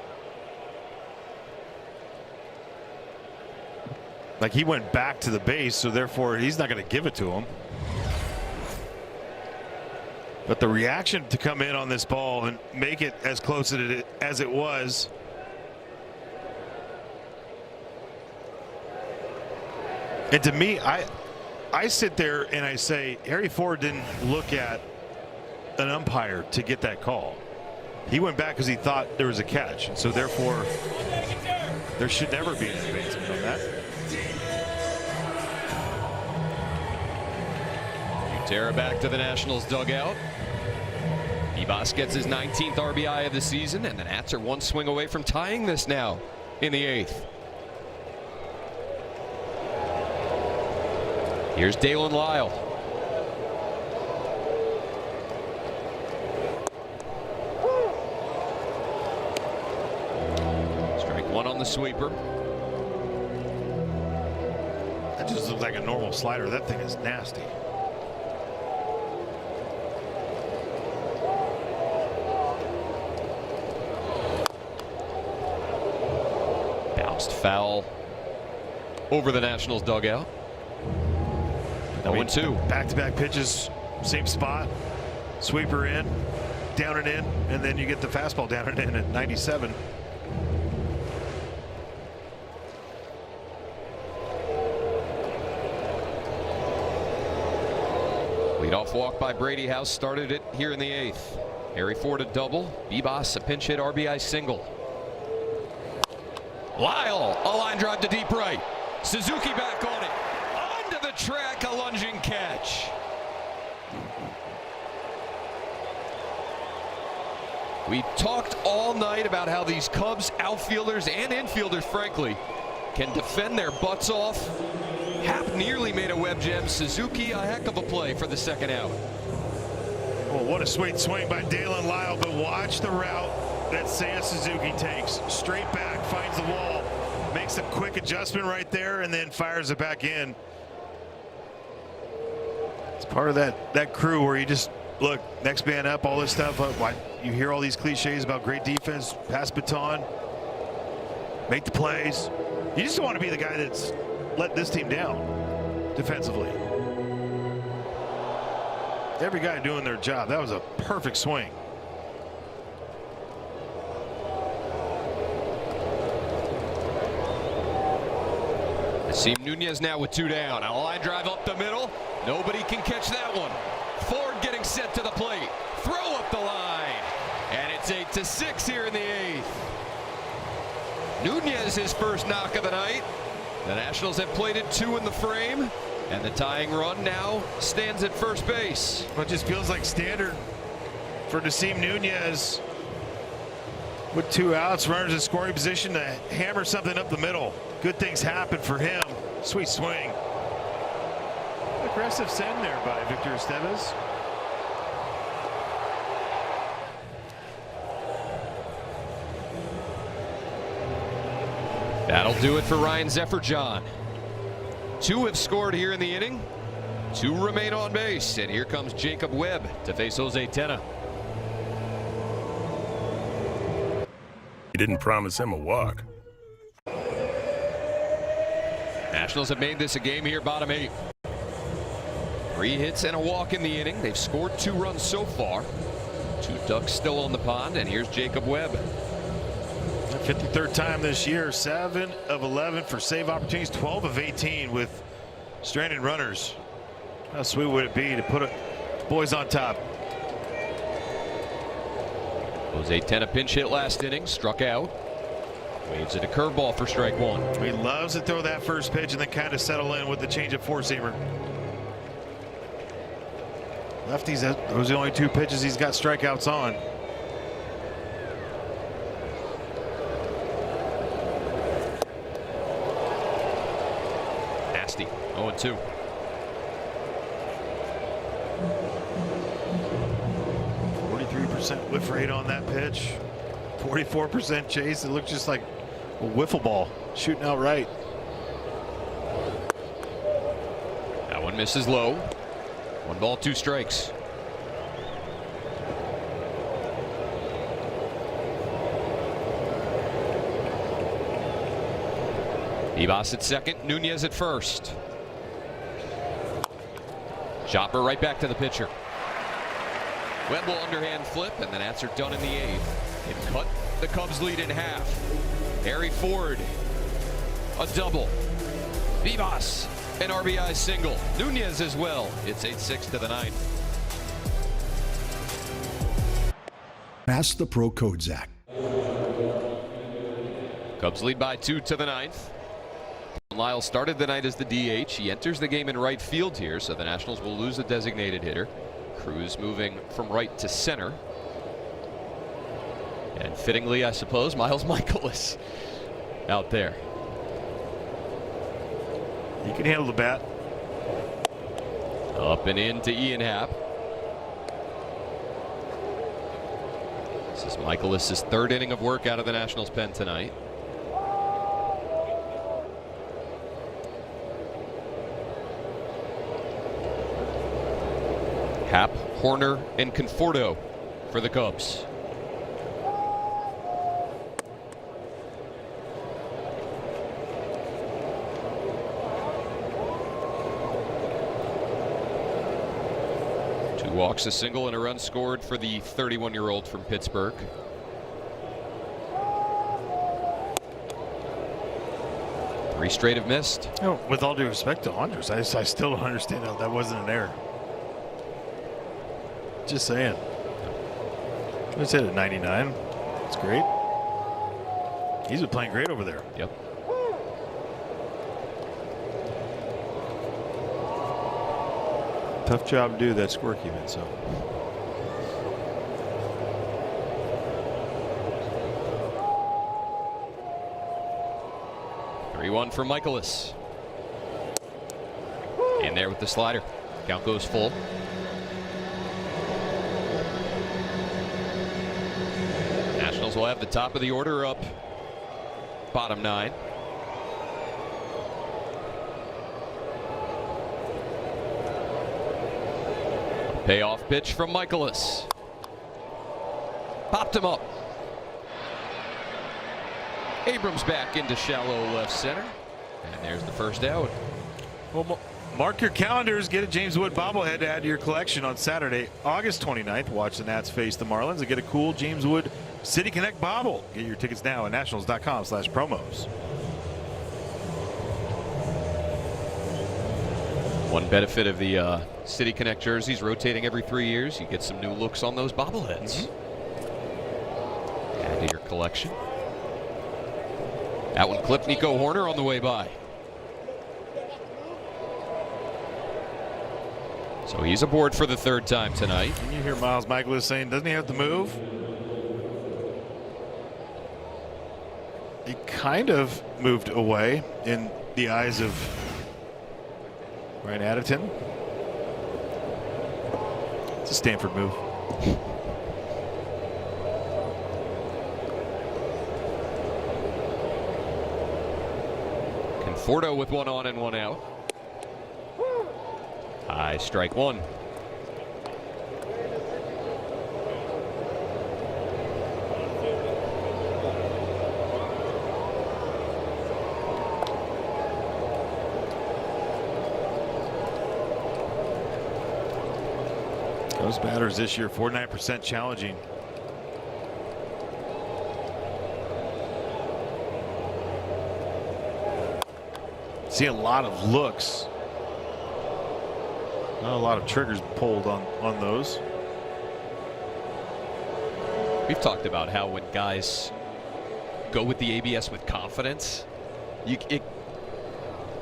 Like, he went back to the base, so therefore he's not going to give it to him. But the reaction to come in on this ball and make it as close as it was. And to me, I sit there and I say, Harry Ford didn't look at an umpire to get that call. He went back because he thought there was a catch. And so therefore, there should never be an advancement on that. Butera back to the Nationals dugout. Bibas gets his 19th RBI of the season, and the Nats are 1 swing away from tying this now in the 8th. Here's Dalen Lyle. Strike 1 on the sweeper. That just looks like a normal slider. That thing is nasty. Bounced foul over the Nationals dugout. 0-2. Back-to-back pitches, same spot. Sweeper in, down and in, and then you get the fastball down and in at 97. Leadoff walk by Brady House started it here in the 8th. Harry Ford a double. Bibas a pinch hit RBI single. Lyle, a line drive to deep right. Suzuki back on it. Onto the track, a lunging catch. We talked all night about how these Cubs outfielders and infielders, frankly, can defend their butts off. Happ nearly made a web gem. Suzuki, a heck of a play for the 2nd out. Well, what a sweet swing by Dalen Lyle, but watch the route that Seiya Suzuki takes. Straight back, finds the wall, makes a quick adjustment right there, and then fires it back in. It's part of that crew where you just look, next man up, all this stuff. You hear all these cliches about great defense, pass baton, make the plays. You just don't want to be the guy that's let this team down defensively. Every guy doing their job. That was a perfect swing. Asim Nunez now with 2 down. A line drive up the middle. Nobody can catch that one. Ford getting set to the plate. Throw up the line. And it's 8-6 here in the 8th. Nunez his first knock of the night. The Nationals have plated 2 in the frame. And the tying run now stands at first base. Well, it just feels like standard for Asim Nunez with 2 outs, runners in scoring position to hammer something up the middle. Good things happen for him. Sweet swing. Aggressive send there by Victor Estevez. That'll do it for Ryan Zephyr-John. 2 have scored here in the inning. 2 remain on base. And here comes Jacob Webb to face Jose Tena. He didn't promise him a walk. Nationals have made this a game here, bottom 8. 3 hits and a walk in the inning. They've scored 2 runs so far. 2 ducks still on the pond, and here's Jacob Webb. 53rd time this year, 7 of 11 for save opportunities, 12 of 18 with stranded runners. How sweet would it be to put boys on top? Jose Tena pinch hit last inning, struck out. Waves it a curveball for strike 1. He loves to throw that first pitch and then kind of settle in with the change of four-seamer. Lefties, those are the only 2 pitches he's got strikeouts on. Nasty, 0-2. Whiff rate on that pitch, 44% chase. It looked just like a wiffle ball shooting out right. That one misses low. 1 ball, 2 strikes. Vivas at second, Nunez at first. Chopper right back to the pitcher. Webb will underhand flip, and the Nats are done in the 8th. They've cut the Cubs lead in half. Harry Ford, a double. Vivas, an RBI single. Nunez as well. It's 8-6 to the 9th. Ask the Pro Code, Zach. Cubs lead by 2 to the 9th. Lyle started the night as the DH. He enters the game in right field here, so the Nationals will lose a designated hitter. Cruz moving from right to center. And fittingly, I suppose, Miles Michaelis out there. He can handle the bat. Up and in to Ian Happ. This is Michaelis' 3rd inning of work out of the Nationals pen tonight. Happ, Horner, and Conforto for the Cubs. Two walks, a single, and a run scored for the 31-year-old from Pittsburgh. Three straight have missed. Oh, with all due respect to Andres, I still don't understand how that wasn't an error. Just saying. Let's hit it 99. That's great. He's been playing great over there. Yep. Tough job to do that score keeping, so. One for Michaelis. In there with the slider. Count goes full. Nationals will have the top of the order up. Bottom 9. Payoff pitch from Michaelis. Popped him up. Abrams back into shallow left center. And there's the first out. Well, mark your calendars. Get a James Wood bobblehead to add to your collection on Saturday, August 29th. Watch the Nats face the Marlins and get a cool James Wood City Connect bobble. Get your tickets now at nationals.com/promos. One benefit of the City Connect jerseys rotating every 3 years, you get some new looks on those bobbleheads. Add to your collection. That one clipped Nico Horner on the way by. So he's aboard for the third time tonight. And you hear Miles Michaelis saying, doesn't he have to move? He kind of moved away in the eyes of Ryan Addington. It's a Stanford move. Conforto with one on and one out. High, strike one. Those batters this year, 49% challenging. See a lot of looks. Not a lot of triggers pulled on those. We've talked about how when guys go with the ABS with confidence, I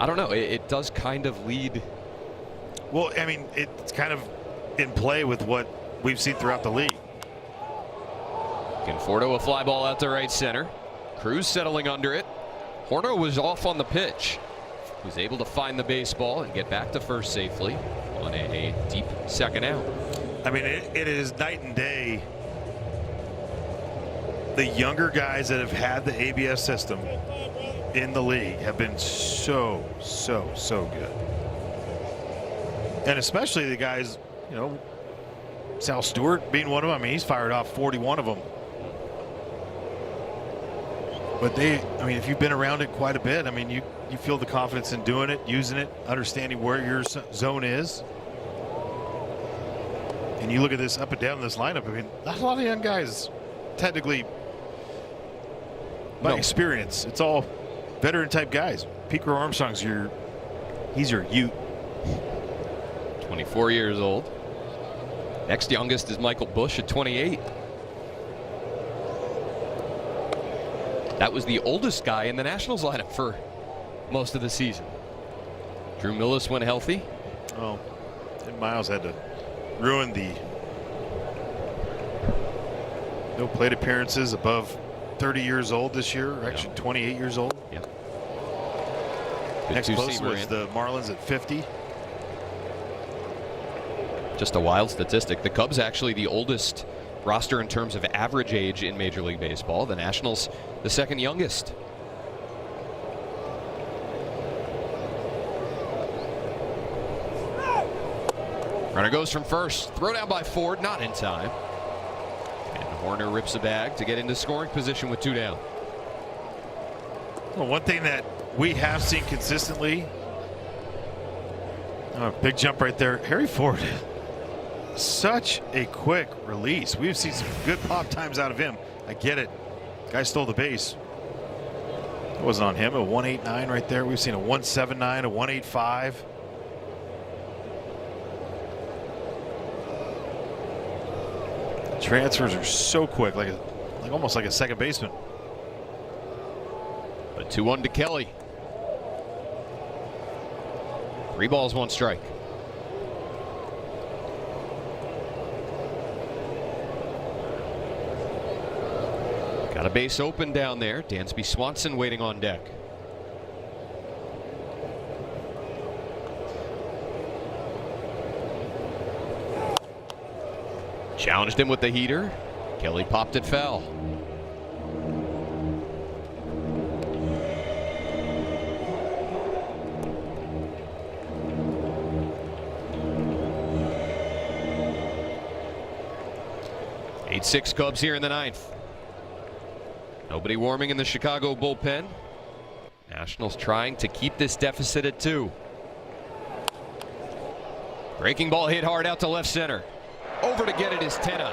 don't know, it does kind of lead. Well, I mean, it's kind of in play with what we've seen throughout the league. Conforto a fly ball out to right center. Cruz settling under it. Horner was off on the pitch. Was able to find the baseball and get back to first safely on a deep second out. I mean, it is night and day. The younger guys that have had the ABS system in the league have been so good. And especially the guys, you know, Sal Stewart being one of them. I mean, he's fired off 41 of them. But I mean, if you've been around it quite a bit, I mean, you feel the confidence in doing it, using it, understanding where your zone is. And you look at this up and down this lineup, I mean, not a lot of young guys, technically, by experience. It's all veteran type guys. Pico Armstrong's he's your Ute. 24 years old. Next youngest is Michael Bush at 28. That was the oldest guy in the Nationals lineup for most of the season. Drew Millis went healthy. Oh, and Miles had to ruin the no plate appearances above 30 years old this year, or actually 28 years old. Yeah. Next closest was the Marlins at 50. Just a wild statistic. The Cubs actually the oldest roster in terms of average age in Major League Baseball. The Nationals the second youngest. Runner goes from first. Throw down by Ford, not in time. And Horner rips a bag to get into scoring position with two down. Well, one thing that we have seen consistently, big jump right there. Harry Ford, such a quick release. We've seen some good pop times out of him. I get it. Guy stole the base. It wasn't on him. A 189 right there. We've seen a 179, a 185. Transfers are so quick, like almost like a second baseman. A 2-1 to Kelly. 3 balls, 1 strike. Got a base open down there. Dansby Swanson waiting on deck. Challenged him with the heater. Kelly popped it foul. Eight-6 Cubs here in the 9th. Nobody warming in the Chicago bullpen. Nationals trying to keep this deficit at 2. Breaking ball hit hard out to left center. Over to get it is Tenna.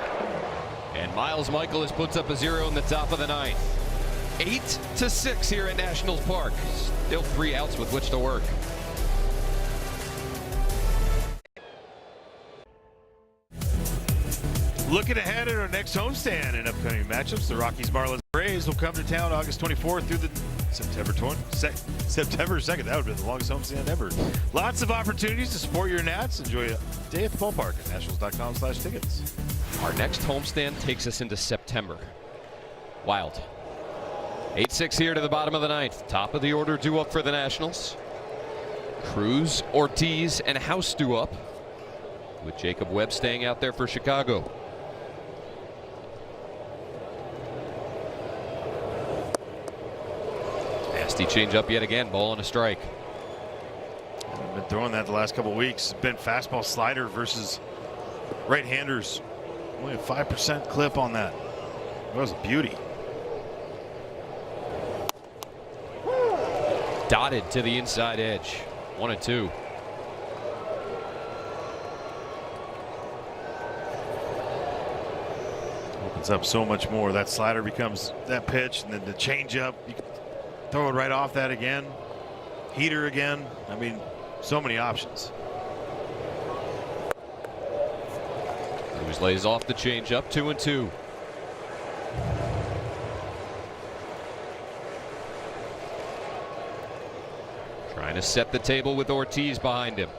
And Miles Michaelis puts up a 0 in the top of the 9th. 8-6 here at Nationals Park. Still 3 outs with which to work. Looking ahead at our next homestand and upcoming matchups, the Rockies Marlins Braves will come to town August 24th through the September 2nd. That would have been the longest homestand ever. Lots of opportunities to support your Nats. Enjoy a day at the ballpark at nationals.com/tickets. Our next homestand takes us into September. Wild. 8-6 here to the bottom of the 9th. Top of the order due up for the Nationals. Cruz, Ortiz, and House due up, with Jacob Webb staying out there for Chicago. Nasty changeup yet again. Ball and a strike. I've been throwing that the last couple of weeks. It's been fastball slider versus right-handers. Only a 5% clip on that. That was a beauty. Dotted to the inside edge. 1-2. Opens up so much more. That slider becomes that pitch, and then the changeup. You can throw it right off that again. Heater again. I mean, so many options. Cruz lays off the changeup. 2-2. Trying to set the table with Ortiz behind him.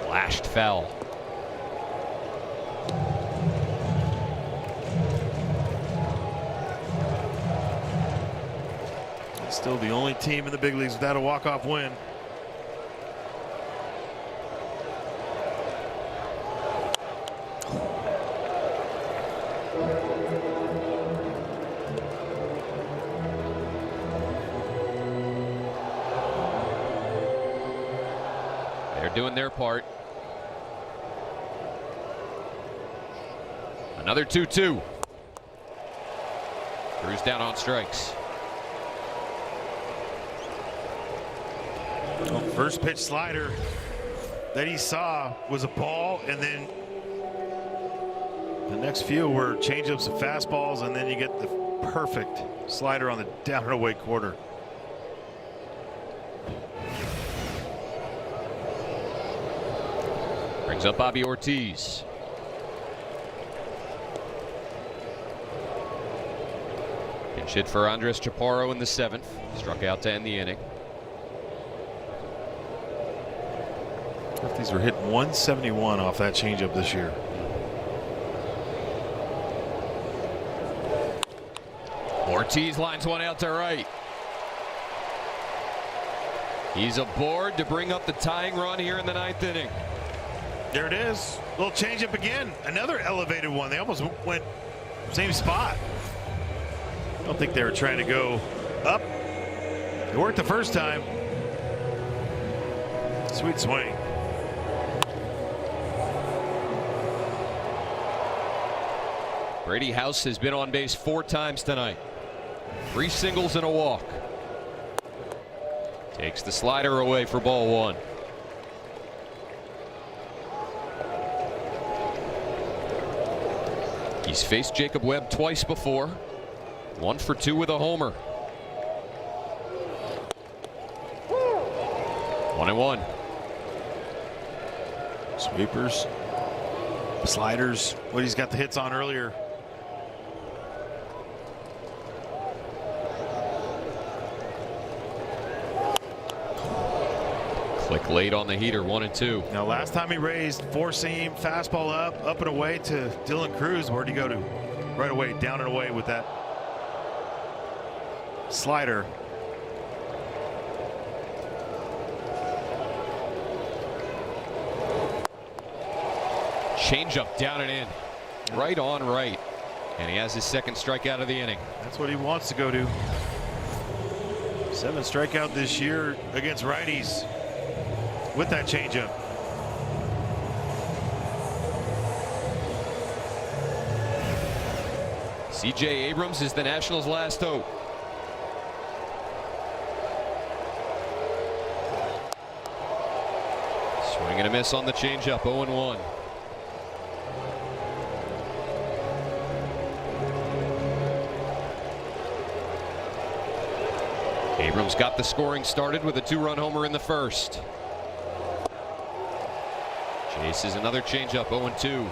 Lashed foul. Still the only team in the big leagues without a walk-off win. They're doing their part. Another 2-2. Cruz down on strikes. Well, first pitch slider that he saw was a ball, and then the next few were changeups and fastballs, and then you get the perfect slider on the down and away quarter. Brings up Bobby Ortiz. Pinch hit for Andres Chaparro in the 7th. Struck out to end the inning. Lefties were hitting 171 off that changeup this year. Ortiz lines one out to right. He's aboard to bring up the tying run here in the 9th inning. There it is. Little changeup again. Another elevated one. They almost went same spot. I don't think they were trying to go up. It worked the first time. Sweet swing. Brady House has been on base 4 times tonight. 3 singles and a walk. Takes the slider away for ball 1. He's faced Jacob Webb twice before. 1 for 2 with a homer. 1-1. Sweepers, sliders, what he's got the hits on earlier. Click late on the heater. 1-2. Now last time he raised 4-seam fastball up and away to Dylan Cruz. Where'd he go to? Right away, down and away with that slider. Changeup down and in. Right on right. And he has his 2nd strikeout of the inning. That's what he wants to go to. 7 strikeout this year against righties with that changeup. C.J. Abrams is the Nationals' last hope. Swing and a miss on the changeup. 0-1. Abrams got the scoring started with a 2-run homer in the 1st. Chases another changeup. 0-2.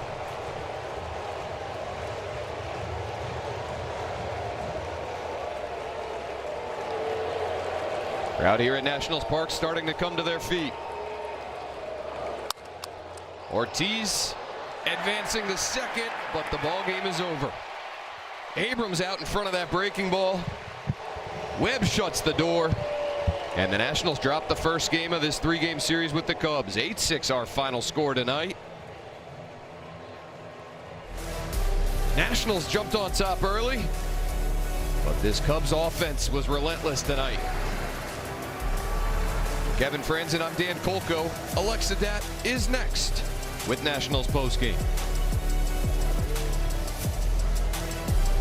Crowd here at Nationals Park starting to come to their feet. Ortiz advancing the 2nd, but the ball game is over. Abrams out in front of that breaking ball. Webb shuts the door, and the Nationals drop the first game of this 3-game series with the Cubs. 8-6 our final score tonight. Nationals jumped on top early, But this Cubs offense was relentless tonight. Kevin Franzen, I'm Dan Kolko. Alexa Dat is next with Nationals postgame.